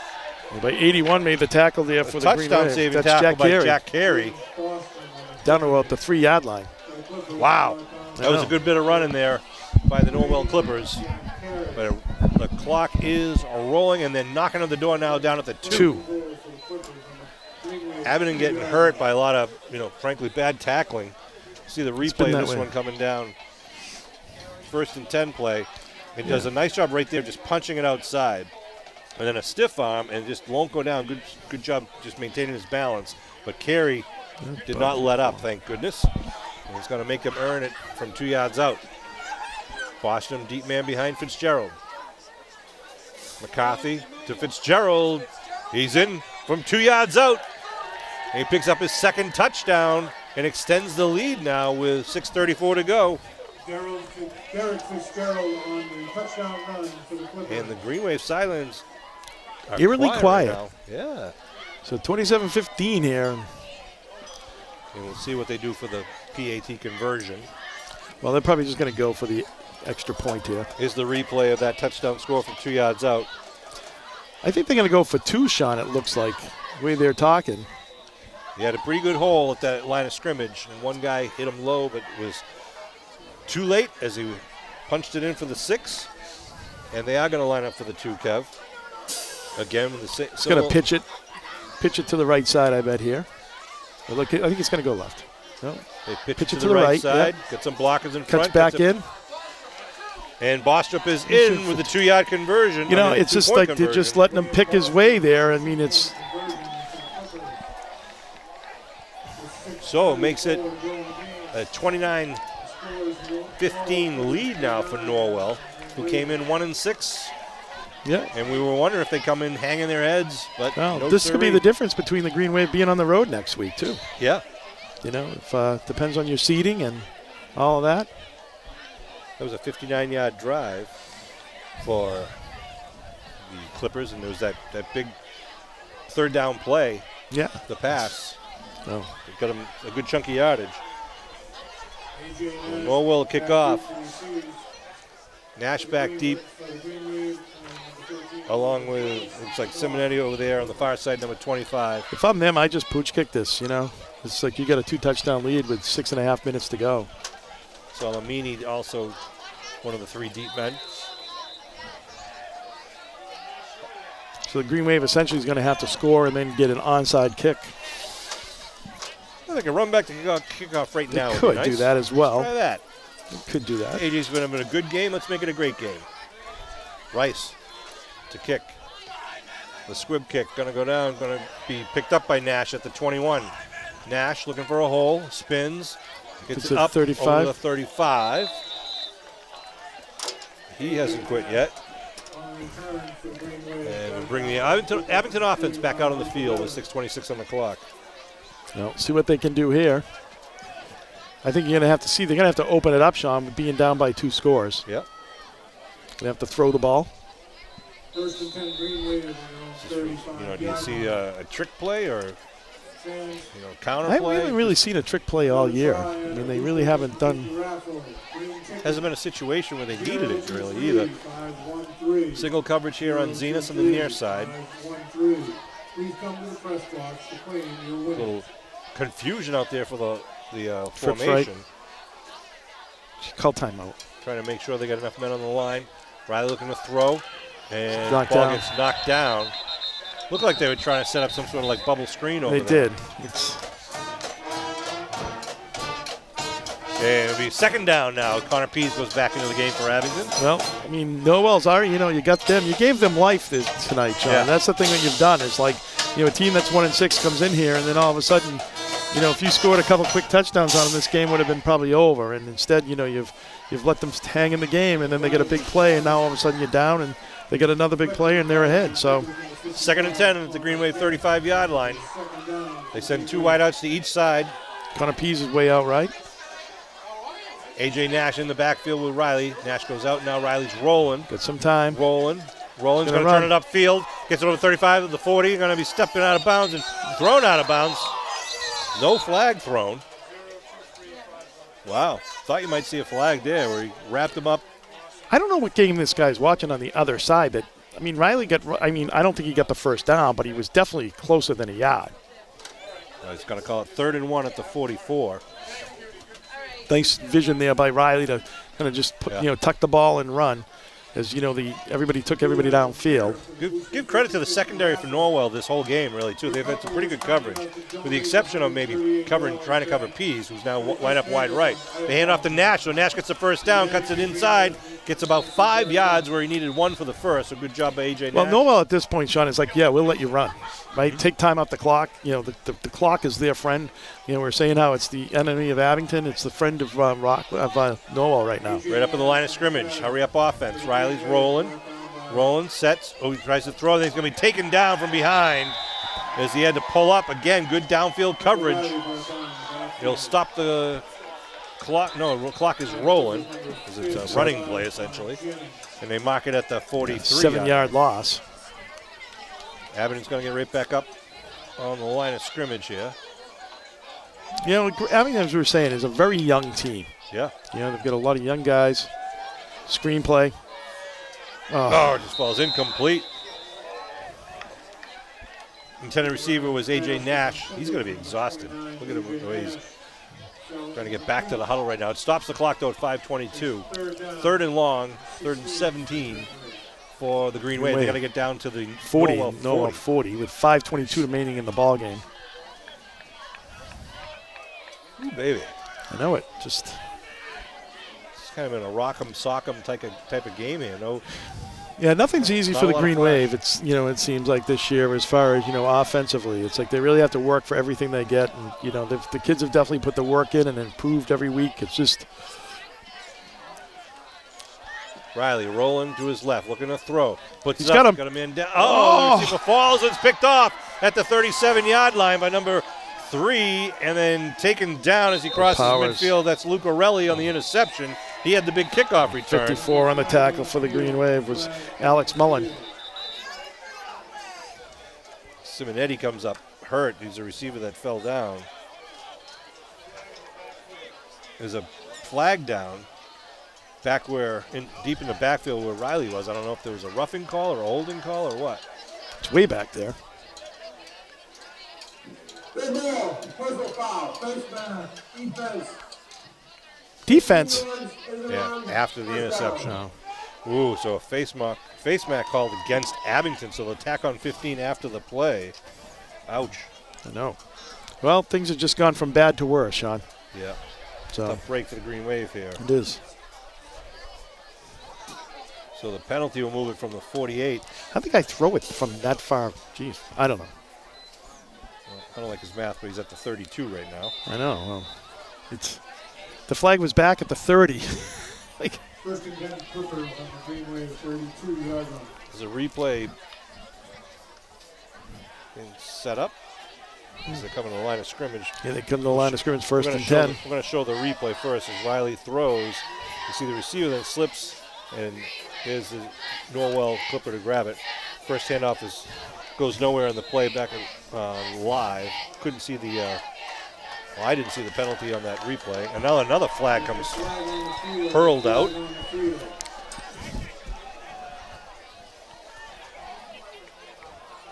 By 81 made the tackle there for the Green Wave. Touchdown saving tackle by Jack Carey. Down to about the 3-yard line. Wow. That was a good bit of running there by the Norwell Clippers. But the clock is rolling and then knocking on the door now down at the 2. Abington getting hurt by a lot of, frankly, bad tackling. See the replay of this one coming down. First and 10 play. It does a nice job right there just punching it outside. And then a stiff arm and just won't go down. Good job just maintaining his balance. But Carey did not let up, thank goodness. And he's going to make him earn it from 2 yards out. Boston deep man behind Fitzgerald. McCarthy to Fitzgerald. He's in from 2 yards out. And he picks up his second touchdown and extends the lead now with 6:34 to go. Derek Fitzgerald on the touchdown run for the Clippers. And the Green Wave Silence are eerily quiet. Right now. Yeah. So 27-15 here. And we'll see what they do for the PAT conversion. Well, they're probably just going to go for the extra point here. Here's the replay of that touchdown score from 2 yards out. I think they're going to go for 2, Sean, it looks like, the way they're talking. He had a pretty good hole at that line of scrimmage, and one guy hit him low, but it was too late as he punched it in for the 6. And they are going to line up for the 2, Kev. Again, with the same. It's going to pitch it to the right side, I bet, here. Look, I think it's going to go left. No. They pitch it to the right side. Yep. Got some blockers in front. Cuts back in. And Bostrup is in with the 2-yard conversion. It's just like they're just letting him pick his way there. I mean, it's. So it makes it a 29-15 lead now for Norwell, who came in 1-6. Yeah. And we were wondering if they come in hanging their heads, but this could be the difference between the Green Wave being on the road next week too. Yeah. If depends on your seating and all of that. That was a 59-yard drive for the Clippers, and there was that big third down play. Yeah. The pass. Oh. It got him a good chunky yardage. Norwell kick off. Nash back deep. Along with, looks like Simonetti over there on the far side, number 25. If I'm them, I just pooch kick this, It's like you got a 2-touchdown lead with 6.5 minutes to go. Salamini also one of the 3 deep men. So the Green Wave essentially is going to have to score and then get an onside kick. They can run back to kickoff right now. They could do that as well. Try that. They could do that. AJ's been having a good game. Let's make it a great game. Rice to kick. The squib kick going to go down, going to be picked up by Nash at the 21. Nash looking for a hole, spins, gets it up 35. over the 35. He hasn't quit yet. And we bring the Abington offense back out on the field with 6:26 on the clock. Well, see what they can do here. I think you're going to have to see. They're going to have to open it up, Sean, being down by 2 scores. Yep. Gonna have to throw the ball. First and 10 Green Wave on their own 35. Do you see a trick play or counter I haven't play? really seen a trick play all year. I mean, they really haven't done. Hasn't been a situation where they needed it really either. Single coverage here on Zenas on the near side. Please come to the press box to claim your A win. little confusion out there for the Trips formation. right. Call timeout. Trying to make sure they got enough men on the line. Riley looking to throw, and Knocked ball down. gets knocked down. Looked like they were trying to set up some sort of like bubble screen over They there. did. And it'll be second down now. Connor Pease goes back into the game for Abington. Well, I mean, Norwell's already, you got them. You gave them life tonight, John. Yeah. That's the thing that you've done. It's like, a team that's 1-6 comes in here, and then all of a sudden, if you scored a couple quick touchdowns on them, this game would have been probably over. And instead, you've let them hang in the game, and then they get a big play, and now all of a sudden you're down, and they get another big play, and they're ahead. So, Second and 10 at the Green Wave 35-yard line. They send two wideouts to each side. Connor Pease is way out right. A.J. Nash in the backfield with Riley. Nash goes out. Now Riley's rolling. Get some time. Rollins going to run. turn it upfield. Gets it over 35 to the 40. Going to be stepping out of bounds and thrown out of bounds. No flag thrown. Wow. Thought you might see a flag there where he wrapped him up. I don't know what game this guy's watching on the other side. Riley I don't think he got the first down, but he was definitely closer than a yard. He's going to call it 3rd and 1 at the 44. Nice vision there by Riley to kind of just put, tuck the ball and run, as everybody took everybody downfield. Give credit to the secondary for Norwell this whole game, really, too. They've had some pretty good coverage, with the exception of maybe trying to cover Pease, who's now lined up wide right. They hand off to Nash, so Nash gets the first down, cuts it inside, gets about 5 yards where he needed 1 for the first. So good job by A.J. Nash. Well, Norwell at this point, Sean, is like, we'll let you run, right? Take time off the clock. The clock is their friend. We're saying how it's the enemy of Abington. It's the friend of Norwell right now. Right up in the line of scrimmage. Hurry up offense. Riley's rolling, sets. Oh, he tries to throw. Then he's going to be taken down from behind as he had to pull up. Again, good downfield coverage. It'll stop the clock. No, the clock is rolling because it's a running play, essentially. And they mark it at the 43. 7-yard loss. Abington's going to get right back up on the line of scrimmage here. Abington, as we were saying, is a very young team. Yeah. They've got a lot of young guys. Screenplay. Oh, it just falls incomplete. Intended receiver was A.J. Nash. He's going to be exhausted. Look at him the way he's trying to get back to the huddle right now. It stops the clock, though, at 5:22. 3rd and long, 3rd and 17 for the Green Wave. They got to get down to the 40. Norwell 40 with 5:22 remaining in the ball game. Ooh, baby. I know it. Just It's kind of in a rock'em sock'em type of game here. No, nothing's easy Not for a the lot of Green flash. Wave. It's it seems like this year as far as offensively, it's like they really have to work for everything they get, and the kids have definitely put the work in and improved every week. It's just Riley rolling to his left, looking to throw. He's got him. Got a man down. Oh, the receiver falls and it's picked off at the 37-yard line by number 3, and then taken down as he crosses Powers. midfield. That's Luke Orelli on the interception. He had the big kickoff return. 54 on the tackle for the Green Wave was Alex Mullen. Simonetti comes up hurt. He's a receiver that fell down. There's a flag down back deep in the backfield where Riley was. I don't know if there was a roughing call or a holding call or what. It's way back there. Big ball, personal foul, face man, Defense. defense. Yeah, after the interception. No. Ooh, so a face mask called against Abington, so the attack on 15 after the play. Ouch. I know. Well, things have just gone from bad to worse, Sean. Yeah, So tough break for the Green Wave here. it is. So the penalty will move it from the 48. How think I throw it from that far? Jeez, I don't know. Well, I don't like his math, but he's at the 32 right now. I know. Well, the flag was back at the 30. Like, First and 10 Clippers on the Green Wave 32-yard line. There's a replay being set up. As they come in the line of scrimmage. yeah, they come to the line of scrimmage first We're and gonna 10. We're going to show the replay first as Riley throws. You see the receiver then slips And here's the Norwell Clipper to grab it. First handoff goes nowhere in the play back live. Couldn't see the, I didn't see the penalty on that replay. And now another flag comes hurled out.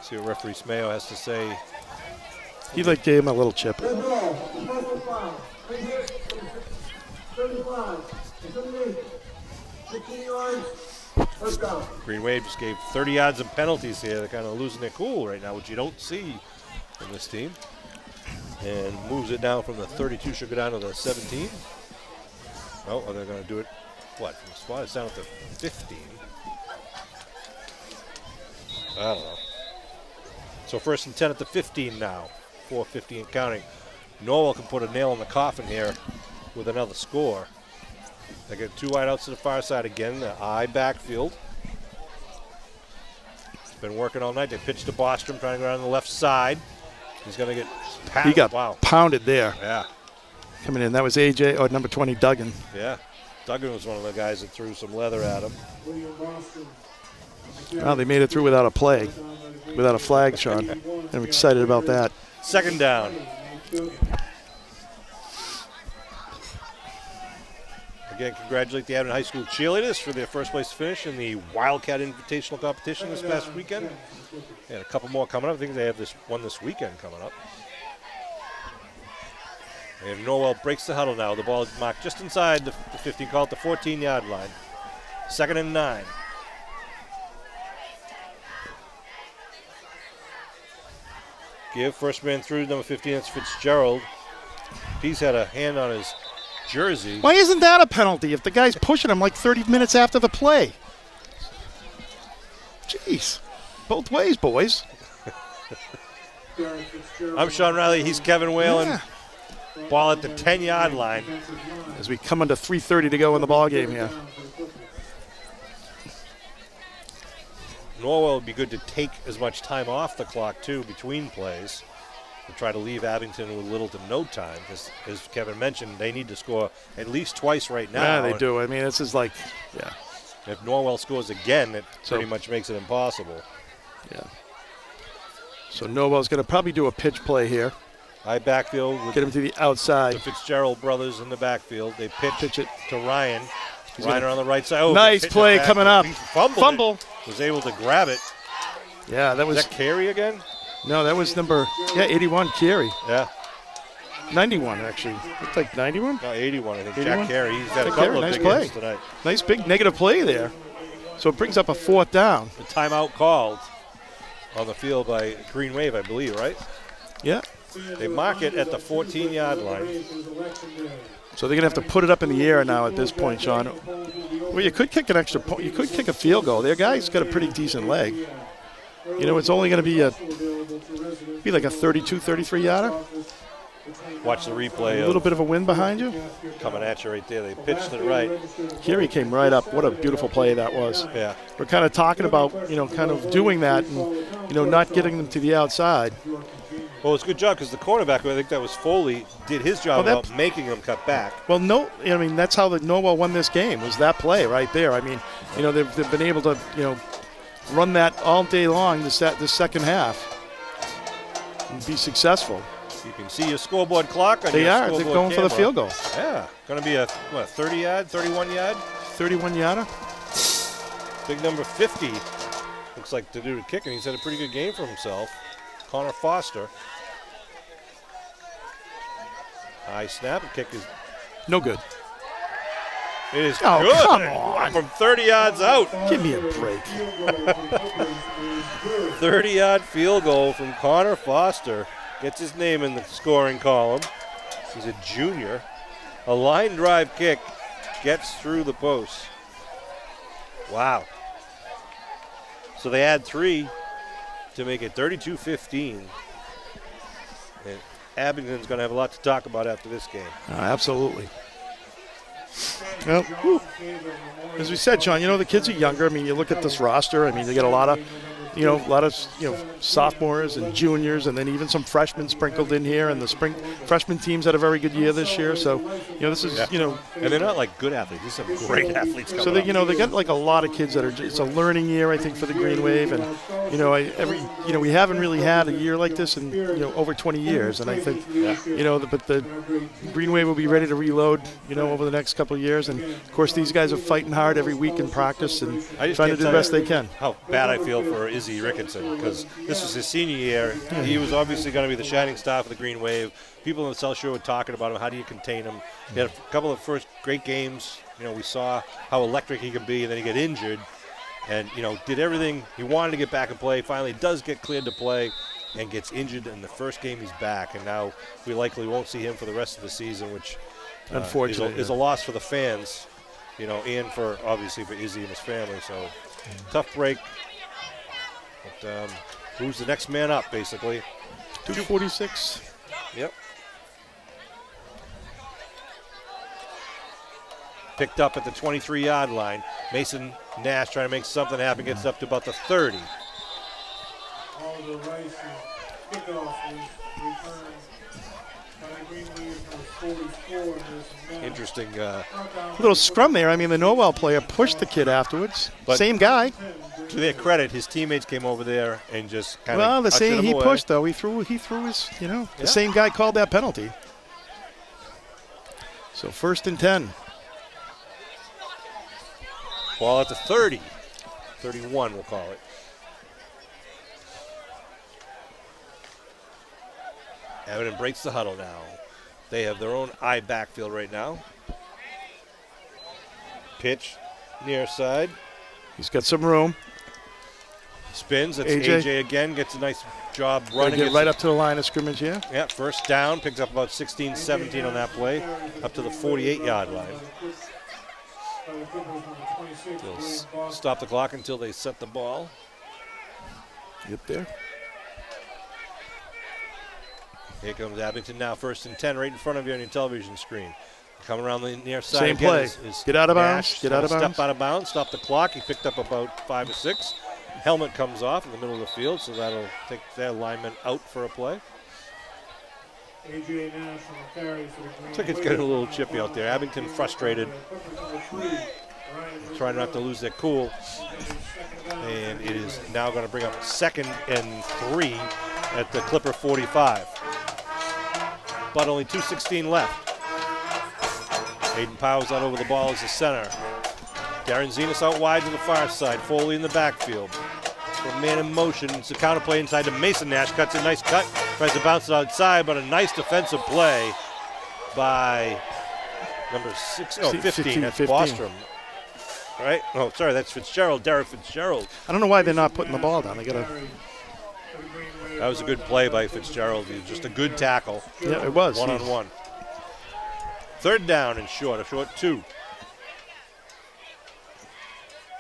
See what referee Smayo has to say. He gave him a little chip. Red ball, personal foul. 35, 15 yards, first down. Green Wave just gave 30 yards in penalties here. They're kind of losing their cool right now, which you don't see in this team. And moves it down from the 32, should go down to the 17. Oh, are they going to do it, what, from the spot? It's down at the 15. I don't know. So 1st and 10 at the 15 now. 4:50 and counting. Norwell can put a nail in the coffin here with another score. They get 2 wideouts to the far side again. The I backfield. Been working all night. They pitched to Bostrom, trying to go around the left side. He's going to get pounded. He got pounded there. Yeah. Coming in. That was AJ, or number 20, Duggan. Yeah. Duggan was one of the guys that threw some leather at him. Well, they made it through without a play, without a flag, Sean. I'm excited about that. 2nd down. Again, congratulate the Abington High School cheerleaders for their first place finish in the Wildcat Invitational competition this past weekend. They had a couple more coming up. I think they have one this weekend coming up. And Norwell breaks the huddle now. The ball is marked just inside the 15, call it the 14-yard line. 2nd and 9. Give first man through, number 15, that's Fitzgerald. He's had a hand on his jersey. Why isn't that a penalty if the guy's pushing him like 30 minutes after the play? Jeez. Both ways, boys. I'm Sean Riley. He's Kevin Whalen. Yeah. Ball at the 10-yard line. As we come into 3:30 to go in the ball game here. Norwell would be good to take as much time off the clock, too, between plays to try to leave Abington with little to no time. As Kevin mentioned, they need to score at least twice right now. Yeah, they do. I mean, this is like, yeah. If Norwell scores again, it pretty much makes it impossible. Yeah. So Norwell's going to probably do a pitch play here. High backfield. With get him to the outside. The Fitzgerald brothers in the backfield. They pitch it to Ryan. Ryan on the right side. Oh, nice play coming up. Fumble. Was able to grab it. Yeah, that was. Is that Carey again? No, that was number 81, Carey. Yeah. 91, actually. Looked like 91? No, 81, I think. 81? Jack Carey. He's had a couple of big hits tonight. Nice big negative play there. So it brings up a 4th down. The timeout called on the field by Green Wave, I believe, right? Yeah. They mark it at the 14-yard line. So they're going to have to put it up in the air now at this point, Sean. Well, you could kick an extra point. You could kick a field goal. Their guy's got a pretty decent leg. You know, it's only going to be like a 32, 33-yarder. Watch the replay. A little bit of a wind behind you. Coming at you right there. They pitched it right. Carey came right up. What a beautiful play that was. Yeah. We're kind of talking about, kind of doing that and, not getting them to the outside. Well, it's a good job because the cornerback, I think that was Foley, did his job about making them cut back. Well, no, I mean, that's how the Norwell won this game, was that play right there. I mean, they've been able to, run that all day long this second half and be successful. You can see your scoreboard clock on They your are. scoreboard They're going camera. for the field goal. Yeah. Going to be a, 30-yard, 31-yard? 31-yarder. Big number 50. Looks like to do the kick, and he's had a pretty good game for himself. Connor Foster. High snap. The kick is no good. It is good. Come on. From 30 yards out. Give me a break. 30-yard field goal from Connor Foster. Gets his name in the scoring column. He's a junior. A line drive kick gets through the post. Wow. So they add 3 to make it 32-15. And Abington's going to have a lot to talk about after this game. Absolutely. Well, as we said, Sean, the kids are younger. I mean, you look at this roster. I mean, they got a lot of a lot of sophomores and juniors, and then even some freshmen sprinkled in here. And the freshman teams had a very good year this year. So this is and they're not like good athletes. These are some great athletes coming so they up. they got like a lot of kids that are. It's a learning year, I think, for the Green Wave, and we haven't really had a year like this in over 20 years, and I think but the Green Wave will be ready to reload over the next couple of years, and of course these guys are fighting hard every week in practice and trying to do the best they can. How bad I feel for Izzy Ricketson, because this was his senior year. He was obviously going to be the shining star for the Green Wave. People in the South Shore were talking about him. How do you contain him? He had a couple of first great games. We saw how electric he could be, and then he got injured. And, did everything he wanted to get back and play. Finally does get cleared to play and gets injured in the first game he's back. And now we likely won't see him for the rest of the season, which unfortunately is a loss for the fans, and obviously for Izzy and his family. So tough break. But who's the next man up, basically? 246. Yep. Picked up at the 23-yard line. Mason Nash trying to make something happen, gets up to about the 30. All the Rice kickoff was returned by the Green Wave number 44. Interesting. Little scrum there. I mean, the Norwell player pushed the kid afterwards. But same guy. To their credit, his teammates came over there and just kind of Well, the same he away. pushed though. He threw his. The same guy called that penalty. So 1st and 10. Ball at the 30. 31, we'll call it. Abington breaks the huddle now. They have their own eye backfield right now. Pitch near side. He's got some room. Spins. That's AJ. AJ again. Gets a nice job They running. get right up to the line of scrimmage here. Yeah, first down. Picks up about 16, 17 on that play. Up to the 48-yard line. They'll stop the clock until they set the ball. Get there. Here comes Abington now, 1st and 10, right in front of you on your television screen. Coming around the near side. Same again play. is Get out of Nash. bounds. Get out of bounds. Step out of bounds. Stop the clock. He picked up about 5 or 6. Helmet comes off in the middle of the field, so that'll take their lineman out for a play. AJ Nash on the carry for the Green Looks like it's Wave. getting a little chippy out there. Abington frustrated, trying not to lose their cool. And it is now going to bring up 2nd and 3 at the Clipper 45. But only 2:16 left. Aiden Powers out over the ball as the center. Darren Zenas out wide to the far side. Foley in the backfield. For man in motion. It's a counter play inside to Mason Nash. Cuts a nice cut. Tries to bounce it outside, but a nice defensive play by number 15. That's 15. Bostrom. Right? Oh, sorry, that's Fitzgerald. Derek Fitzgerald. I don't know why they're not putting the ball down. They got to. That was a good play by Fitzgerald. He was just a good tackle. Yeah, it was. One-on-one. 3rd down and short. A short 2.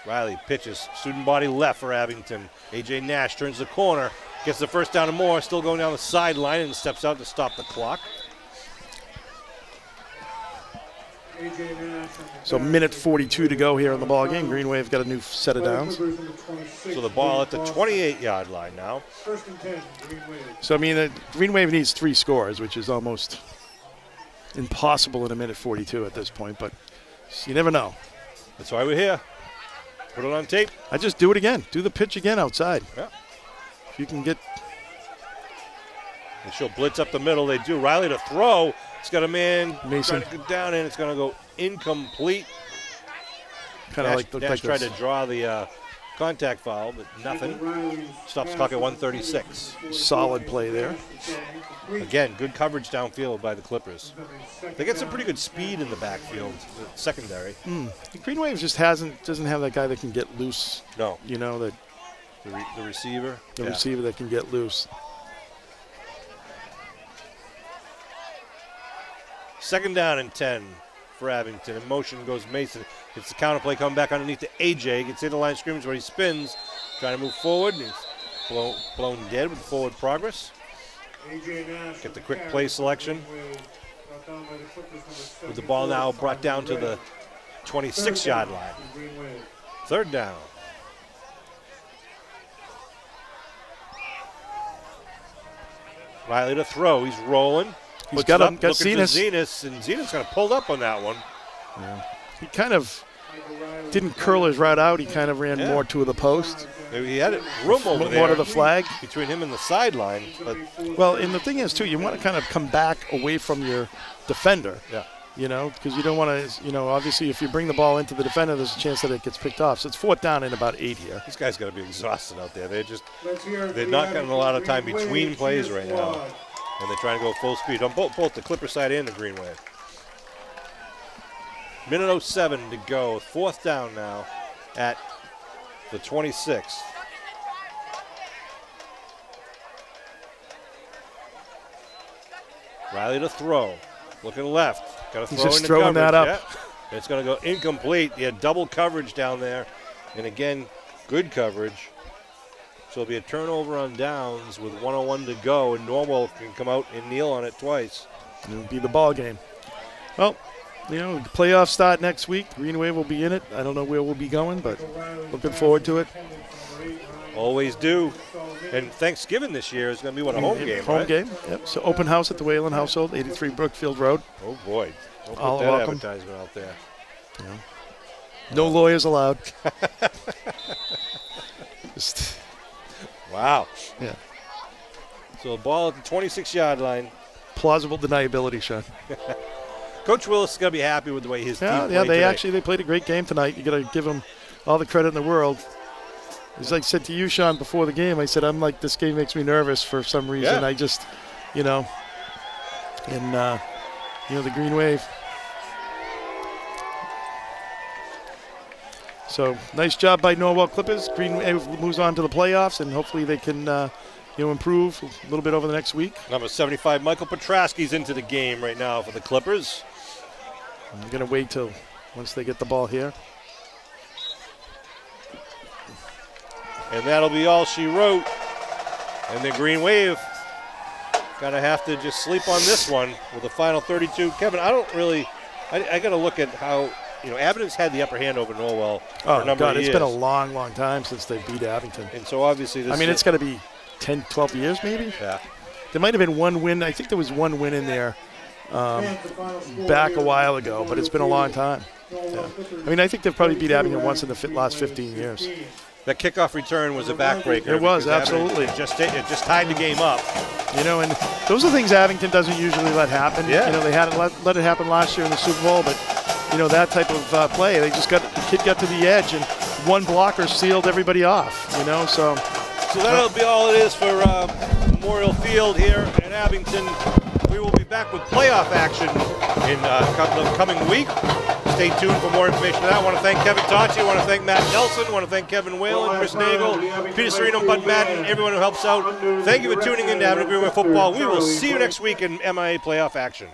Riley pitches. Student body left for Abington. A.J. Nash turns the corner. Gets the 1st down and more. Still going down the sideline and steps out to stop the clock. So minute 42 to go here in the ball game. Green Wave got a new set of downs. So the ball at the 28-yard line now. 1st and 10, Green Wave. So, I mean, Green Wave needs 3 scores, which is almost impossible in a minute 42 at this point, but you never know. That's why we're here. Put it on tape. I just do it again. Do the pitch again outside. Yeah. If you can get. And she'll blitz up the middle. They do. Riley to throw. He's got a man Mason. trying to go down, and it's going to go incomplete. Kind of like Nash tried this. to draw the contact foul, but nothing. Stops the clock at 1:36. Solid play there. Again, good coverage downfield by the Clippers. They get some pretty good speed in the backfield, the secondary. Green Wave just doesn't have that guy that can get loose. No, You know, the the receiver. Yeah. receiver that can get loose. 2nd down and 10 for Abington. In motion goes Mason. It's the counter play coming back underneath to AJ. Gets in the line of scrimmage where he spins. Trying to move forward. And he's blown dead with forward progress. AJ Nash Get the quick play selection. With the ball now brought down to the 26-yard line. 3rd down. Riley to throw. He's rolling. He's Puts it up, got looking for Zenas. And Zenas kind of pulled up on that one. He kind of didn't curl his route out. He kind of ran more to the post. Maybe he had room over there. More to the flag. Between him and the sideline. But Well, and the thing is, too, you want to kind of come back away from your defender. yeah. You know, because you don't want to, obviously if you bring the ball into the defender, there's a chance that it gets picked off. So it's 4th down and about 8 here. These guys got to be exhausted out there. They're They're not getting a lot of time between plays right now. And they're trying to go full speed on both the Clipper side and the Green Wave. Minute 07 to go. 4th down now at the 26th. Riley to throw. Looking left. Got to He's throw just into throwing coverage. that up. Yeah. It's going to go incomplete. He had double coverage down there. And again, good coverage. So it'll be a turnover on downs with 1:01 to go, and Norwell can come out and kneel on it twice. It'll be the ball game. Well, the playoffs start next week. Green Wave will be in it. I don't know where we'll be going, but looking forward to it. Always do. And Thanksgiving this year is going to be a home game, Home right? game, yep. So open house at the Whalen household, 83 Brookfield Road. Oh, boy. Don't All put that welcome. advertisement out there. No lawyers allowed. Just, Wow. yeah. So the ball at the 26-yard line. Plausible deniability, Sean. Coach Willis is going to be happy with the way his team played They played a great game tonight. You got to give them all the credit in the world. As I said to you, Sean, before the game, I said, this game makes me nervous for some reason. Yeah. I just, the Green Wave. So nice job by Norwell Clippers. Green Wave moves on to the playoffs, and hopefully they can, improve a little bit over the next week. Number 75, Michael Petrasky's into the game right now for the Clippers. I'm going to wait till once they get the ball here. And that'll be all she wrote. And the Green Wave going to have to just sleep on this one with the final 32. Kevin, I got to look at how, Abington's had the upper hand over Norwell for a number of years. It's been a long, long time since they beat Abington. And so obviously it's got to be 10, 12 years maybe? Yeah. There might have been one win. I think there was one win in there back a while ago, but it's been a long time. Yeah. I think they've probably beat Abington once in the last 15 years. That kickoff return was a backbreaker. It was, because absolutely. It just tied the game up. And those are things Abington doesn't usually let happen. Yeah. They had let it happen last year in the Super Bowl, but that type of play, the kid got to the edge and one blocker sealed everybody off. So that'll be all it is for Memorial Field here in Abington. We will be back with playoff action in the coming week. Stay tuned for more information on that. I want to thank Kevin Tocci. I want to thank Matt Nelson. I want to thank Kevin Whalen, Chris Nagel, Peter Serino, Bud Madden, everyone who helps out. Thank you for tuning in to Abington Green Wave Football. We will see you next week in MIA playoff action.